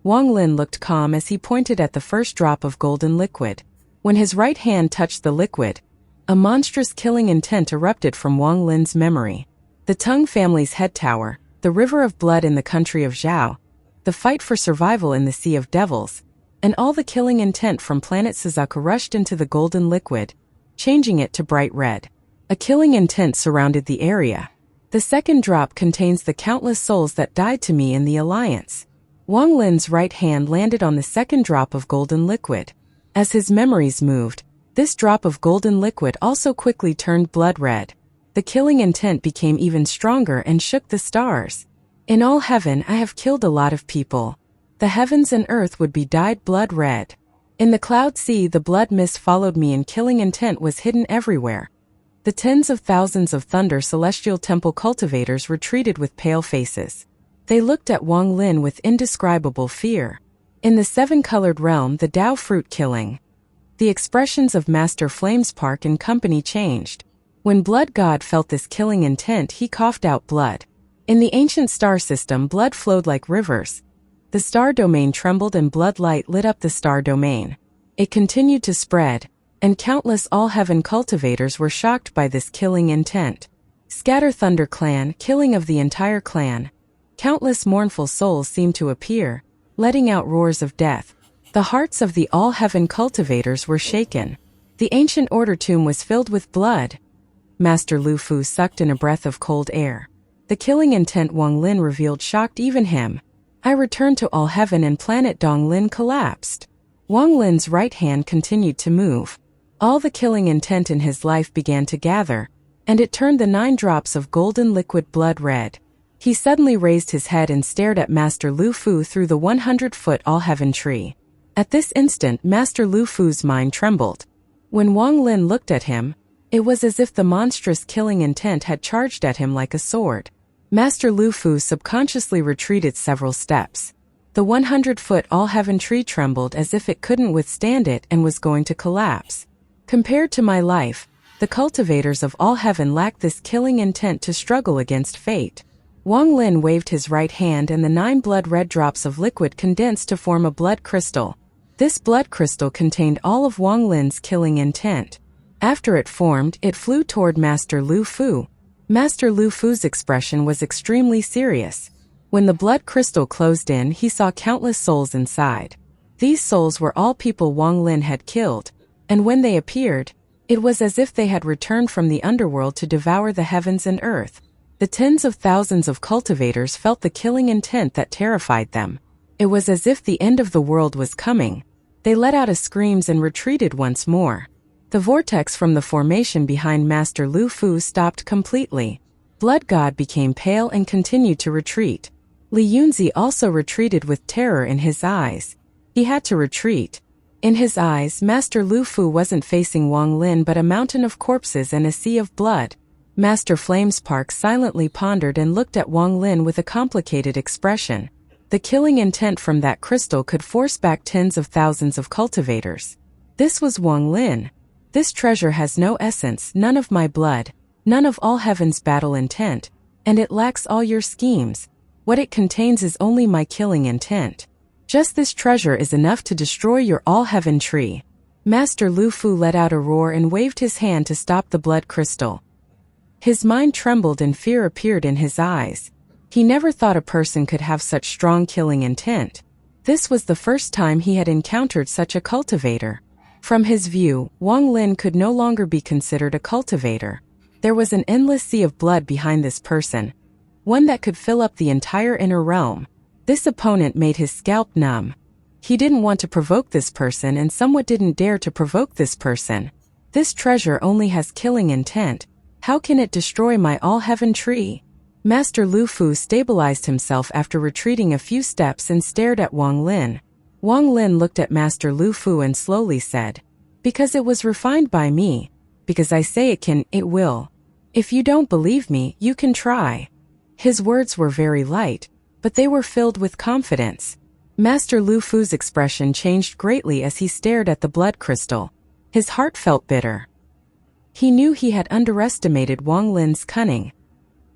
Wang Lin looked calm as he pointed at the first drop of golden liquid. When his right hand touched the liquid, a monstrous killing intent erupted from Wang Lin's memory. The Tang family's head tower, the river of blood in the country of Zhao, the fight for survival in the Sea of Devils, and all the killing intent from planet Suzaku rushed into the golden liquid, changing it to bright red. A killing intent surrounded the area. The second drop contains the countless souls that died to me in the Alliance. Wang Lin's right hand landed on the second drop of golden liquid. As his memories moved, this drop of golden liquid also quickly turned blood red. The killing intent became even stronger and shook the stars. In all heaven I have killed a lot of people. The heavens and earth would be dyed blood red. In the cloud sea the blood mist followed me and killing intent was hidden everywhere. The tens of thousands of Thunder Celestial Temple cultivators retreated with pale faces. They looked at Wang Lin with indescribable fear. In the 7-colored realm, the Dao fruit killing. The expressions of Master Flamespark and company changed. When Blood God felt this killing intent, he coughed out blood. In the ancient star system, blood flowed like rivers. The star domain trembled and blood light lit up the star domain. It continued to spread, and countless all-heaven cultivators were shocked by this killing intent. Scatter Thunder Clan, killing of the entire clan. Countless mournful souls seemed to appear, letting out roars of death. The hearts of the all-heaven cultivators were shaken. The ancient order tomb was filled with blood. Master Lu Fu sucked in a breath of cold air. The killing intent Wang Lin revealed shocked even him. I returned to all heaven and planet Dong Lin collapsed. Wang Lin's right hand continued to move. All the killing intent in his life began to gather, and it turned the 9 drops of golden liquid blood red. He suddenly raised his head and stared at Master Lu Fu through the 100-foot all-heaven tree. At this instant, Master Lu Fu's mind trembled. When Wang Lin looked at him, it was as if the monstrous killing intent had charged at him like a sword. Master Lu Fu subconsciously retreated several steps. The 100-foot all-heaven tree trembled as if it couldn't withstand it and was going to collapse. Compared to my life, the cultivators of all heaven lacked this killing intent to struggle against fate. Wang Lin waved his right hand and the 9 blood-red drops of liquid condensed to form a blood crystal. This blood crystal contained all of Wang Lin's killing intent. After it formed, it flew toward Master Lu Fu. Master Lu Fu's expression was extremely serious. When the blood crystal closed in, he saw countless souls inside. These souls were all people Wang Lin had killed, and when they appeared, it was as if they had returned from the underworld to devour the heavens and earth. The tens of thousands of cultivators felt the killing intent that terrified them. It was as if the end of the world was coming. They let out screams and retreated once more. The vortex from the formation behind Master Lu Fu stopped completely. Blood God became pale and continued to retreat. Li Yunzi also retreated with terror in his eyes. He had to retreat. In his eyes, Master Lu Fu wasn't facing Wang Lin but a mountain of corpses and a sea of blood. Master Flamespark silently pondered and looked at Wang Lin with a complicated expression. The killing intent from that crystal could force back tens of thousands of cultivators. This was Wang Lin. This treasure has no essence, none of my blood, none of all heaven's battle intent, and it lacks all your schemes. What it contains is only my killing intent. Just this treasure is enough to destroy your all-heaven tree. Master Lu Fu let out a roar and waved his hand to stop the blood crystal. His mind trembled and fear appeared in his eyes. He never thought a person could have such strong killing intent. This was the first time he had encountered such a cultivator. From his view, Wang Lin could no longer be considered a cultivator. There was an endless sea of blood behind this person, one that could fill up the entire inner realm. This opponent made his scalp numb. He didn't want to provoke this person and somewhat didn't dare to provoke this person. This treasure only has killing intent. How can it destroy my all-heaven tree? Master Lu Fu stabilized himself after retreating a few steps and stared at Wang Lin. Wang Lin looked at Master Lu Fu and slowly said, "Because it was refined by me. Because I say it can, it will. If you don't believe me, you can try." His words were very light, but they were filled with confidence. Master Lu Fu's expression changed greatly as he stared at the blood crystal. His heart felt bitter. He knew he had underestimated Wang Lin's cunning.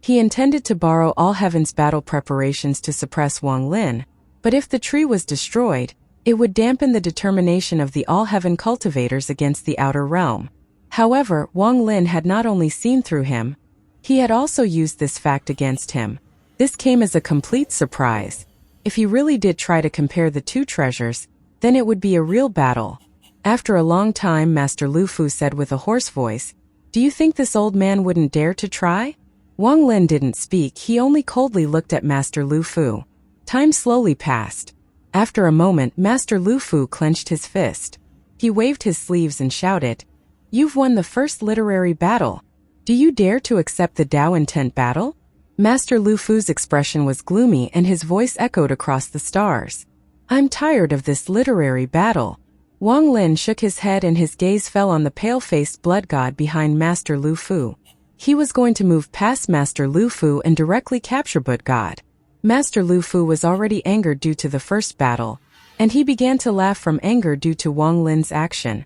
He intended to borrow all heaven's battle preparations to suppress Wang Lin, but if the tree was destroyed, it would dampen the determination of the all-heaven cultivators against the outer realm. However, Wang Lin had not only seen through him, he had also used this fact against him. This came as a complete surprise. If he really did try to compare the two treasures, then it would be a real battle. After a long time, Master Lu Fu said with a hoarse voice, "Do you think this old man wouldn't dare to try?" Wang Lin didn't speak, he only coldly looked at Master Lu Fu. Time slowly passed. After a moment, Master Lu Fu clenched his fist. He waved his sleeves and shouted, "You've won the first literary battle. Do you dare to accept the Tao intent battle?" Master Lu Fu's expression was gloomy and his voice echoed across the stars. "I'm tired of this literary battle." Wang Lin shook his head and his gaze fell on the pale-faced blood god behind Master Lu Fu. He was going to move past Master Lu Fu and directly capture Blood God. Master Lu Fu was already angered due to the first battle, and he began to laugh from anger due to Wang Lin's action.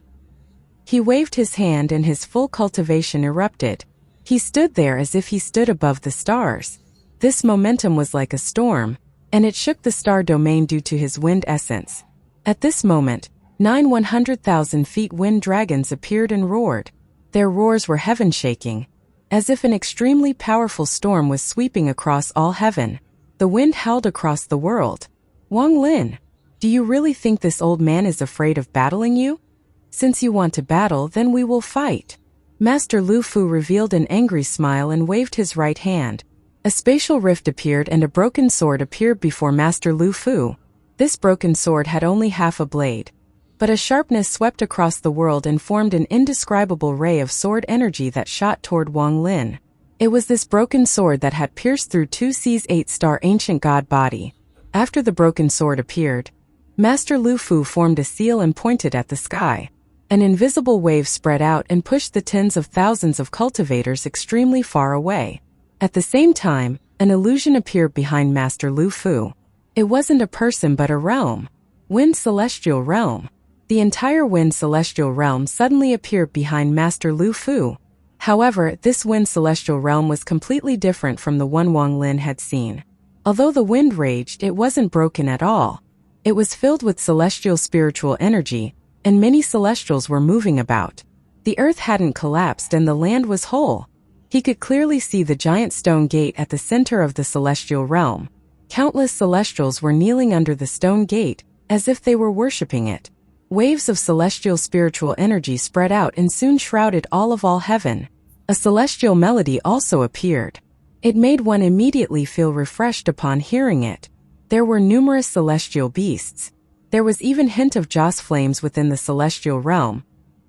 He waved his hand and his full cultivation erupted. He stood there as if he stood above the stars. This momentum was like a storm, and it shook the star domain due to his wind essence. At this moment, 9 100,000 feet wind dragons appeared and roared. Their roars were heaven-shaking, as if an extremely powerful storm was sweeping across all heaven. The wind howled across the world. "Wang Lin, do you really think this old man is afraid of battling you? Since you want to battle, then we will fight." Master Lu Fu revealed an angry smile and waved his right hand. A spatial rift appeared and a broken sword appeared before Master Lu Fu. This broken sword had only half a blade, but a sharpness swept across the world and formed an indescribable ray of sword energy that shot toward Wang Lin. It was this broken sword that had pierced through 2C's 8-star ancient god body. After the broken sword appeared, Master Lu Fu formed a seal and pointed at the sky. An invisible wave spread out and pushed the tens of thousands of cultivators extremely far away. At the same time, an illusion appeared behind Master Lu Fu. It wasn't a person but a realm. Wind Celestial Realm. The entire Wind Celestial Realm suddenly appeared behind Master Lu Fu. However, this Wind Celestial Realm was completely different from the one Wang Lin had seen. Although the wind raged, it wasn't broken at all. It was filled with celestial spiritual energy, and many celestials were moving about. The earth hadn't collapsed and the land was whole. He could clearly see the giant stone gate at the center of the celestial realm. Countless celestials were kneeling under the stone gate, as if they were worshipping it. Waves of celestial spiritual energy spread out and soon shrouded all heaven. A celestial melody also appeared. It made one immediately feel refreshed upon hearing it. There were numerous celestial beasts. There was even hint of joss flames within the celestial realm,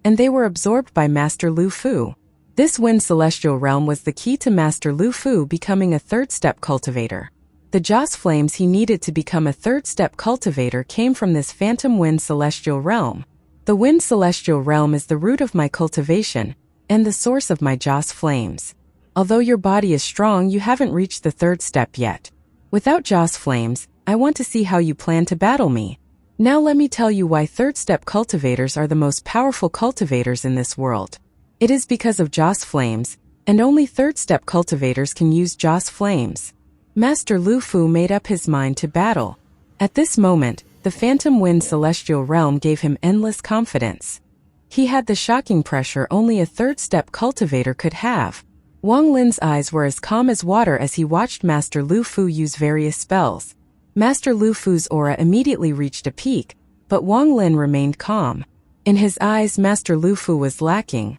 and they were absorbed by Master Lu Fu. This Wind Celestial Realm was the key to Master Lu Fu becoming a third-step cultivator. The joss flames he needed to become a third-step cultivator came from this phantom Wind Celestial Realm. The wind celestial realm is the root of my cultivation, and the source of my Joss flames. Although your body is strong, you haven't reached the third step yet. Without Joss flames, I want to see how you plan to battle me. Now let me tell you why third step cultivators are the most powerful cultivators in this world. It is because of Joss flames, and only third step cultivators can use Joss flames. Master Lu Fu made up his mind to battle. At this moment, the phantom wind celestial realm gave him endless confidence. He had the shocking pressure only a third step cultivator could have. Wang Lin's eyes were as calm as water as he watched Master Lu Fu use various spells. Master Lu Fu's aura immediately reached a peak, but Wang Lin remained calm. In his eyes, Master Lu Fu was lacking.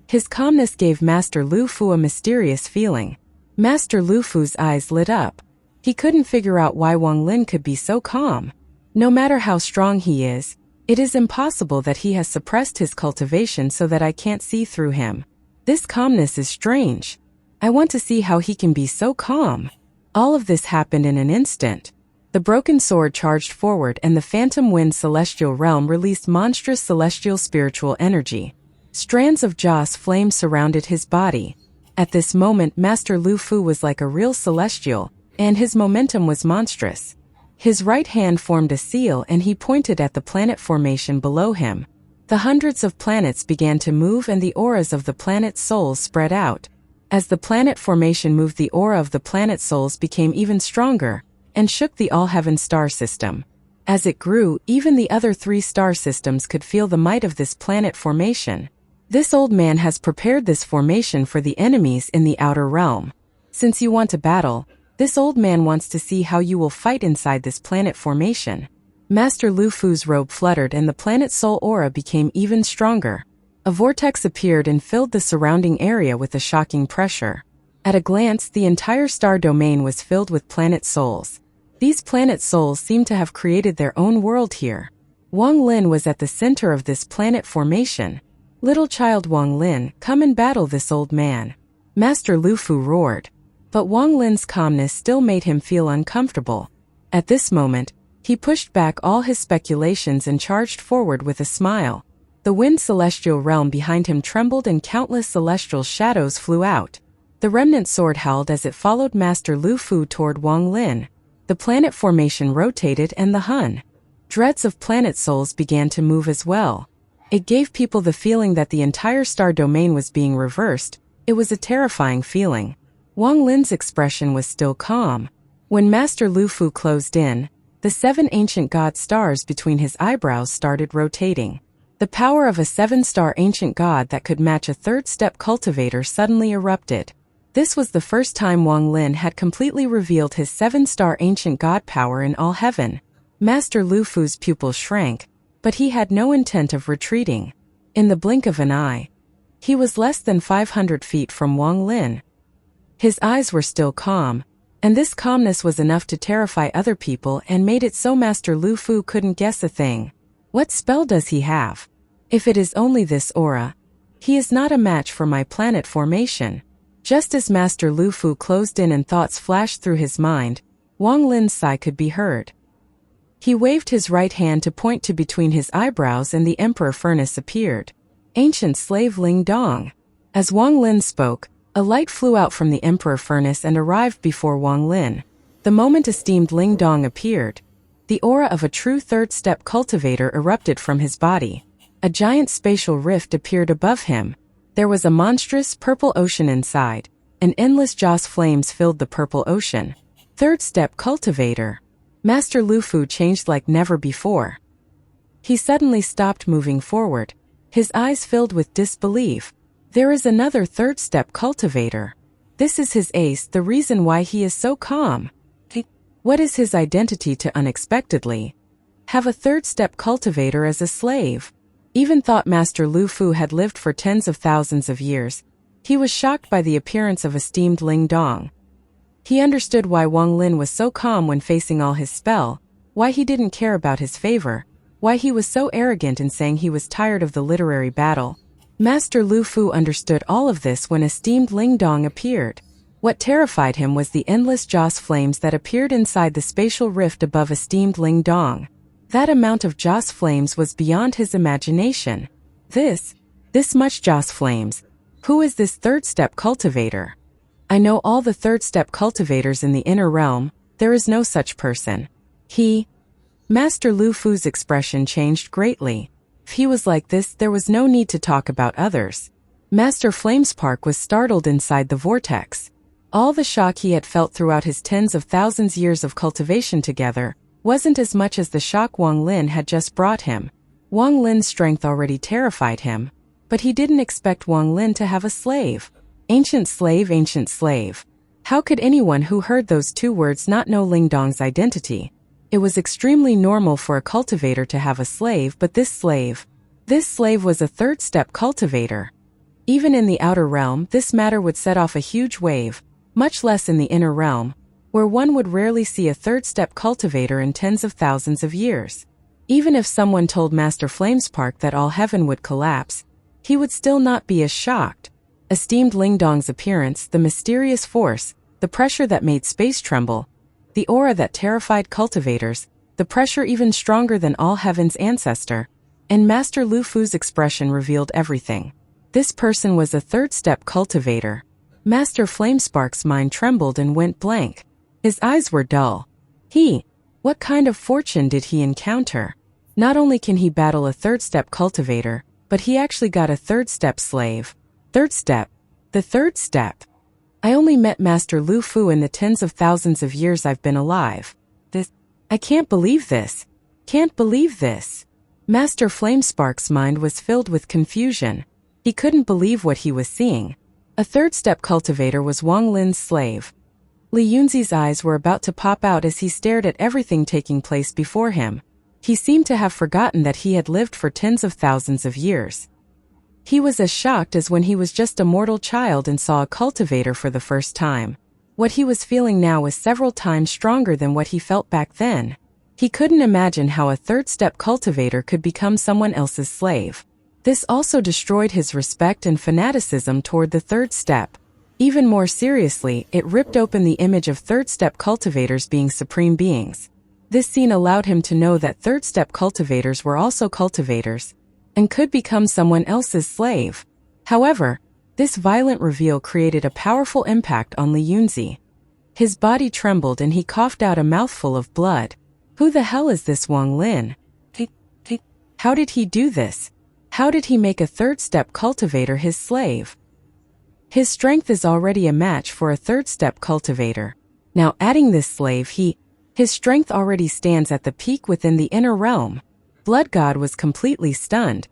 His calmness gave Master Lu Fu a mysterious feeling. Master Lu Fu's eyes lit up. He couldn't figure out why Wang Lin could be so calm. No matter how strong he is, it is impossible that he has suppressed his cultivation so that I can't see through him. This calmness is strange. I want to see how he can be so calm. All of this happened in an instant. The broken sword charged forward and the phantom wind celestial realm released monstrous celestial spiritual energy. Strands of Joss flame surrounded his body. At this moment, Master Lu Fu was like a real celestial, and his momentum was monstrous. His right hand formed a seal and he pointed at the planet formation below him. The hundreds of planets began to move and the auras of the planet souls spread out. As the planet formation moved, the aura of the planet souls became even stronger and shook the all-heaven star system. As it grew, even the other 3 star systems could feel the might of this planet formation. This old man has prepared this formation for the enemies in the outer realm. Since you want to battle, this old man wants to see how you will fight inside this planet formation. Master Lu Fu's robe fluttered and the planet soul aura became even stronger. A vortex appeared and filled the surrounding area with a shocking pressure. At a glance, the entire star domain was filled with planet souls. These planet souls seemed to have created their own world here. Wang Lin was at the center of this planet formation. Little child Wang Lin, come and battle this old man. Master Lu Fu roared. But Wang Lin's calmness still made him feel uncomfortable. At this moment, he pushed back all his speculations and charged forward with a smile. The wind celestial realm behind him trembled and countless celestial shadows flew out. The remnant sword howled as it followed Master Lu Fu toward Wang Lin. The planet formation rotated and the Hun. Dreads of planet souls began to move as well. It gave people the feeling that the entire star domain was being reversed. It was a terrifying feeling. Wang Lin's expression was still calm. When Master Lu Fu closed in, the 7 ancient god stars between his eyebrows started rotating. The power of a 7-star ancient god that could match a third-step cultivator suddenly erupted. This was the first time Wang Lin had completely revealed his 7-star ancient god power in all heaven. Master Lu Fu's pupils shrank, but he had no intent of retreating. In the blink of an eye, he was less than 500 feet from Wang Lin. His eyes were still calm, and this calmness was enough to terrify other people and made it so Master Lu Fu couldn't guess a thing. What spell does he have? If it is only this aura, he is not a match for my planet formation. Just as Master Lu Fu closed in and thoughts flashed through his mind, Wang Lin's sigh could be heard. He waved his right hand to point to between his eyebrows and the Emperor Furnace appeared. Ancient slave Ling Dong. As Wang Lin spoke, a light flew out from the Emperor Furnace and arrived before Wang Lin. The moment esteemed Ling Dong appeared, the aura of a true third-step cultivator erupted from his body. A giant spatial rift appeared above him. There was a monstrous purple ocean inside, and endless Joss flames filled the purple ocean. Third-step cultivator. Master Lu Fu changed like never before. He suddenly stopped moving forward. His eyes filled with disbelief. There is another third-step cultivator. This is his ace, the reason why he is so calm. What is his identity to unexpectedly have a third-step cultivator as a slave? Even thought Master Lu Fu had lived for tens of thousands of years. He was shocked by the appearance of esteemed Ling Dong. He understood why Wang Lin was so calm when facing all his spell, why he didn't care about his favor, why he was so arrogant in saying he was tired of the literary battle. Master Lu Fu understood all of this when esteemed Ling Dong appeared. What terrified him was the endless Joss flames that appeared inside the spatial rift above esteemed Ling Dong. That amount of Joss flames was beyond his imagination. This much Joss flames. Who is this third-step cultivator? I know all the third-step cultivators in the inner realm. There is no such person. Master Lu Fu's expression changed greatly. If he was like this, there was no need to talk about others. Master Flamespark was startled inside the vortex. All the shock he had felt throughout his tens of thousands years of cultivation together wasn't as much as the shock Wang Lin had just brought him. Wang Lin's strength already terrified him, but he didn't expect Wang Lin to have a slave. Ancient slave, ancient slave. How could anyone who heard those two words not know Ling Dong's identity? It was extremely normal for a cultivator to have a slave, but this slave was a third-step cultivator. Even in the outer realm, this matter would set off a huge wave, much less in the inner realm, where one would rarely see a third-step cultivator in tens of thousands of years. Even if someone told Master Flamespark that all heaven would collapse, he would still not be as shocked. Esteemed Ling Dong's appearance, the mysterious force, the pressure that made space tremble, the aura that terrified cultivators, the pressure even stronger than all heaven's ancestor, and Master Lu Fu's expression revealed everything. This person was a third-step cultivator. Master Flamespark's mind trembled and went blank. His eyes were dull. What kind of fortune did he encounter? Not only can he battle a third-step cultivator, but he actually got a third-step slave. Third step. The third step. I only met Master Lu Fu in the tens of thousands of years I've been alive. I can't believe this. Can't believe this. Master Flamespark's mind was filled with confusion. He couldn't believe what he was seeing. A third-step cultivator was Wang Lin's slave. Li Yunzi's eyes were about to pop out as he stared at everything taking place before him. He seemed to have forgotten that he had lived for tens of thousands of years. He was as shocked as when he was just a mortal child and saw a cultivator for the first time. What he was feeling now was several times stronger than what he felt back then. He couldn't imagine how a third-step cultivator could become someone else's slave. This also destroyed his respect and fanaticism toward the third step. Even more seriously, it ripped open the image of third-step cultivators being supreme beings. This scene allowed him to know that third-step cultivators were also cultivators, and could become someone else's slave. However, this violent reveal created a powerful impact on Li Yunzi. His body trembled and he coughed out a mouthful of blood. Who the hell is this Wang Lin? How did he do this? How did he make a third-step cultivator his slave? His strength is already a match for a third-step cultivator. Now adding this slave, his strength already stands at the peak within the inner realm. Blood God was completely stunned.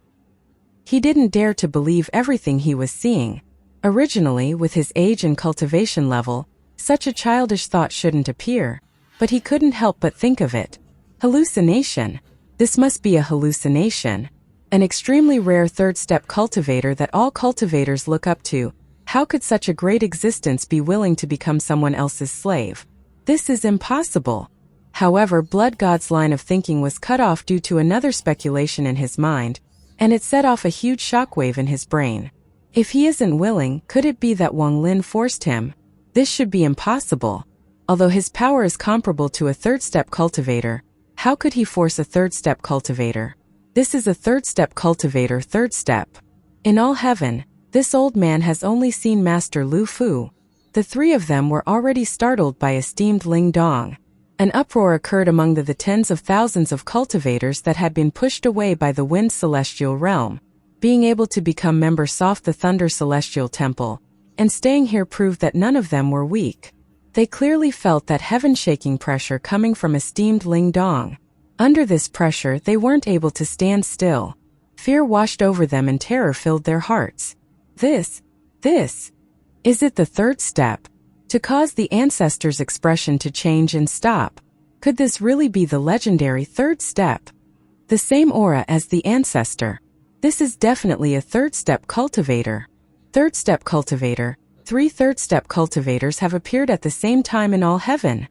He didn't dare to believe everything he was seeing. Originally, with his age and cultivation level, such a childish thought shouldn't appear, but he couldn't help but think of it. Hallucination. This must be a hallucination. An extremely rare third-step cultivator that all cultivators look up to. How could such a great existence be willing to become someone else's slave? This is impossible. However, Blood God's line of thinking was cut off due to another speculation in his mind, and it set off a huge shockwave in his brain. If he isn't willing, could it be that Wang Lin forced him? This should be impossible. Although his power is comparable to a third-step cultivator, how could he force a third-step cultivator? This is a third-step cultivator, third step. In all heaven, this old man has only seen Master Lu Fu. The three of them were already startled by esteemed Ling Dong. An uproar occurred among the tens of thousands of cultivators that had been pushed away by the Wind Celestial Realm. Being able to become members of the Thunder Celestial Temple, and staying here proved that none of them were weak. They clearly felt that heaven-shaking pressure coming from esteemed Ling Dong. Under this pressure, they weren't able to stand still. Fear washed over them and terror filled their hearts. Is it the third step? To cause the ancestors' expression to change and stop. Could this really be the legendary third step? The same aura as the ancestor. This is definitely a third-step cultivator. Third-step cultivator. 3 third-step cultivators have appeared at the same time in all heaven.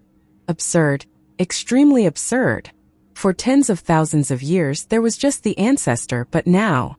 Absurd. Extremely absurd. For tens of thousands of years there was just the ancestor, but now,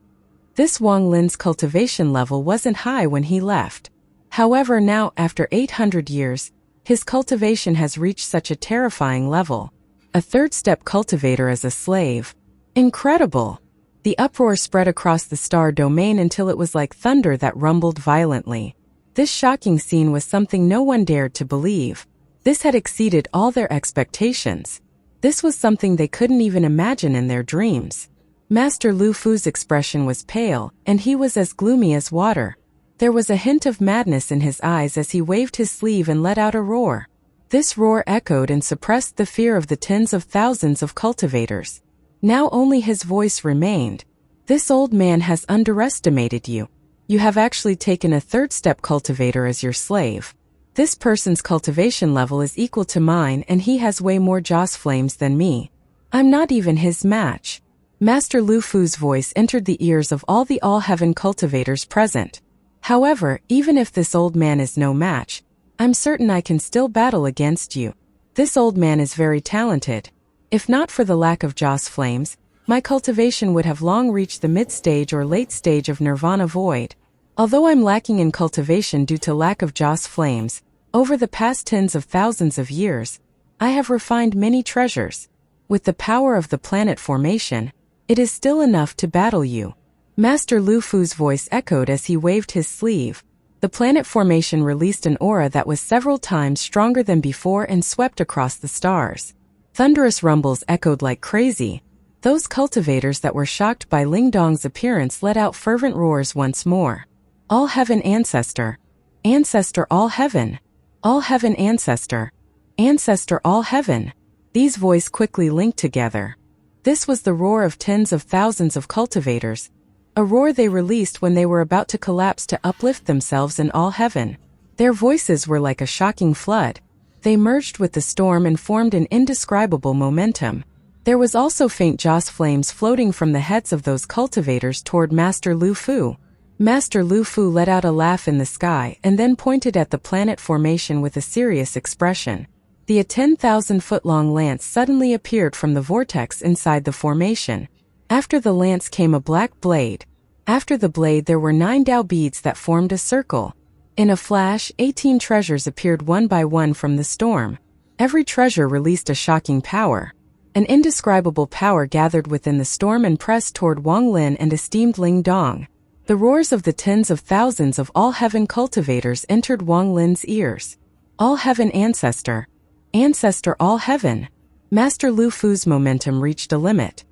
this Wang Lin's cultivation level wasn't high when he left. However, now, after 800 years, his cultivation has reached such a terrifying level. A third-step cultivator as a slave. Incredible! The uproar spread across the star domain until it was like thunder that rumbled violently. This shocking scene was something no one dared to believe. This had exceeded all their expectations. This was something they couldn't even imagine in their dreams. Master Lu Fu's expression was pale, and he was as gloomy as water. There was a hint of madness in his eyes as he waved his sleeve and let out a roar. This roar echoed and suppressed the fear of the tens of thousands of cultivators. Now only his voice remained. This old man has underestimated you. You have actually taken a third-step cultivator as your slave. This person's cultivation level is equal to mine, and he has way more Joss flames than me. I'm not even his match. Master Lu Fu's voice entered the ears of all the All-Heaven cultivators present. However, even if this old man is no match, I'm certain I can still battle against you. This old man is very talented. If not for the lack of Joss flames, my cultivation would have long reached the mid-stage or late stage of Nirvana Void. Although I'm lacking in cultivation due to lack of Joss flames, over the past tens of thousands of years, I have refined many treasures. With the power of the planet formation, it is still enough to battle you. Master Lu Fu's voice echoed as he waved his sleeve. The planet formation released an aura that was several times stronger than before and swept across the stars. Thunderous rumbles echoed like crazy. Those cultivators that were shocked by Ling Dong's appearance let out fervent roars once more. All Heaven Ancestor. Ancestor All Heaven. All Heaven Ancestor. Ancestor All Heaven. These voices quickly linked together. This was the roar of tens of thousands of cultivators, a roar they released when they were about to collapse to uplift themselves in All Heaven. Their voices were like a shocking flood. They merged with the storm and formed an indescribable momentum. There was also faint Joss flames floating from the heads of those cultivators toward Master Lu Fu. Master Lu Fu let out a laugh in the sky and then pointed at the planet formation with a serious expression. The 10,000-foot-long lance suddenly appeared from the vortex inside the formation. After the lance came a black blade. After the blade there were 9 Dao beads that formed a circle. In a flash, 18 treasures appeared one by one from the storm. Every treasure released a shocking power. An indescribable power gathered within the storm and pressed toward Wang Lin and esteemed Ling Dong. The roars of the tens of thousands of All-Heaven cultivators entered Wang Lin's ears. All-Heaven Ancestor. Ancestor All-Heaven. Master Lu Fu's momentum reached a limit.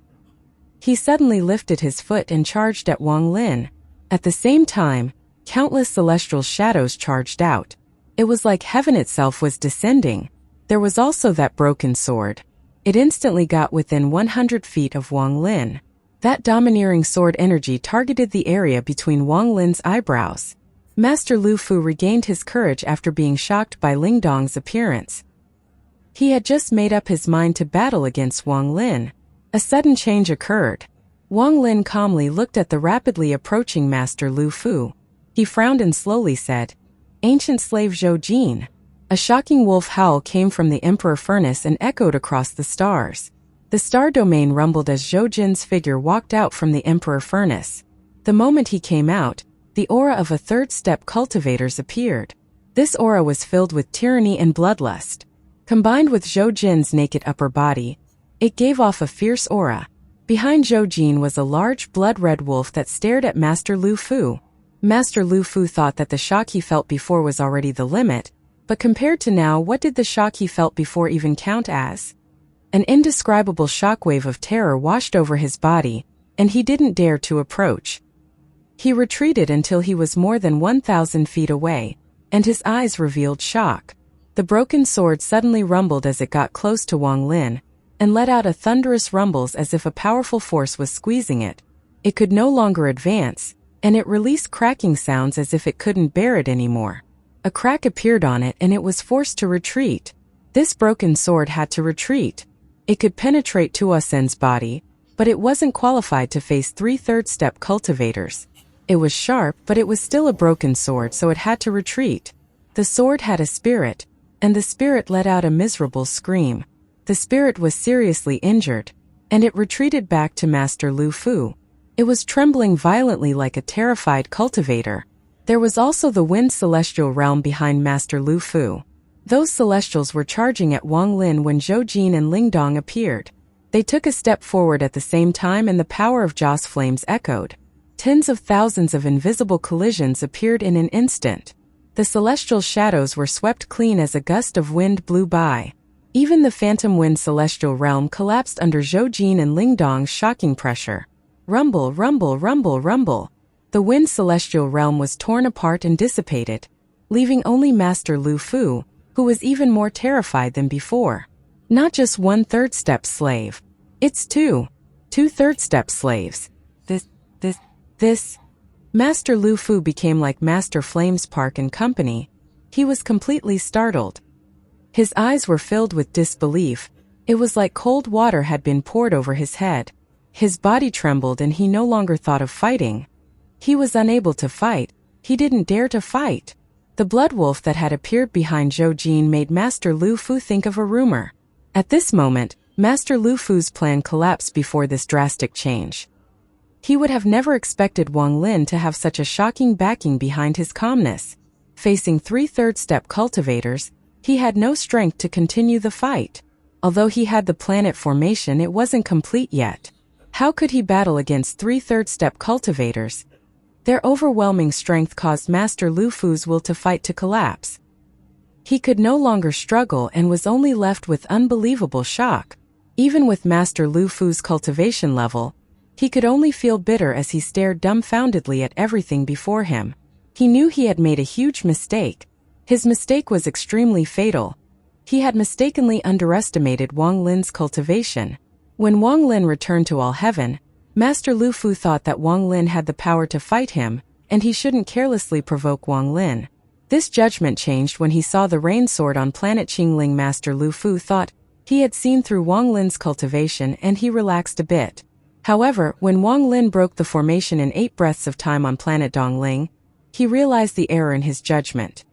He suddenly lifted his foot and charged at Wang Lin. At the same time, countless celestial shadows charged out. It was like heaven itself was descending. There was also that broken sword. It instantly got within 100 feet of Wang Lin. That domineering sword energy targeted the area between Wang Lin's eyebrows. Master Lu Fu regained his courage after being shocked by Ling Dong's appearance. He had just made up his mind to battle against Wang Lin. A sudden change occurred. Wang Lin calmly looked at the rapidly approaching Master Lu Fu. He frowned and slowly said, "Ancient slave Zhou Jin." A shocking wolf howl came from the Emperor Furnace and echoed across the stars. The star domain rumbled as Zhou Jin's figure walked out from the Emperor Furnace. The moment he came out, the aura of a third-step cultivators appeared. This aura was filled with tyranny and bloodlust. Combined with Zhou Jin's naked upper body, it gave off a fierce aura. Behind Zhou Jin was a large blood-red wolf that stared at Master Lu Fu. Master Lu Fu thought that the shock he felt before was already the limit, but compared to now, what did the shock he felt before even count as? An indescribable shockwave of terror washed over his body, and he didn't dare to approach. He retreated until he was more than 1,000 feet away, and his eyes revealed shock. The broken sword suddenly rumbled as it got close to Wang Lin, and let out a thunderous rumbles as if a powerful force was squeezing it. It could no longer advance, and it released cracking sounds as if it couldn't bear it anymore. A crack appeared on it and it was forced to retreat. This broken sword had to retreat. It could penetrate Tuosen's body, but it wasn't qualified to face 3 third-step cultivators. It was sharp, but it was still a broken sword, so it had to retreat. The sword had a spirit, and the spirit let out a miserable scream. The spirit was seriously injured, and it retreated back to Master Lu Fu. It was trembling violently like a terrified cultivator. There was also the wind celestial realm behind Master Lu Fu. Those celestials were charging at Wang Lin when Zhou Jin and Ling Dong appeared. They took a step forward at the same time and the power of Joss flames echoed. Tens of thousands of invisible collisions appeared in an instant. The celestial shadows were swept clean as a gust of wind blew by. Even the phantom wind celestial realm collapsed under Zhou Jin and Ling Dong's shocking pressure. Rumble, rumble, rumble, rumble. The wind celestial realm was torn apart and dissipated, leaving only Master Lu Fu, who was even more terrified than before. Not just one third-step slave. It's two third-step slaves. This. Master Lu Fu became like Master Flames Park and Company. He was completely startled. His eyes were filled with disbelief. It was like cold water had been poured over his head. His body trembled and he no longer thought of fighting. He was unable to fight. He didn't dare to fight. The blood wolf that had appeared behind Zhou Jin made Master Lu Fu think of a rumor. At this moment, Master Lu Fu's plan collapsed before this drastic change. He would have never expected Wang Lin to have such a shocking backing behind his calmness. Facing 3 third-step cultivators, he had no strength to continue the fight. Although he had the planet formation, it wasn't complete yet. How could he battle against 3 third-step cultivators? Their overwhelming strength caused Master Lu Fu's will to fight to collapse. He could no longer struggle and was only left with unbelievable shock. Even with Master Lu Fu's cultivation level, he could only feel bitter as he stared dumbfoundedly at everything before him. He knew he had made a huge mistake. His mistake was extremely fatal. He had mistakenly underestimated Wang Lin's cultivation. When Wang Lin returned to All Heaven, Master Lu Fu thought that Wang Lin had the power to fight him, and he shouldn't carelessly provoke Wang Lin. This judgment changed when he saw the rain sword on planet Qingling. Master Lu Fu thought he had seen through Wang Lin's cultivation and he relaxed a bit. However, when Wang Lin broke the formation in 8 breaths of time on planet Dongling, he realized the error in his judgment.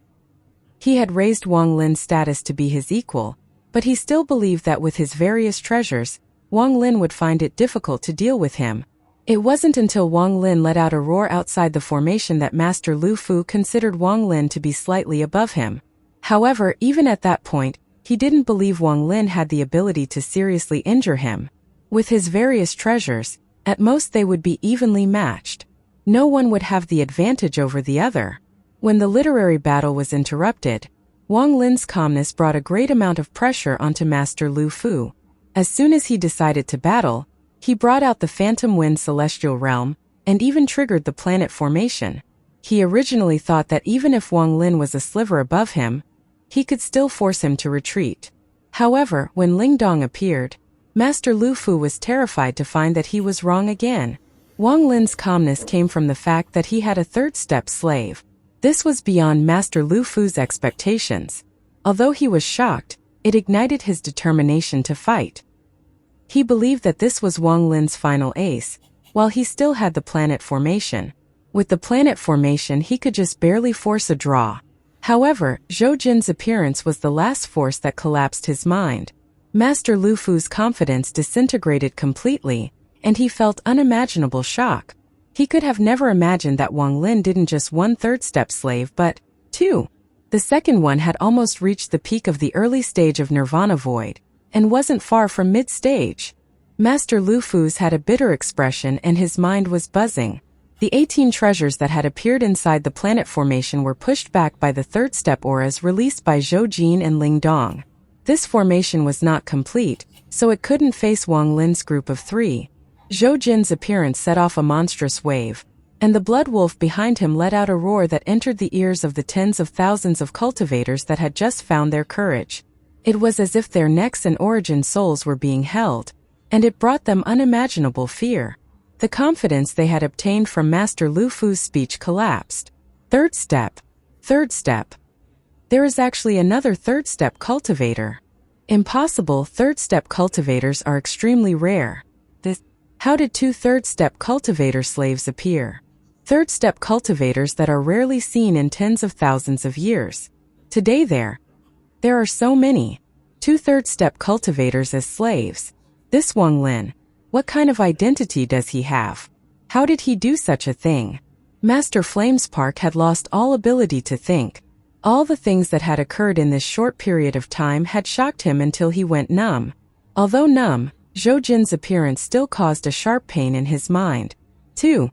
He had raised Wang Lin's status to be his equal, but he still believed that with his various treasures, Wang Lin would find it difficult to deal with him. It wasn't until Wang Lin let out a roar outside the formation that Master Lu Fu considered Wang Lin to be slightly above him. However, even at that point, he didn't believe Wang Lin had the ability to seriously injure him. With his various treasures, at most they would be evenly matched. No one would have the advantage over the other. When the literary battle was interrupted, Wang Lin's calmness brought a great amount of pressure onto Master Lu Fu. As soon as he decided to battle, he brought out the Phantom Wind Celestial Realm, and even triggered the planet formation. He originally thought that even if Wang Lin was a sliver above him, he could still force him to retreat. However, when Ling Dong appeared, Master Lu Fu was terrified to find that he was wrong again. Wang Lin's calmness came from the fact that he had a third-step slave. This was beyond Master Lu Fu's expectations. Although he was shocked, it ignited his determination to fight. He believed that this was Wang Lin's final ace, while he still had the planet formation. With the planet formation, he could just barely force a draw. However, Zhou Jin's appearance was the last force that collapsed his mind. Master Lu Fu's confidence disintegrated completely, and he felt unimaginable shock. He could have never imagined that Wang Lin didn't just 1 third-step slave but 2. The second one had almost reached the peak of the early stage of Nirvana Void, and wasn't far from mid-stage. Master Lu Fu's had a bitter expression and his mind was buzzing. The 18 treasures that had appeared inside the planet formation were pushed back by the third-step auras released by Zhou Jin and Ling Dong. This formation was not complete, so it couldn't face Wang Lin's group of 3. Zhou Jin's appearance set off a monstrous wave, and the blood wolf behind him let out a roar that entered the ears of the tens of thousands of cultivators that had just found their courage. It was as if their necks and origin souls were being held, and it brought them unimaginable fear. The confidence they had obtained from Master Lu Fu's speech collapsed. Third step. There is actually another third-step cultivator. Impossible. Third-step cultivators are extremely rare. How did 2 third-step cultivator slaves appear? Third-step cultivators that are rarely seen in tens of thousands of years. Today there are so many. 2 third-step cultivators as slaves. This Wang Lin, what kind of identity does he have? How did he do such a thing? Master Flamespark had lost all ability to think. All the things that had occurred in this short period of time had shocked him until he went numb. Although numb, Zhou Jin's appearance still caused a sharp pain in his mind. Two.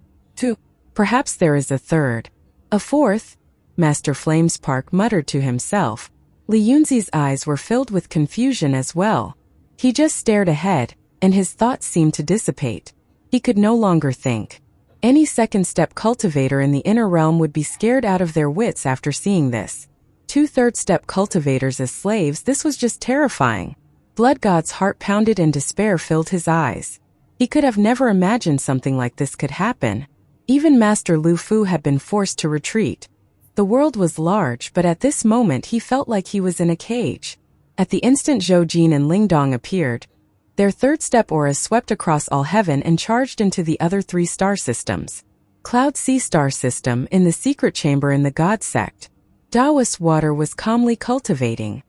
Perhaps there is a third. A fourth? Master Flamespark muttered to himself. Li Yunzi's eyes were filled with confusion as well. He just stared ahead, and his thoughts seemed to dissipate. He could no longer think. Any second-step cultivator in the inner realm would be scared out of their wits after seeing this. 2 third-step cultivators as slaves, this was just terrifying. Blood God's heart pounded and despair filled his eyes. He could have never imagined something like this could happen. Even Master Lu Fu had been forced to retreat. The world was large, but at this moment he felt like he was in a cage. At the instant Zhou Jin and Ling Dong appeared, their third-step auras swept across all heaven and charged into the other 3 star systems. Cloud Sea Star System in the secret chamber in the God Sect. Taoist water was calmly cultivating.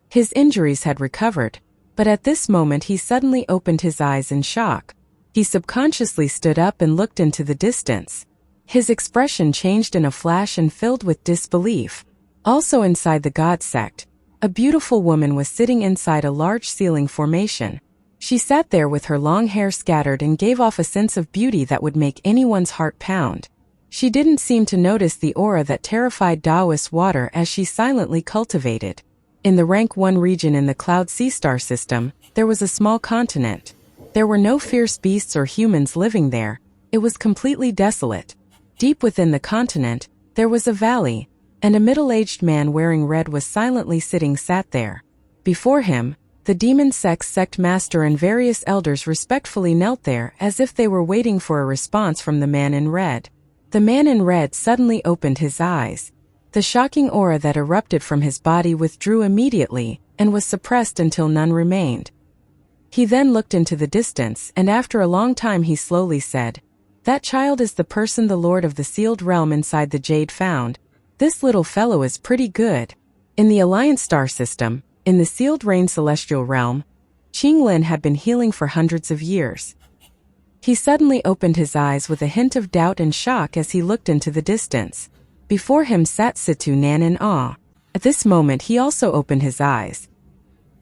His injuries had recovered, but at this moment he suddenly opened his eyes in shock. He subconsciously stood up and looked into the distance. His expression changed in a flash and filled with disbelief. Also inside the God Sect, a beautiful woman was sitting inside a large ceiling formation. She sat there with her long hair scattered and gave off a sense of beauty that would make anyone's heart pound. She didn't seem to notice the aura that terrified Taoist water as she silently cultivated. In the rank 1 region in the Cloud Sea Star System, there was a small continent. There were no fierce beasts or humans living there. It was completely desolate. Deep within the continent, there was a valley, and a middle-aged man wearing red was silently sat there. Before him, the demon sect master and various elders respectfully knelt there as if they were waiting for a response from the man in red. The man in red suddenly opened his eyes. The shocking aura that erupted from his body withdrew immediately and was suppressed until none remained. He then looked into the distance, and after a long time he slowly said, "That child is the person the Lord of the Sealed Realm inside the Jade found. This little fellow is pretty good." In the Alliance Star System, in the Sealed Rain Celestial Realm, Qinglin had been healing for hundreds of years. He suddenly opened his eyes with a hint of doubt and shock as he looked into the distance. Before him sat Situ Nan in awe. At this moment he also opened his eyes.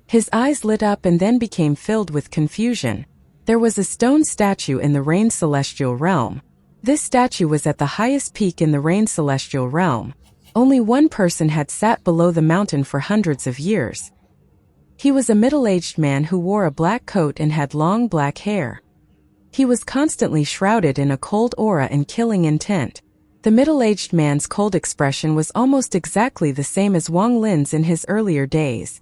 His eyes lit up and then became filled with confusion. There was a stone statue in the Rain Celestial Realm. This statue was at the highest peak in the Rain Celestial Realm. Only one person had sat below the mountain for hundreds of years. He was a middle-aged man who wore a black coat and had long black hair. He was constantly shrouded in a cold aura and killing intent. The middle-aged man's cold expression was almost exactly the same as Wang Lin's in his earlier days.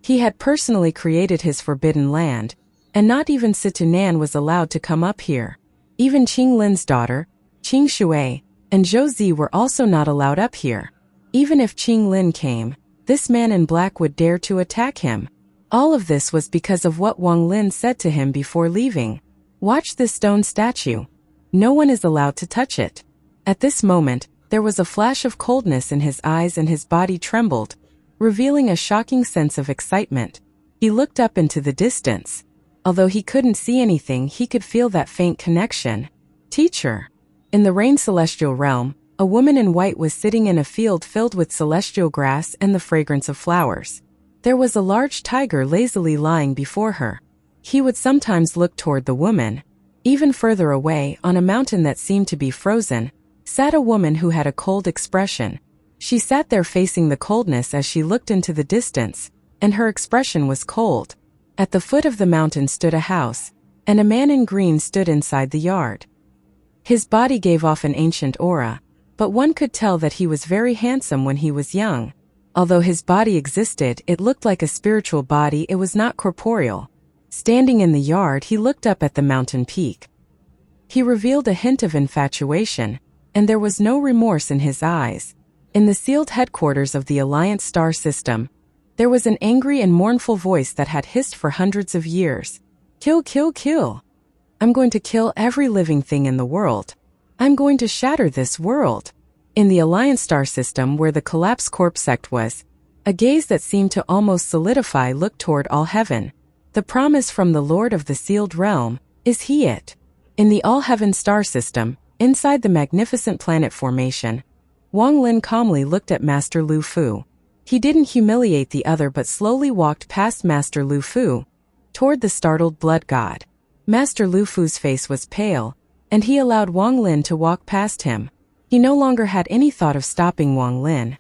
He had personally created his forbidden land, and not even Situ Nan was allowed to come up here. Even Qinglin's daughter, Qing Shui, and Zhou Zi were also not allowed up here. Even if Qinglin came, this man in black would dare to attack him. All of this was because of what Wang Lin said to him before leaving. "Watch this stone statue. No one is allowed to touch it." At this moment, there was a flash of coldness in his eyes and his body trembled, revealing a shocking sense of excitement. He looked up into the distance. Although he couldn't see anything, he could feel that faint connection. "Teacher." In the Rain Celestial Realm, a woman in white was sitting in a field filled with celestial grass and the fragrance of flowers. There was a large tiger lazily lying before her. He would sometimes look toward the woman. Even further away, on a mountain that seemed to be frozen, sat a woman who had a cold expression. She sat there facing the coldness as she looked into the distance, and her expression was cold. At the foot of the mountain stood a house, and a man in green stood inside the yard. His body gave off an ancient aura, but one could tell that he was very handsome when he was young. Although his body existed, it looked like a spiritual body, it was not corporeal. Standing in the yard, he looked up at the mountain peak. He revealed a hint of infatuation, and there was no remorse in his eyes. In the sealed headquarters of the Alliance Star System, there was an angry and mournful voice that had hissed for hundreds of years. "Kill, kill, kill. I'm going to kill every living thing in the world. I'm going to shatter this world." In the Alliance Star System, where the Collapse Corp sect was, a gaze that seemed to almost solidify looked toward all heaven. The promise from the Lord of the Sealed Realm, is he it? In the All Heaven Star System, inside the magnificent planet formation, Wang Lin calmly looked at Master Lu Fu. He didn't humiliate the other but slowly walked past Master Lu Fu, toward the startled blood god. Master Lu Fu's face was pale, and he allowed Wang Lin to walk past him. He no longer had any thought of stopping Wang Lin.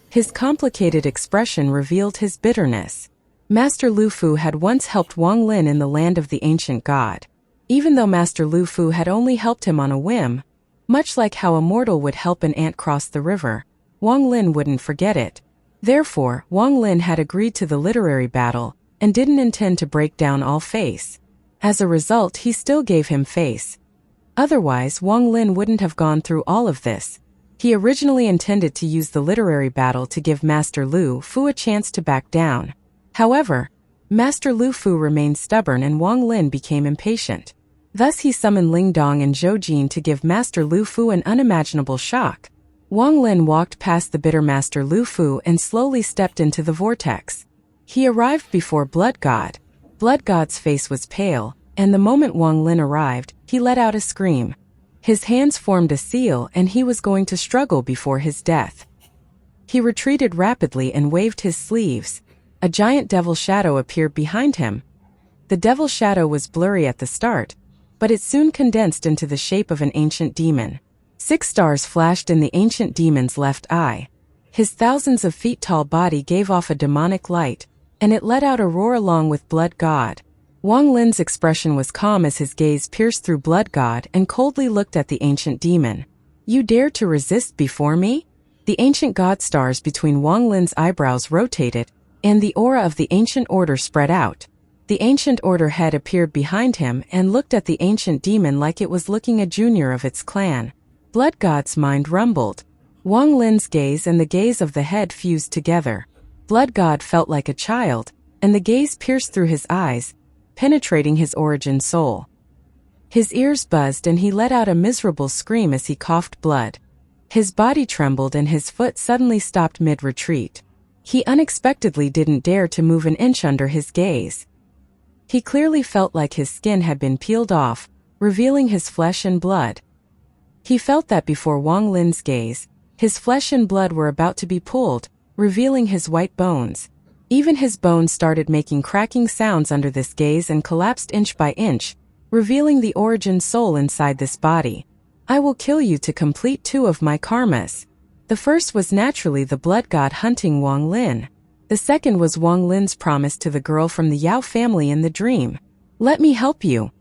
His complicated expression revealed his bitterness. Master Lu Fu had once helped Wang Lin in the land of the ancient god. Even though Master Lu Fu had only helped him on a whim, much like how a mortal would help an ant cross the river, Wang Lin wouldn't forget it. Therefore, Wang Lin had agreed to the literary battle and didn't intend to break down all face. As a result, he still gave him face. Otherwise, Wang Lin wouldn't have gone through all of this. He originally intended to use the literary battle to give Master Lu Fu a chance to back down. However, Master Lu Fu remained stubborn and Wang Lin became impatient. Thus he summoned Ling Dong and Zhou Jin to give Master Lu Fu an unimaginable shock. Wang Lin walked past the bitter Master Lu Fu and slowly stepped into the vortex. He arrived before Blood God. Blood God's face was pale, and the moment Wang Lin arrived, he let out a scream. His hands formed a seal and he was going to struggle before his death. He retreated rapidly and waved his sleeves. A giant devil shadow appeared behind him. The devil shadow was blurry at the start, but it soon condensed into the shape of an ancient demon. 6 stars flashed in the ancient demon's left eye. His thousands of feet tall body gave off a demonic light, and it let out a roar along with Blood God. Wang Lin's expression was calm as his gaze pierced through Blood God and coldly looked at the ancient demon. "You dare to resist before me?" The ancient god stars between Wang Lin's eyebrows rotated, and the aura of the ancient order spread out. The ancient order head appeared behind him and looked at the ancient demon like it was looking a junior of its clan. Blood God's mind rumbled. Wang Lin's gaze and the gaze of the head fused together. Blood God felt like a child, and the gaze pierced through his eyes, penetrating his origin soul. His ears buzzed and he let out a miserable scream as he coughed blood. His body trembled and his foot suddenly stopped mid-retreat. He unexpectedly didn't dare to move an inch under his gaze. He clearly felt like his skin had been peeled off, revealing his flesh and blood. He felt that before Wang Lin's gaze, his flesh and blood were about to be pulled, revealing his white bones. Even his bones started making cracking sounds under this gaze and collapsed inch by inch, revealing the origin soul inside this body. "I will kill you to complete 2 of my karmas." The first was naturally the blood god hunting Wang Lin. The second was Wang Lin's promise to the girl from the Yao family in the dream. "Let me help you."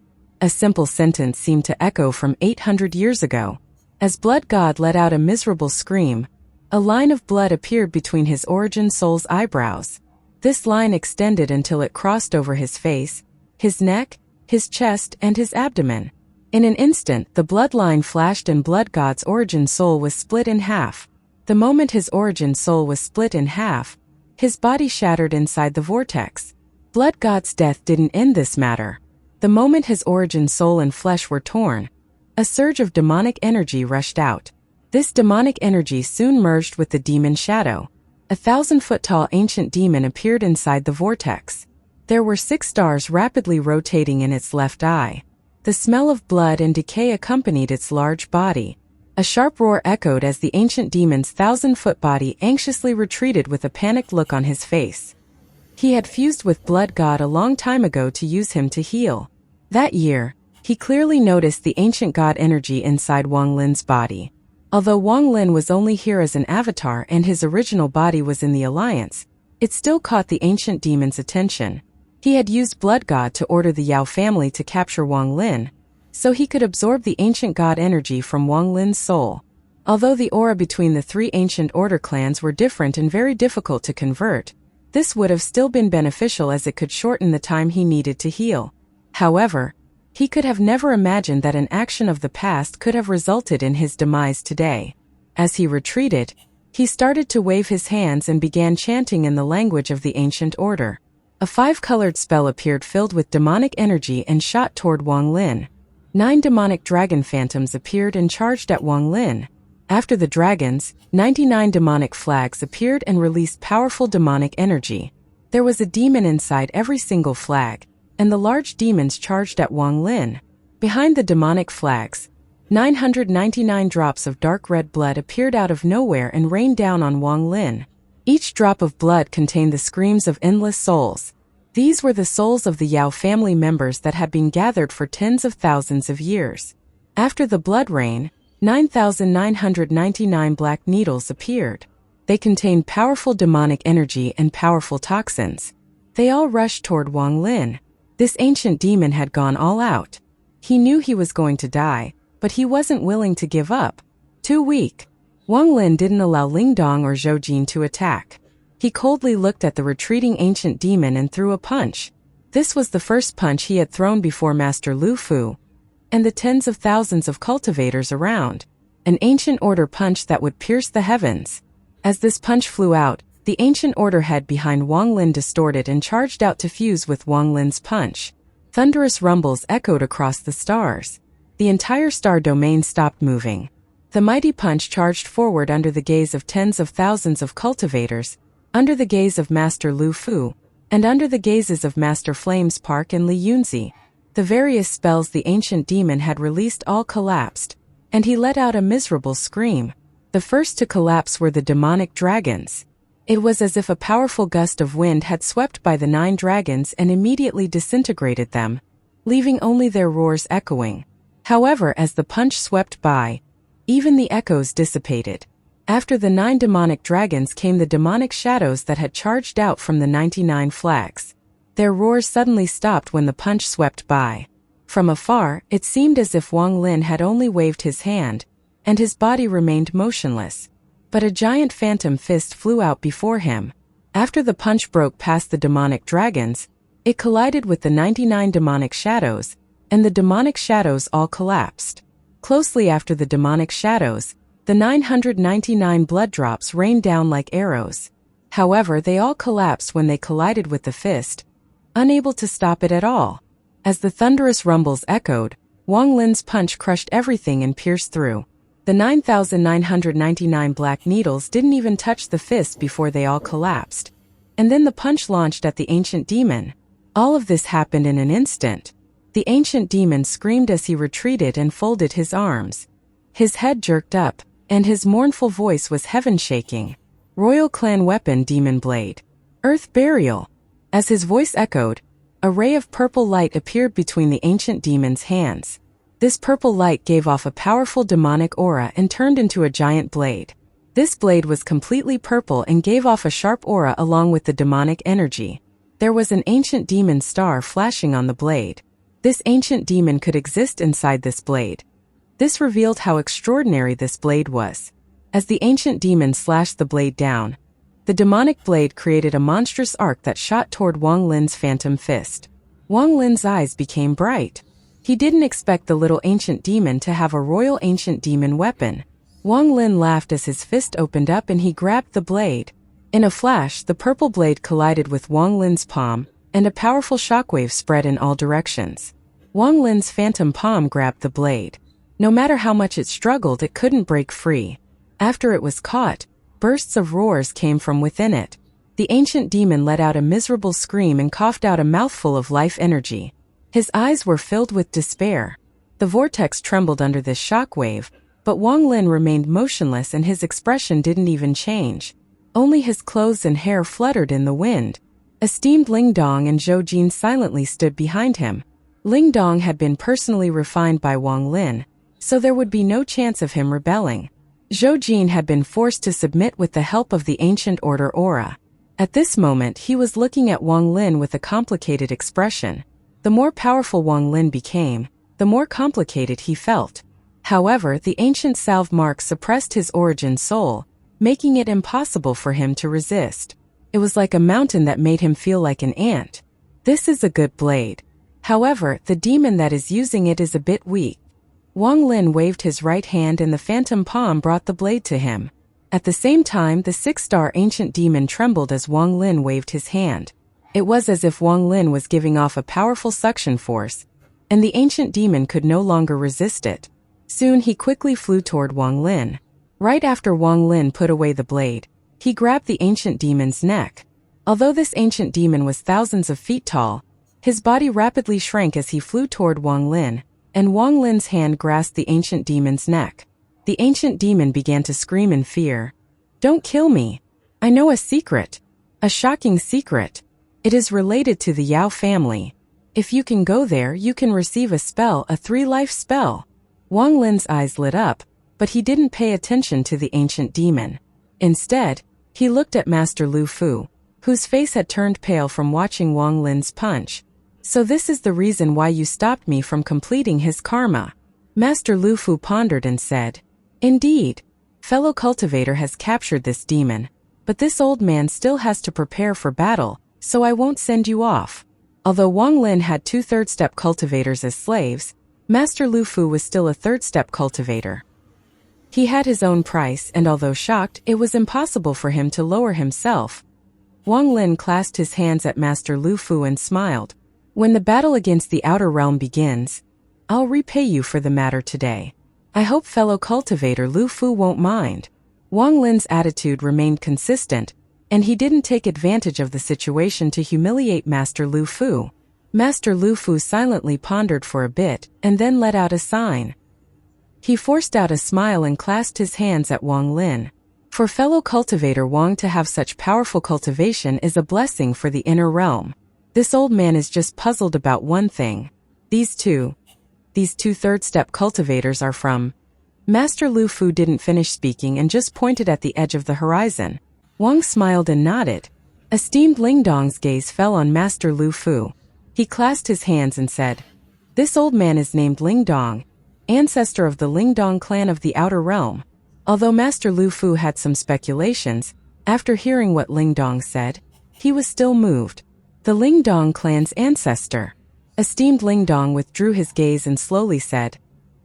A simple sentence seemed to echo from 800 years ago. As Blood God let out a miserable scream, a line of blood appeared between his origin soul's eyebrows. This line extended until it crossed over his face, his neck, his chest, and his abdomen. In an instant, the bloodline flashed and Blood God's origin soul was split in half. The moment his origin soul was split in half, his body shattered inside the vortex. Blood God's death didn't end this matter. The moment his origin soul and flesh were torn, a surge of demonic energy rushed out. This demonic energy soon merged with the demon shadow. A 1,000-foot-tall ancient demon appeared inside the vortex. There were 6 stars rapidly rotating in its left eye. The smell of blood and decay accompanied its large body. A sharp roar echoed as the ancient demon's 1,000-foot body anxiously retreated with a panicked look on his face. He had fused with Blood God a long time ago to use him to heal. That year, he clearly noticed the ancient god energy inside Wang Lin's body. Although Wang Lin was only here as an avatar and his original body was in the Alliance, it still caught the ancient demon's attention. He had used Blood God to order the Yao family to capture Wang Lin, so he could absorb the ancient god energy from Wang Lin's soul. Although the aura between the 3 ancient order clans were different and very difficult to convert, this would have still been beneficial as it could shorten the time he needed to heal. However, he could have never imagined that an action of the past could have resulted in his demise today. As he retreated, he started to wave his hands and began chanting in the language of the ancient order. A 5-colored spell appeared filled with demonic energy and shot toward Wang Lin. 9 demonic dragon phantoms appeared and charged at Wang Lin. After the dragons, 99 demonic flags appeared and released powerful demonic energy. There was a demon inside every single flag, and the large demons charged at Wang Lin. Behind the demonic flags, 999 drops of dark red blood appeared out of nowhere and rained down on Wang Lin. Each drop of blood contained the screams of endless souls. These were the souls of the Yao family members that had been gathered for tens of thousands of years. After the blood rain, 9,999 black needles appeared. They contained powerful demonic energy and powerful toxins. They all rushed toward Wang Lin. This ancient demon had gone all out. He knew he was going to die, but he wasn't willing to give up. Too weak. Wang Lin didn't allow Ling Dong or Zhou Jin to attack. He coldly looked at the retreating ancient demon and threw a punch. This was the first punch he had thrown before Master Lu Fu and the tens of thousands of cultivators around. An ancient order punch that would pierce the heavens. As this punch flew out, the ancient order head behind Wang Lin distorted and charged out to fuse with Wang Lin's punch. Thunderous rumbles echoed across the stars. The entire star domain stopped moving. The mighty punch charged forward under the gaze of tens of thousands of cultivators, under the gaze of Master Lu Fu, and under the gazes of Master Flames Park and Li Yunzi. The various spells the ancient demon had released all collapsed, and he let out a miserable scream. The first to collapse were the demonic dragons. It was as if a powerful gust of wind had swept by the 9 dragons and immediately disintegrated them, leaving only their roars echoing. However, as the punch swept by, even the echoes dissipated. After the 9 demonic dragons came the demonic shadows that had charged out from the 99 flags. Their roars suddenly stopped when the punch swept by. From afar, it seemed as if Wang Lin had only waved his hand, and his body remained motionless. But a giant phantom fist flew out before him. After the punch broke past the demonic dragons, it collided with the 99 demonic shadows, and the demonic shadows all collapsed. Closely after the demonic shadows, the 999 blood drops rained down like arrows. However, they all collapsed when they collided with the fist, unable to stop it at all. As the thunderous rumbles echoed, Wang Lin's punch crushed everything and pierced through. The 9,999 black needles didn't even touch the fist before they all collapsed. And then the punch launched at the ancient demon. All of this happened in an instant. The ancient demon screamed as he retreated and folded his arms. His head jerked up, and his mournful voice was heaven-shaking. Royal Clan Weapon Demon Blade. Earth Burial. As his voice echoed, a ray of purple light appeared between the ancient demon's hands. This purple light gave off a powerful demonic aura and turned into a giant blade. This blade was completely purple and gave off a sharp aura along with the demonic energy. There was an ancient demon star flashing on the blade. This ancient demon could exist inside this blade. This revealed how extraordinary this blade was. As the ancient demon slashed the blade down, the demonic blade created a monstrous arc that shot toward Wang Lin's phantom fist. Wang Lin's eyes became bright. He didn't expect the little ancient demon to have a royal ancient demon weapon. Wang Lin laughed as his fist opened up and he grabbed the blade. In a flash, the purple blade collided with Wang Lin's palm, and a powerful shockwave spread in all directions. Wang Lin's phantom palm grabbed the blade. No matter how much it struggled, it couldn't break free. After it was caught, bursts of roars came from within it. The ancient demon let out a miserable scream and coughed out a mouthful of life energy. His eyes were filled with despair. The vortex trembled under this shockwave, but Wang Lin remained motionless and his expression didn't even change. Only his clothes and hair fluttered in the wind. Esteemed Ling Dong and Zhou Jin silently stood behind him. Ling Dong had been personally refined by Wang Lin, so there would be no chance of him rebelling. Zhou Jin had been forced to submit with the help of the ancient order aura. At this moment, he was looking at Wang Lin with a complicated expression. The more powerful Wang Lin became, the more complicated he felt. However, the ancient salve mark suppressed his origin soul, making it impossible for him to resist. It was like a mountain that made him feel like an ant. This is a good blade. However, the demon that is using it is a bit weak. Wang Lin waved his right hand and the phantom palm brought the blade to him. At the same time, the 6-star ancient demon trembled as Wang Lin waved his hand. It was as if Wang Lin was giving off a powerful suction force, and the ancient demon could no longer resist it. Soon he quickly flew toward Wang Lin. Right after Wang Lin put away the blade, he grabbed the ancient demon's neck. Although this ancient demon was thousands of feet tall, his body rapidly shrank as he flew toward Wang Lin. and Wang Lin's hand grasped the ancient demon's neck. The ancient demon began to scream in fear. "Don't kill me. I know a secret. A shocking secret. It is related to the Yao family. If you can go there, you can receive a spell, a 3-life spell." Wang Lin's eyes lit up, but he didn't pay attention to the ancient demon. Instead, he looked at Master Lu Fu, whose face had turned pale from watching Wang Lin's punch. "So this is the reason why you stopped me from completing his karma." Master Lu Fu pondered and said, "Indeed, fellow cultivator has captured this demon, but this old man still has to prepare for battle, so I won't send you off." Although Wang Lin had 2 third-step cultivators as slaves, Master Lu Fu was still a third-step cultivator. He had his own price, and although shocked, it was impossible for him to lower himself. Wang Lin clasped his hands at Master Lu Fu and smiled. "When the battle against the outer realm begins, I'll repay you for the matter today. I hope fellow cultivator Lu Fu won't mind." Wang Lin's attitude remained consistent, and he didn't take advantage of the situation to humiliate Master Lu Fu. Master Lu Fu silently pondered for a bit, and then let out a sign. He forced out a smile and clasped his hands at Wang Lin. For fellow cultivator Wang to have such powerful cultivation is a blessing for the inner realm. This old man is just puzzled about one thing. These two third-step cultivators are from... Master Lu Fu didn't finish speaking and just pointed at the edge of the horizon. Wang smiled and nodded. Esteemed Lingdong's gaze fell on Master Lu Fu. He clasped his hands and said, "This old man is named Lingdong, ancestor of the Lingdong clan of the Outer Realm." Although Master Lu Fu had some speculations, after hearing what Lingdong said, he was still moved. The Lingdong clan's ancestor. Esteemed Lingdong withdrew his gaze and slowly said,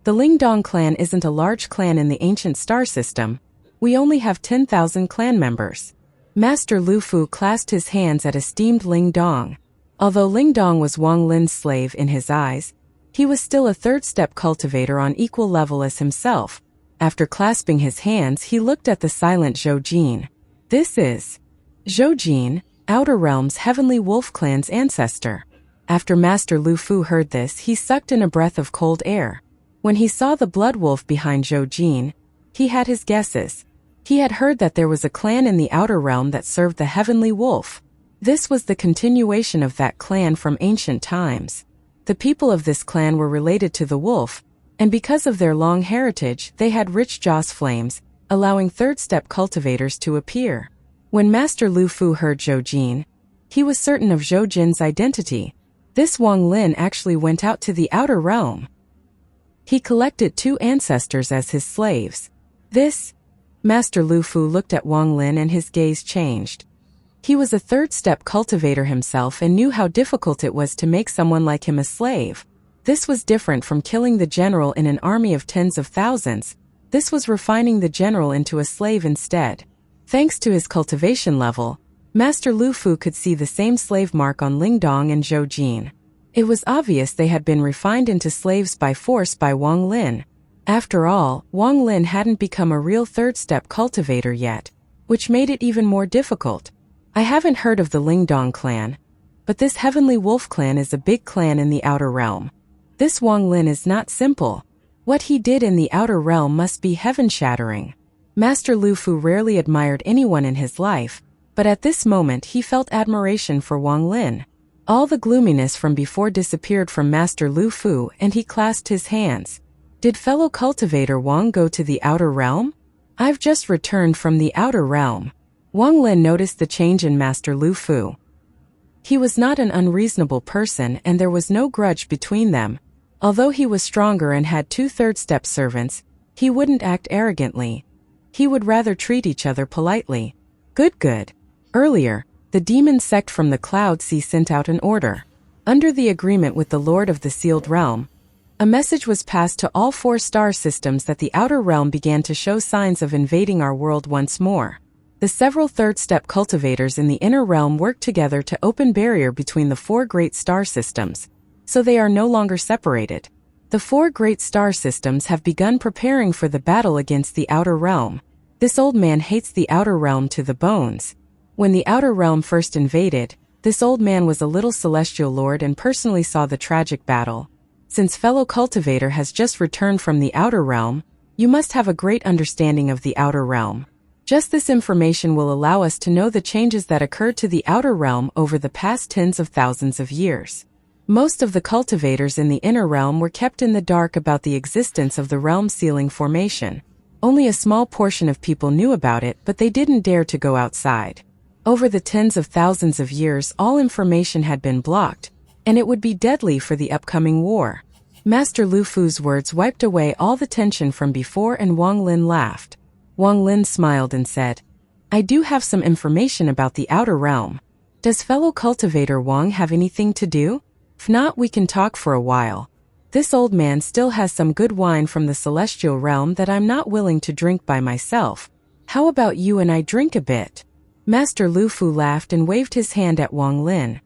"The Lingdong clan isn't a large clan in the ancient star system. We only have 10,000 clan members." Master Lu Fu clasped his hands at esteemed Lingdong. Although Lingdong was Wang Lin's slave in his eyes, he was still a third-step cultivator on equal level as himself. After clasping his hands, he looked at the silent Zhou Jin. "This is Zhou Jin, Outer Realm's Heavenly Wolf clan's ancestor." After Master Lu Fu heard this, he sucked in a breath of cold air. When he saw the blood wolf behind Zhou Jin, he had his guesses. He had heard that there was a clan in the Outer Realm that served the Heavenly Wolf. This was the continuation of that clan from ancient times. The people of this clan were related to the wolf, and because of their long heritage, they had rich Joss flames, allowing third-step cultivators to appear. When Master Lu Fu heard Zhou Jin, he was certain of Zhou Jin's identity. This Wang Lin actually went out to the Outer Realm. He collected 2 ancestors as his slaves. Master Lu Fu looked at Wang Lin and his gaze changed. He was a third-step cultivator himself and knew how difficult it was to make someone like him a slave. This was different from killing the general in an army of tens of thousands. This was refining the general into a slave instead. Thanks to his cultivation level, Master Lu Fu could see the same slave mark on Lingdong and Zhou Jin. It was obvious they had been refined into slaves by force by Wang Lin. After all, Wang Lin hadn't become a real third-step cultivator yet, which made it even more difficult. "I haven't heard of the Lingdong clan, but this Heavenly Wolf clan is a big clan in the Outer Realm. This Wang Lin is not simple. What he did in the Outer Realm must be heaven-shattering." Master Lu Fu rarely admired anyone in his life, but at this moment he felt admiration for Wang Lin. All the gloominess from before disappeared from Master Lu Fu and he clasped his hands. "Did fellow cultivator Wang go to the Outer Realm?" "I've just returned from the Outer Realm." Wang Lin noticed the change in Master Lu Fu. He was not an unreasonable person and there was no grudge between them. Although he was stronger and had 2 third-step servants, he wouldn't act arrogantly. He would rather treat each other politely. Good. Earlier, the demon sect from the Cloud Sea sent out an order. Under the agreement with the Lord of the Sealed Realm, a message was passed to all 4 star systems that the Outer Realm began to show signs of invading our world once more. The several third-step cultivators in the Inner Realm worked together to open barrier between the 4 great star systems, so they are no longer separated. The 4 great star systems have begun preparing for the battle against the Outer Realm. This old man hates the Outer Realm to the bones. When the Outer Realm first invaded, this old man was a little celestial lord and personally saw the tragic battle. Since fellow cultivator has just returned from the outer realm, you must have a great understanding of the outer realm. Just this information will allow us to know the changes that occurred to the outer realm over the past tens of thousands of years. Most of the cultivators in the inner realm were kept in the dark about the existence of the realm sealing formation. Only a small portion of people knew about it, but they didn't dare to go outside. Over the tens of thousands of years, all information had been blocked, and it would be deadly for the upcoming war. Master Lu Fu's words wiped away all the tension from before, and Wang Lin laughed. Wang Lin smiled and said, "I do have some information about the outer realm. Does fellow cultivator Wang have anything to do? If not, we can talk for a while. This old man still has some good wine from the celestial realm that I'm not willing to drink by myself. How about you and I drink a bit?" Master Lu Fu laughed and waved his hand at Wang Lin.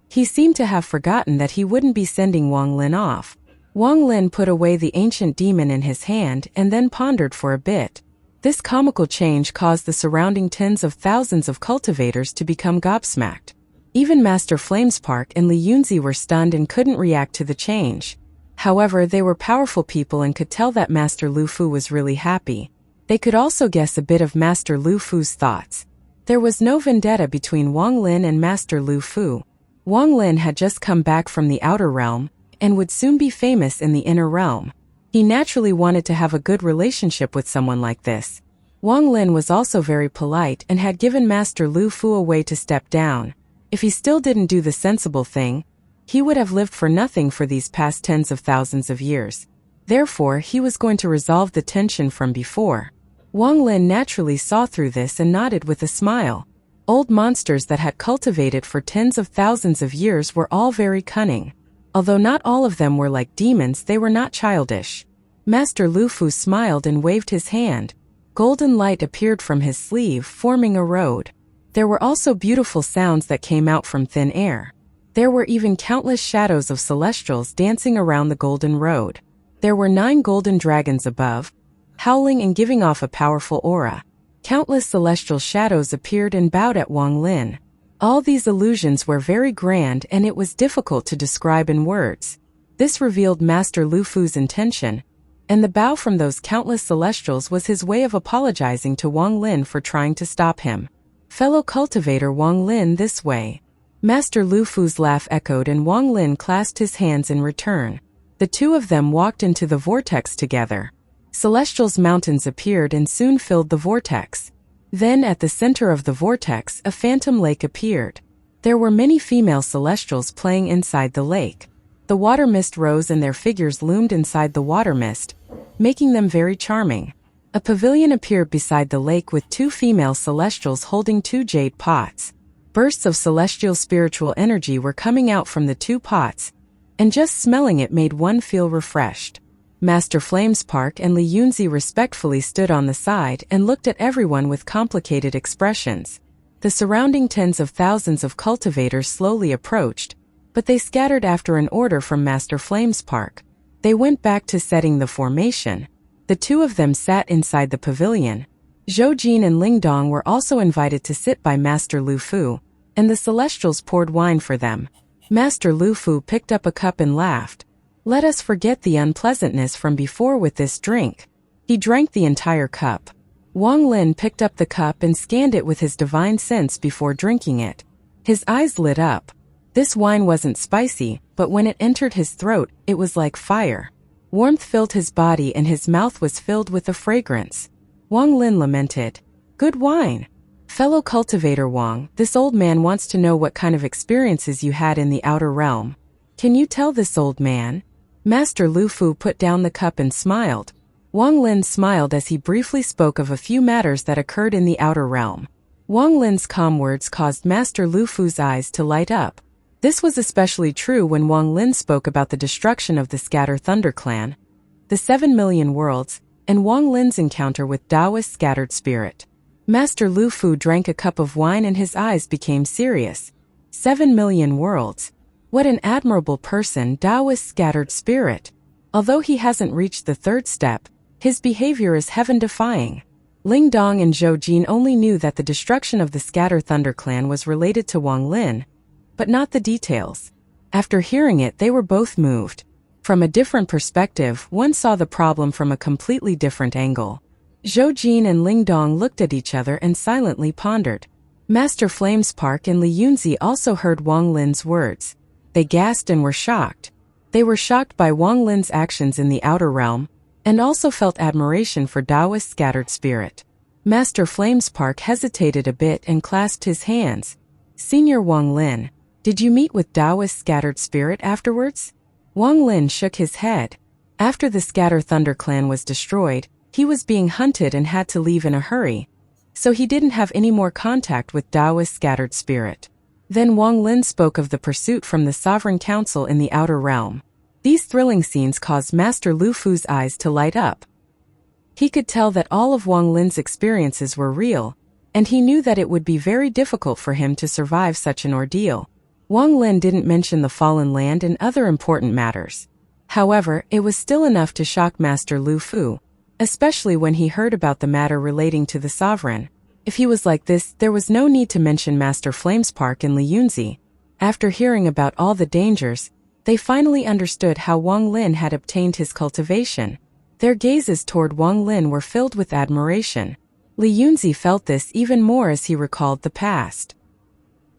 He seemed to have forgotten that he wouldn't be sending Wang Lin off. Wang Lin put away the ancient demon in his hand and then pondered for a bit. This comical change caused the surrounding tens of thousands of cultivators to become gobsmacked. Even Master Flamespark and Li Yunzi were stunned and couldn't react to the change. However, they were powerful people and could tell that Master Lu Fu was really happy. They could also guess a bit of Master Lu Fu's thoughts. There was no vendetta between Wang Lin and Master Lu Fu. Wang Lin had just come back from the outer realm and would soon be famous in the inner realm. He naturally wanted to have a good relationship with someone like this. Wang Lin was also very polite and had given Master Lu Fu a way to step down. If he still didn't do the sensible thing, he would have lived for nothing for these past tens of thousands of years. Therefore, he was going to resolve the tension from before. Wang Lin naturally saw through this and nodded with a smile. Old monsters that had cultivated for tens of thousands of years were all very cunning. Although not all of them were like demons, they were not childish. Master Lu Fu smiled and waved his hand. Golden light appeared from his sleeve, forming a road. There were also beautiful sounds that came out from thin air. There were even countless shadows of celestials dancing around the golden road. There were 9 golden dragons above, howling and giving off a powerful aura. Countless celestial shadows appeared and bowed at Wang Lin. All these illusions were very grand and it was difficult to describe in words. This revealed Master Lu Fu's intention, and the bow from those countless celestials was his way of apologizing to Wang Lin for trying to stop him. Fellow cultivator Wang Lin this way. Master Lu Fu's laugh echoed and Wang Lin clasped his hands in return. The two of them walked into the vortex together. Celestials' mountains appeared and soon filled the vortex. Then at the center of the vortex, a phantom lake appeared. There were many female celestials playing inside the lake. The water mist rose and their figures loomed inside the water mist, making them very charming. A pavilion appeared beside the lake with 2 female celestials holding 2 jade pots. Bursts of celestial spiritual energy were coming out from the 2 pots, and just smelling it made one feel refreshed. Master Flamespark and Li Yunzi respectfully stood on the side and looked at everyone with complicated expressions. The surrounding tens of thousands of cultivators slowly approached, but they scattered after an order from Master Flamespark. They went back to setting the formation. The 2 of them sat inside the pavilion. Zhou Jin and Ling Dong were also invited to sit by Master Lu Fu, and the celestials poured wine for them. Master Lu Fu picked up a cup and laughed. "Let us forget the unpleasantness from before with this drink." He drank the entire cup. Wang Lin picked up the cup and scanned it with his divine sense before drinking it. His eyes lit up. This wine wasn't spicy, but when it entered his throat, it was like fire. Warmth filled his body and his mouth was filled with a fragrance. Wang Lin lamented, "Good wine." "Fellow cultivator Wang, this old man wants to know what kind of experiences you had in the outer realm. Can you tell this old man?" Master Lu Fu put down the cup and smiled. Wang Lin smiled as he briefly spoke of a few matters that occurred in the outer realm. Wang Lin's calm words caused Master Lu Fu's eyes to light up. This was especially true when Wang Lin spoke about the destruction of the Scatter Thunder Clan, the 7 million worlds, and Wang Lin's encounter with Taoist Scattered Spirit. Master Lu Fu drank a cup of wine and his eyes became serious. 7 million worlds. What an admirable person, Taoist Scattered Spirit. Although he hasn't reached the 3rd step, his behavior is heaven-defying. Ling Dong and Zhou Jin only knew that the destruction of the Scatter Thunder Clan was related to Wang Lin, but not the details. After hearing it, they were both moved. From a different perspective, one saw the problem from a completely different angle. Zhou Jin and Ling Dong looked at each other and silently pondered. Master Flamespark and Li Yunzi also heard Wang Lin's words. They gasped and were shocked. They were shocked by Wang Lin's actions in the outer realm, and also felt admiration for Daoist's scattered spirit. Master Flamespark hesitated a bit and clasped his hands. Senior Wang Lin, did you meet with Daoist's scattered spirit afterwards? Wang Lin shook his head. After the Scatter Thunder clan was destroyed, he was being hunted and had to leave in a hurry, so he didn't have any more contact with Daoist's scattered spirit. Then Wang Lin spoke of the pursuit from the Sovereign Council in the outer realm. These thrilling scenes caused Master Lu Fu's eyes to light up. He could tell that all of Wang Lin's experiences were real, and he knew that it would be very difficult for him to survive such an ordeal. Wang Lin didn't mention the Fallen Land and other important matters. However, it was still enough to shock Master Lu Fu, especially when he heard about the matter relating to the Sovereign. If he was like this, there was no need to mention Master Flamespark and Li Yunzi. After hearing about all the dangers, they finally understood how Wang Lin had obtained his cultivation. Their gazes toward Wang Lin were filled with admiration. Li Yunzi felt this even more as he recalled the past.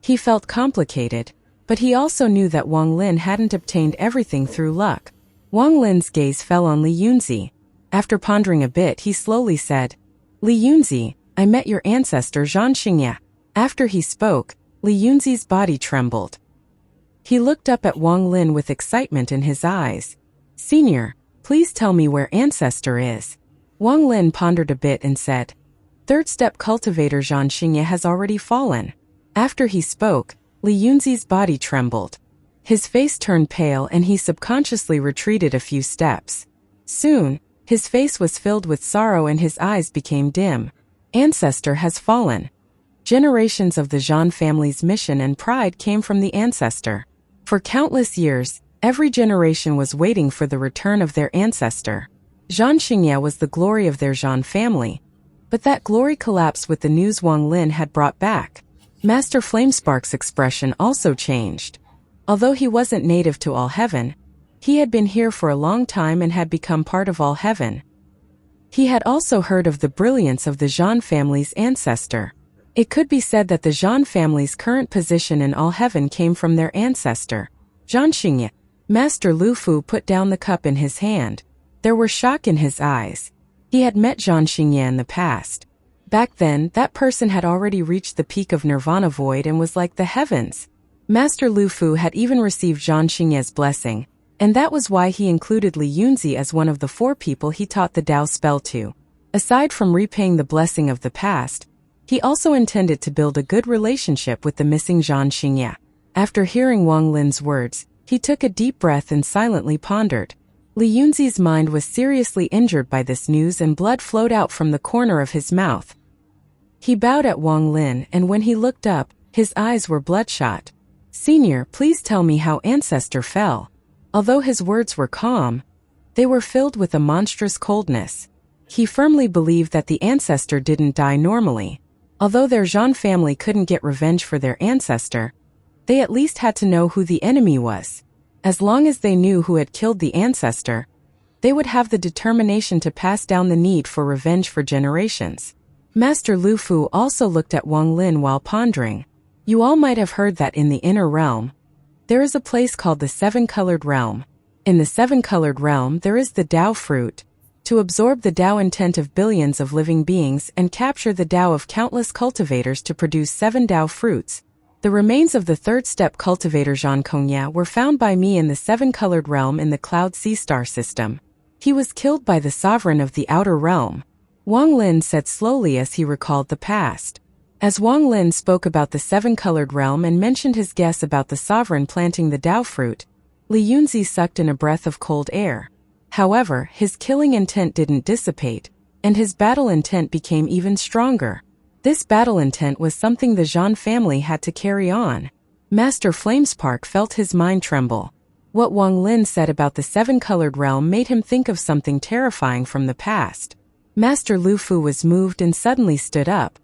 He felt complicated, but he also knew that Wang Lin hadn't obtained everything through luck. Wang Lin's gaze fell on Li Yunzi. After pondering a bit, he slowly said, Li Yunzi, I met your ancestor Xianxia. After he spoke, Li Yunzi's body trembled. He looked up at Wang Lin with excitement in his eyes. Senior, please tell me where ancestor is. Wang Lin pondered a bit and said, Third step cultivator Xianxia has already fallen. After he spoke, Li Yunzi's body trembled. His face turned pale and he subconsciously retreated a few steps. Soon, his face was filled with sorrow and his eyes became dim. Ancestor has fallen. Generations of the Xian family's mission and pride came from the ancestor. For countless years, every generation was waiting for the return of their ancestor. Xianxia was the glory of their Xian family. But that glory collapsed with the news Wang Lin had brought back. Master Flamespark's expression also changed. Although he wasn't native to All Heaven, he had been here for a long time and had become part of All Heaven. He had also heard of the brilliance of the Xian family's ancestor. It could be said that the Xian family's current position in All Heaven came from their ancestor, Xianxia. Master Lu Fu put down the cup in his hand. There were shock in his eyes. He had met Xianxia in the past. Back then, that person had already reached the peak of Nirvana Void and was like the heavens. Master Lu Fu had even received Xianxia's blessing, and that was why he included Li Yunzi as one of the 4 people he taught the Dao spell to. Aside from repaying the blessing of the past, he also intended to build a good relationship with the missing Xianxia. After hearing Wang Lin's words, he took a deep breath and silently pondered. Li Yunzi's mind was seriously injured by this news and blood flowed out from the corner of his mouth. He bowed at Wang Lin and when he looked up, his eyes were bloodshot. Senior, please tell me how ancestor fell. Although his words were calm, they were filled with a monstrous coldness. He firmly believed that the ancestor didn't die normally. Although their Xian family couldn't get revenge for their ancestor, they at least had to know who the enemy was. As long as they knew who had killed the ancestor, they would have the determination to pass down the need for revenge for generations. Master Lu Fu also looked at Wang Lin while pondering. You all might have heard that in the inner realm, there is a place called the Seven-Colored Realm. In the Seven-Colored Realm, there is the Dao fruit, to absorb the Dao intent of billions of living beings and capture the Dao of countless cultivators to produce 7 Dao fruits. The remains of the third step cultivator Xianxia were found by me in the Seven-Colored Realm in the Cloud Sea Star system. He was killed by the sovereign of the outer realm. Wang Lin said slowly as he recalled the past. As Wang Lin spoke about the Seven-Colored Realm and mentioned his guess about the sovereign planting the Dao fruit, Li Yunzi sucked in a breath of cold air. However, his killing intent didn't dissipate, and his battle intent became even stronger. This battle intent was something the Xian family had to carry on. Master Flamespark felt his mind tremble. What Wang Lin said about the Seven-Colored Realm made him think of something terrifying from the past. Master Lu Fu was moved and suddenly stood up.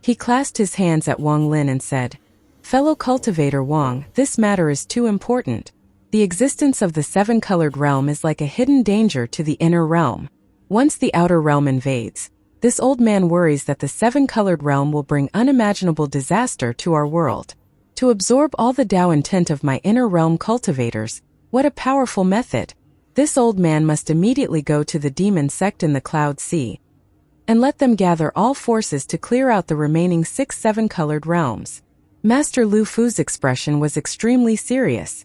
He clasped his hands at Wang Lin and said, "Fellow cultivator Wang, this matter is too important. The existence of the seven-colored realm is like a hidden danger to the inner realm. Once the outer realm invades, this old man worries that the seven-colored realm will bring unimaginable disaster to our world. To absorb all the Tao intent of my inner realm cultivators, what a powerful method! This old man must immediately go to the demon sect in the Cloud Sea and let them gather all forces to clear out the remaining 6 seven-colored realms. Master Lu Fu's expression was extremely serious.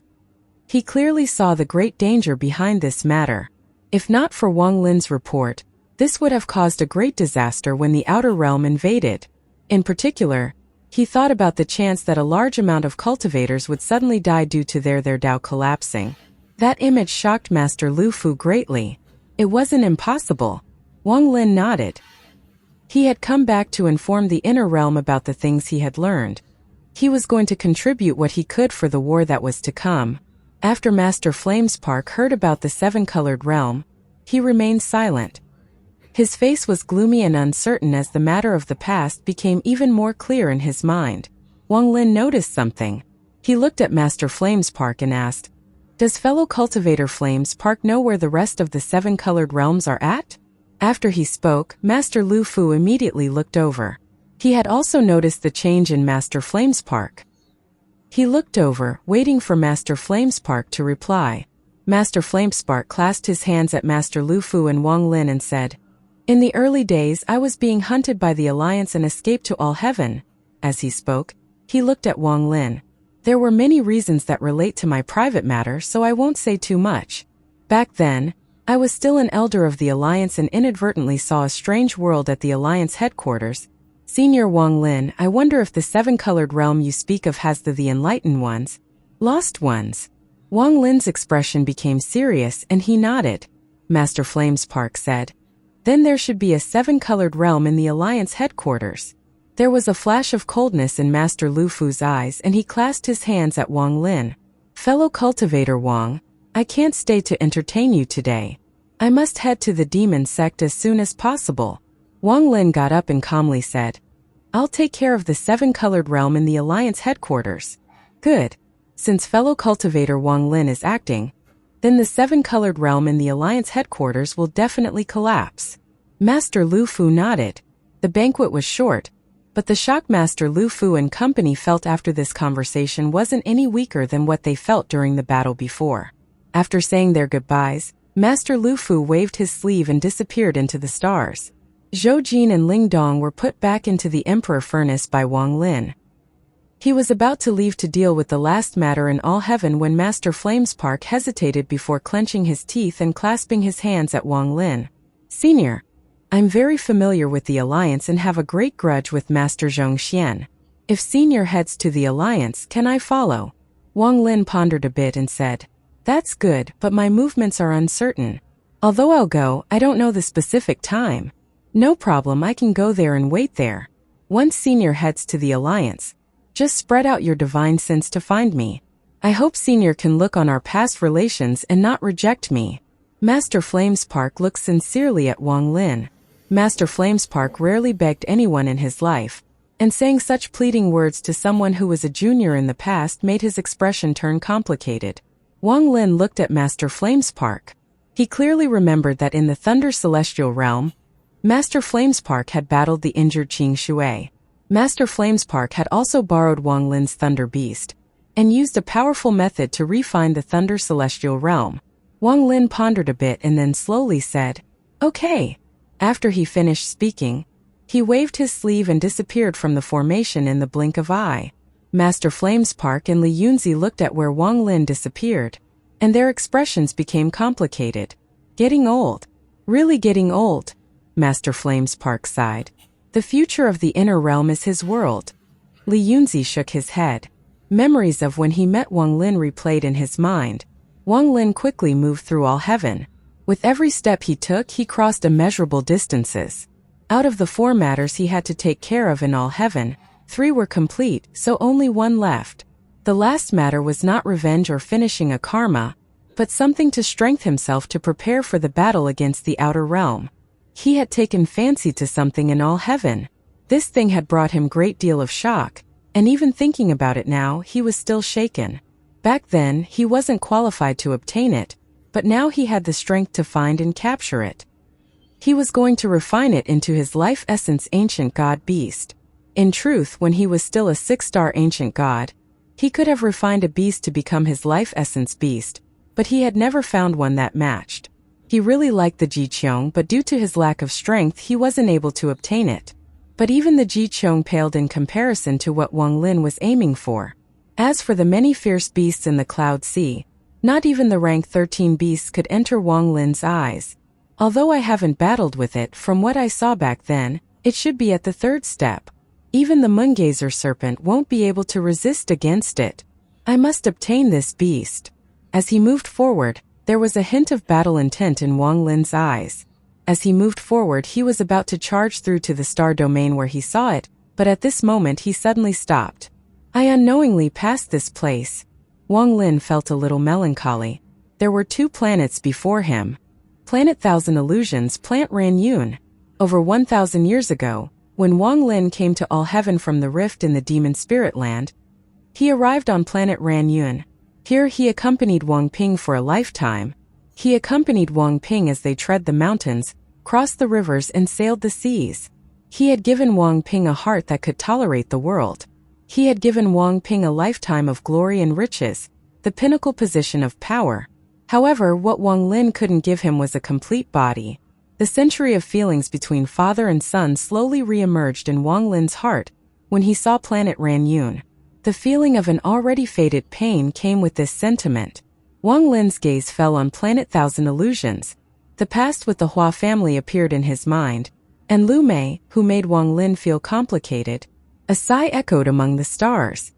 He clearly saw the great danger behind this matter. If not for Wang Lin's report, this would have caused a great disaster when the outer realm invaded. In particular, he thought about the chance that a large amount of cultivators would suddenly die due to their Tao collapsing. That image shocked Master Lu Fu greatly. It wasn't impossible. Wang Lin nodded. He had come back to inform the inner realm about the things he had learned. He was going to contribute what he could for the war that was to come. After Master Flamespark heard about the seven-colored realm, he remained silent. His face was gloomy and uncertain as the matter of the past became even more clear in his mind. Wang Lin noticed something. He looked at Master Flamespark and asked, "Does fellow cultivator Flamespark know where the rest of the seven-colored realms are at?" After he spoke, Master Lu Fu immediately looked over. He had also noticed the change in Master Flamespark. He looked over, waiting for Master Flamespark to reply. Master Flamespark clasped his hands at Master Lu Fu and Wang Lin and said, "In the early days I was being hunted by the Alliance and escaped to all heaven." As he spoke, he looked at Wang Lin. "There were many reasons that relate to my private matter, so I won't say too much. Back then, I was still an elder of the Alliance and inadvertently saw a strange world at the Alliance headquarters. Senior Wang Lin, I wonder if the seven-colored realm you speak of has the enlightened ones, lost ones." Wang Lin's expression became serious and he nodded. Master Flamespark said, "Then there should be a seven-colored realm in the Alliance headquarters." There was a flash of coldness in Master Lu Fu's eyes and he clasped his hands at Wang Lin. "Fellow cultivator Wang, I can't stay to entertain you today. I must head to the demon sect as soon as possible." Wang Lin got up and calmly said, "I'll take care of the seven-colored realm in the Alliance headquarters." "Good. Since fellow cultivator Wang Lin is acting, then the seven-colored realm in the Alliance headquarters will definitely collapse." Master Lu Fu nodded. The banquet was short, but the shock Master Lu Fu and company felt after this conversation wasn't any weaker than what they felt during the battle before. After saying their goodbyes, Master Lu Fu waved his sleeve and disappeared into the stars. Zhou Jin and Ling Dong were put back into the Emperor Furnace by Wang Lin. He was about to leave to deal with the last matter in all heaven when Master Flamespark hesitated before clenching his teeth and clasping his hands at Wang Lin. "Senior, I'm very familiar with the Alliance and have a great grudge with Master Xian. If Senior heads to the Alliance, can I follow?" Wang Lin pondered a bit and said, "That's good, but my movements are uncertain. Although I'll go, I don't know the specific time." "No problem, I can go there and wait there. Once Senior heads to the Alliance, just spread out your divine sense to find me. I hope Senior can look on our past relations and not reject me." Master Flamespark looked sincerely at Wang Lin. Master Flamespark rarely begged anyone in his life, and saying such pleading words to someone who was a junior in the past made his expression turn complicated. Wang Lin looked at Master Flamespark. He clearly remembered that in the Thunder Celestial Realm, Master Flamespark had battled the injured Qing Shui. Master Flamespark had also borrowed Wang Lin's Thunder Beast, and used a powerful method to refine the Thunder Celestial Realm. Wang Lin pondered a bit and then slowly said, "Okay." After he finished speaking, he waved his sleeve and disappeared from the formation in the blink of eye. Master Flamespark and Li Yunzi looked at where Wang Lin disappeared, and their expressions became complicated. "Getting old. Really getting old." Master Flamespark sighed. "The future of the inner realm is his world." Li Yunzi shook his head. Memories of when he met Wang Lin replayed in his mind. Wang Lin quickly moved through all heaven. With every step he took, he crossed immeasurable distances. Out of the 4 matters he had to take care of in all heaven, 3 were complete, so only 1 left. The last matter was not revenge or finishing a karma, but something to strengthen himself to prepare for the battle against the outer realm. He had taken fancy to something in all heaven. This thing had brought him great deal of shock, and even thinking about it now, he was still shaken. Back then, he wasn't qualified to obtain it, but now he had the strength to find and capture it. He was going to refine it into his life essence ancient god beast. In truth, when he was still a 6-star ancient god, he could have refined a beast to become his life essence beast, but he had never found one that matched. He really liked the Jiqiong, but due to his lack of strength he wasn't able to obtain it. But even the Jiqiong paled in comparison to what Wang Lin was aiming for. As for the many fierce beasts in the Cloud Sea, not even the rank 13 beasts could enter Wang Lin's eyes. Although I haven't battled with it, from what I saw back then, it should be at the 3rd step. Even the Moongazer serpent won't be able to resist against it. I must obtain this beast. As he moved forward, there was a hint of battle intent in Wang Lin's eyes. As he moved forward, he was about to charge through to the star domain where he saw it, but at this moment he suddenly stopped. I unknowingly passed this place. Wang Lin felt a little melancholy. There were 2 planets before him. Planet Thousand Illusions, Plant Ranyun. Over 1,000 years ago, when Wang Lin came to All Heaven from the rift in the Demon Spirit Land, he arrived on planet Ranyun. Here he accompanied Wang Ping for a lifetime. He accompanied Wang Ping as they tread the mountains, crossed the rivers and sailed the seas. He had given Wang Ping a heart that could tolerate the world. He had given Wang Ping a lifetime of glory and riches, the pinnacle position of power. However, what Wang Lin couldn't give him was a complete body. The century of feelings between father and son slowly re-emerged in Wang Lin's heart when he saw planet Ranyun. The feeling of an already faded pain came with this sentiment. Wang Lin's gaze fell on planet Thousand Illusions. The past with the Hua family appeared in his mind, and Lu Mei, who made Wang Lin feel complicated. A sigh echoed among the stars.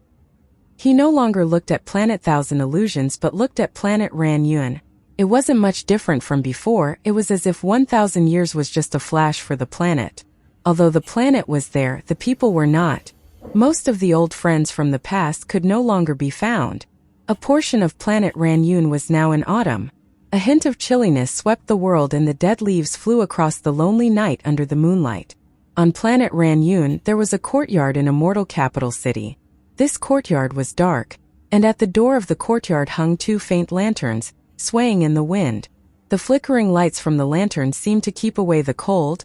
He no longer looked at planet Thousand Illusions but looked at planet Ranyun. It wasn't much different from before. It was as if 1,000 years was just a flash for the planet. Although the planet was there, the people were not. Most of the old friends from the past could no longer be found. A portion of planet Ranyun was now in autumn. A hint of chilliness swept the world and the dead leaves flew across the lonely night under the moonlight. On planet Ranyun, there was a courtyard in a mortal capital city. This courtyard was dark, and at the door of the courtyard hung 2 faint lanterns, swaying in the wind. The flickering lights from the lanterns seemed to keep away the cold.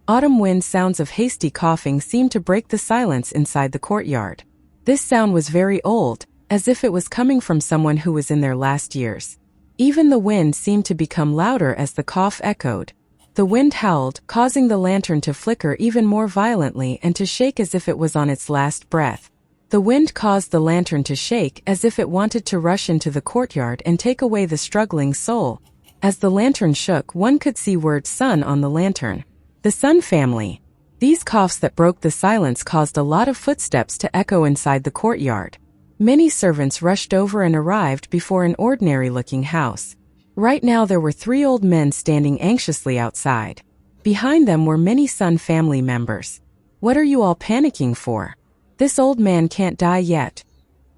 Autumn wind sounds of hasty coughing seemed to break the silence inside the courtyard. This sound was very old, as if it was coming from someone who was in their last years. Even the wind seemed to become louder as the cough echoed. The wind howled, causing the lantern to flicker even more violently and to shake as if it was on its last breath. The wind caused the lantern to shake as if it wanted to rush into the courtyard and take away the struggling soul. As the lantern shook, one could see word Sun on the lantern. The Sun family. These coughs that broke the silence caused a lot of footsteps to echo inside the courtyard. Many servants rushed over and arrived before an ordinary-looking house. Right now there were 3 old men standing anxiously outside. Behind them were many Sun family members. What are you all panicking for? This old man can't die yet.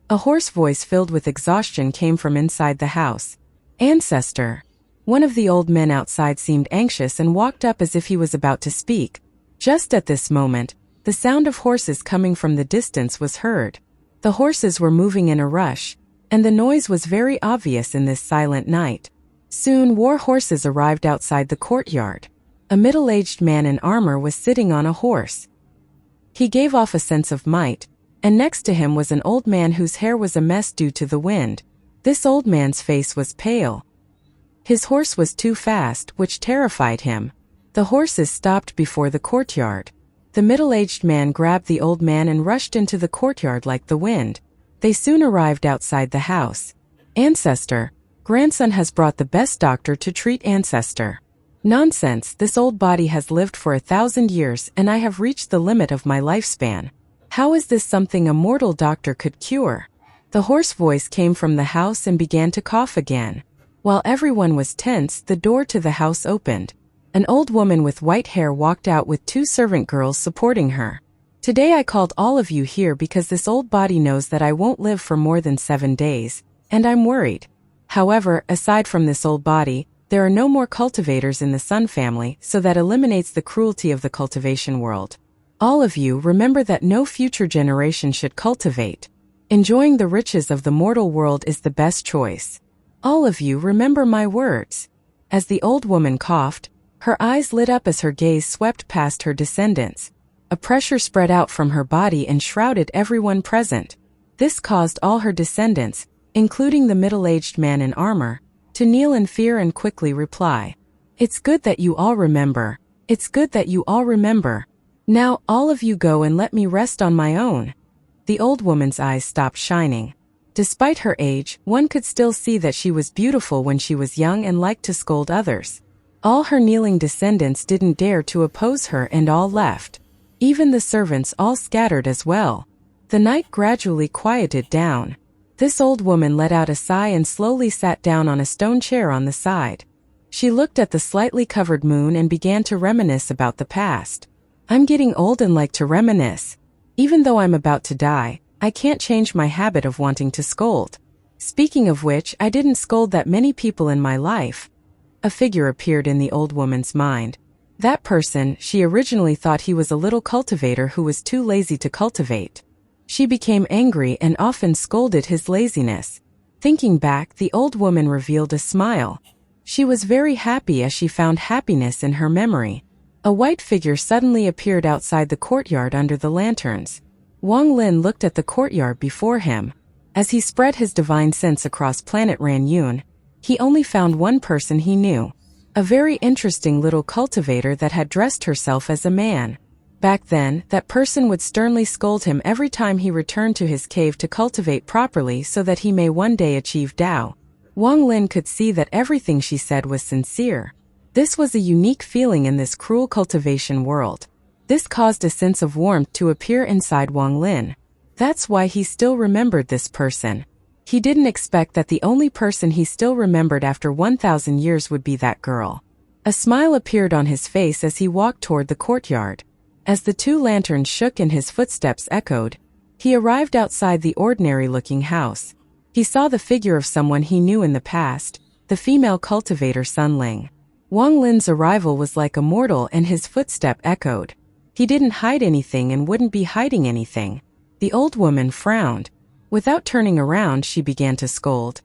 A hoarse voice filled with exhaustion came from inside the house. Ancestor. One of the old men outside seemed anxious and walked up as if he was about to speak. Just at this moment, the sound of horses coming from the distance was heard. The horses were moving in a rush, and the noise was very obvious in this silent night. Soon war horses arrived outside the courtyard. A middle-aged man in armor was sitting on a horse. He gave off a sense of might, and next to him was an old man whose hair was a mess due to the wind. This old man's face was pale. His horse was too fast, which terrified him. The horses stopped before the courtyard. The middle-aged man grabbed the old man and rushed into the courtyard like the wind. They soon arrived outside the house. Ancestor, grandson has brought the best doctor to treat Ancestor. Nonsense, this old body has lived for 1,000 years and I have reached the limit of my lifespan. How is this something a mortal doctor could cure? The hoarse voice came from the house and began to cough again. While everyone was tense, the door to the house opened. An old woman with white hair walked out with 2 servant girls supporting her. Today I called all of you here because this old body knows that I won't live for more than 7 days, and I'm worried. However, aside from this old body, there are no more cultivators in the Sun family, so that eliminates the cruelty of the cultivation world. All of you remember that no future generation should cultivate. Enjoying the riches of the mortal world is the best choice. All of you remember my words." As the old woman coughed, her eyes lit up as her gaze swept past her descendants. A pressure spread out from her body and shrouded everyone present. This caused all her descendants, including the middle-aged man in armor, to kneel in fear and quickly reply, "It's good that you all remember. It's good that you all remember. Now, all of you go and let me rest on my own." The old woman's eyes stopped shining. Despite her age, one could still see that she was beautiful when she was young and liked to scold others. All her kneeling descendants didn't dare to oppose her and all left. Even the servants all scattered as well. The night gradually quieted down. This old woman let out a sigh and slowly sat down on a stone chair on the side. She looked at the slightly covered moon and began to reminisce about the past. "I'm getting old and like to reminisce. Even though I'm about to die, I can't change my habit of wanting to scold. Speaking of which, I didn't scold that many people in my life." A figure appeared in the old woman's mind. That person, she originally thought he was a little cultivator who was too lazy to cultivate. She became angry and often scolded his laziness. Thinking back, the old woman revealed a smile. She was very happy as she found happiness in her memory. A white figure suddenly appeared outside the courtyard under the lanterns. Wang Lin looked at the courtyard before him. As he spread his divine sense across planet Ranyun, he only found one person he knew. A very interesting little cultivator that had dressed herself as a man. Back then, that person would sternly scold him every time he returned to his cave to cultivate properly so that he may one day achieve Tao. Wang Lin could see that everything she said was sincere. This was a unique feeling in this cruel cultivation world. This caused a sense of warmth to appear inside Wang Lin. That's why he still remembered this person. He didn't expect that the only person he still remembered after 1,000 years would be that girl. A smile appeared on his face as he walked toward the courtyard. As the two lanterns shook and his footsteps echoed, he arrived outside the ordinary-looking house. He saw the figure of someone he knew in the past, the female cultivator Sun Ling. Wang Lin's arrival was like a mortal and his footstep echoed. He didn't hide anything and wouldn't be hiding anything. The old woman frowned. Without turning around, she began to scold.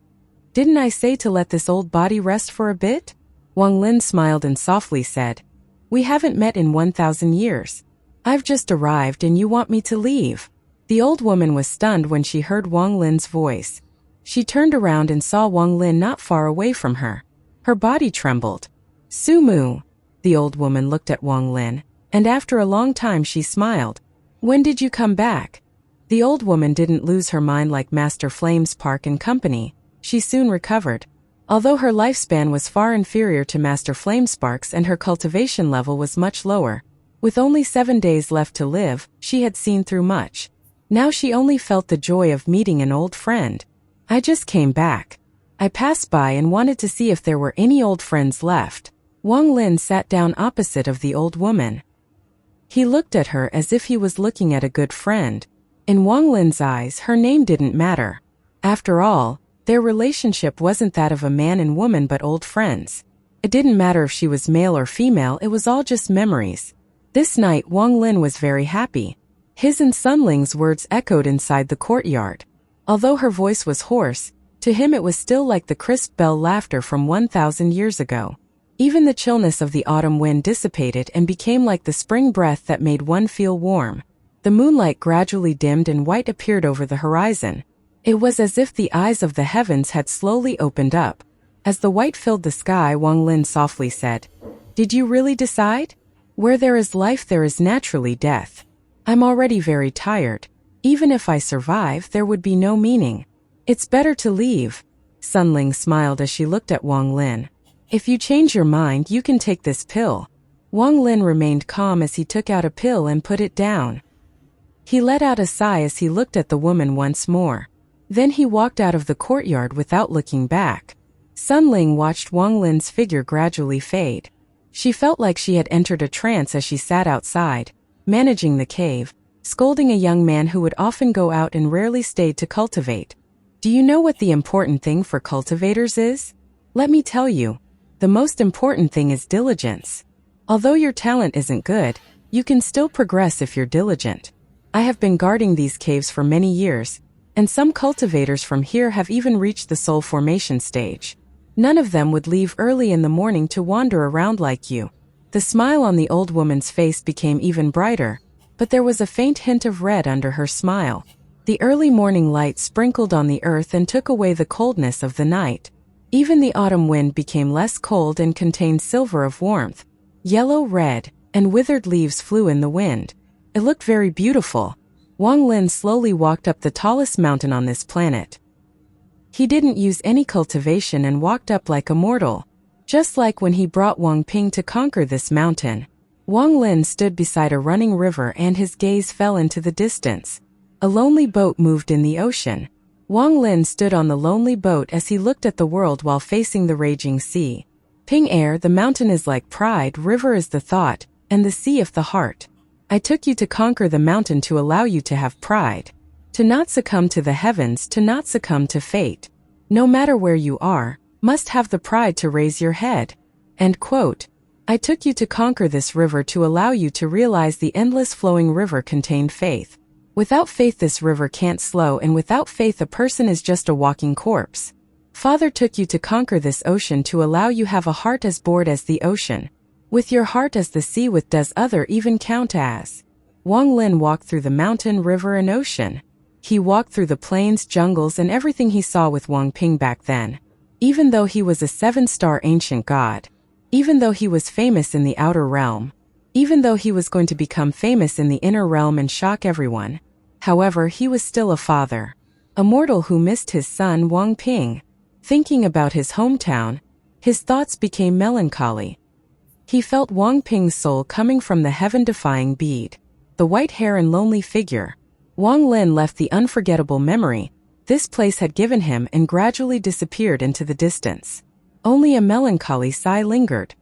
"Didn't I say to let this old body rest for a bit?" Wang Lin smiled and softly said, "We haven't met in 1,000 years. I've just arrived and you want me to leave." The old woman was stunned when she heard Wang Lin's voice. She turned around and saw Wang Lin not far away from her. Her body trembled. "Sumu." The old woman looked at Wang Lin, and after a long time she smiled. "When did you come back?" The old woman didn't lose her mind like Master Flame's Park and Company. She soon recovered. Although her lifespan was far inferior to Master Flamespark's and her cultivation level was much lower, with only 7 days left to live, she had seen through much. Now she only felt the joy of meeting an old friend. "I just came back. I passed by and wanted to see if there were any old friends left." Wang Lin sat down opposite of the old woman. He looked at her as if he was looking at a good friend. In Wang Lin's eyes, her name didn't matter. After all, their relationship wasn't that of a man and woman but old friends. It didn't matter if she was male or female, it was all just memories. This night, Wang Lin was very happy. His and Sun Ling's words echoed inside the courtyard. Although her voice was hoarse, to him it was still like the crisp bell laughter from 1,000 years ago. Even the chillness of the autumn wind dissipated and became like the spring breath that made one feel warm. The moonlight gradually dimmed and white appeared over the horizon. It was as if the eyes of the heavens had slowly opened up. As the white filled the sky, Wang Lin softly said, "Did you really decide? Where there is life there is naturally death. I'm already very tired. Even if I survive, there would be no meaning. It's better to leave." Sun Ling smiled as she looked at Wang Lin. "If you change your mind, you can take this pill." Wang Lin remained calm as he took out a pill and put it down. He let out a sigh as he looked at the woman once more. Then he walked out of the courtyard without looking back. Sun Ling watched Wang Lin's figure gradually fade. She felt like she had entered a trance as she sat outside, managing the cave, scolding a young man who would often go out and rarely stayed to cultivate. Do you know what the important thing for cultivators is? Let me tell you. The most important thing is diligence. Although your talent isn't good, you can still progress if you're diligent. I have been guarding these caves for many years. and some cultivators from here have even reached the soul formation stage. None of them would leave early in the morning to wander around like you." The smile on the old woman's face became even brighter, but there was a faint hint of red under her smile. The early morning light sprinkled on the earth and took away the coldness of the night. Even the autumn wind became less cold and contained silver of warmth. Yellow, red, and withered leaves flew in the wind. It looked very beautiful. Wang Lin slowly walked up the tallest mountain on this planet. He didn't use any cultivation and walked up like a mortal, just like when he brought Wang Ping to conquer this mountain. Wang Lin stood beside a running river and his gaze fell into the distance. A lonely boat moved in the ocean. Wang Lin stood on the lonely boat as he looked at the world while facing the raging sea. Ping air, the mountain is like pride, river is the thought, and the sea of the heart. I took you to conquer the mountain to allow you to have pride. To not succumb to the heavens, to not succumb to fate. No matter where you are, must have the pride to raise your head. End quote. I took you to conquer this river to allow you to realize the endless flowing river contained faith. Without faith this river can't slow, and without faith a person is just a walking corpse. Father took you to conquer this ocean to allow you have a heart as broad as the ocean. With your heart as the sea, with does other even count as. Wang Lin walked through the mountain, river and ocean. He walked through the plains, jungles and everything he saw with Wang Ping back then. Even though he was a 7-star ancient god. Even though he was famous in the outer realm. Even though he was going to become famous in the inner realm and shock everyone. However, he was still a father. A mortal who missed his son Wang Ping. Thinking about his hometown, his thoughts became melancholy. He felt Wang Ping's soul coming from the heaven-defying bead. The white hair and lonely figure. Wang Lin left the unforgettable memory this place had given him and gradually disappeared into the distance. Only a melancholy sigh lingered.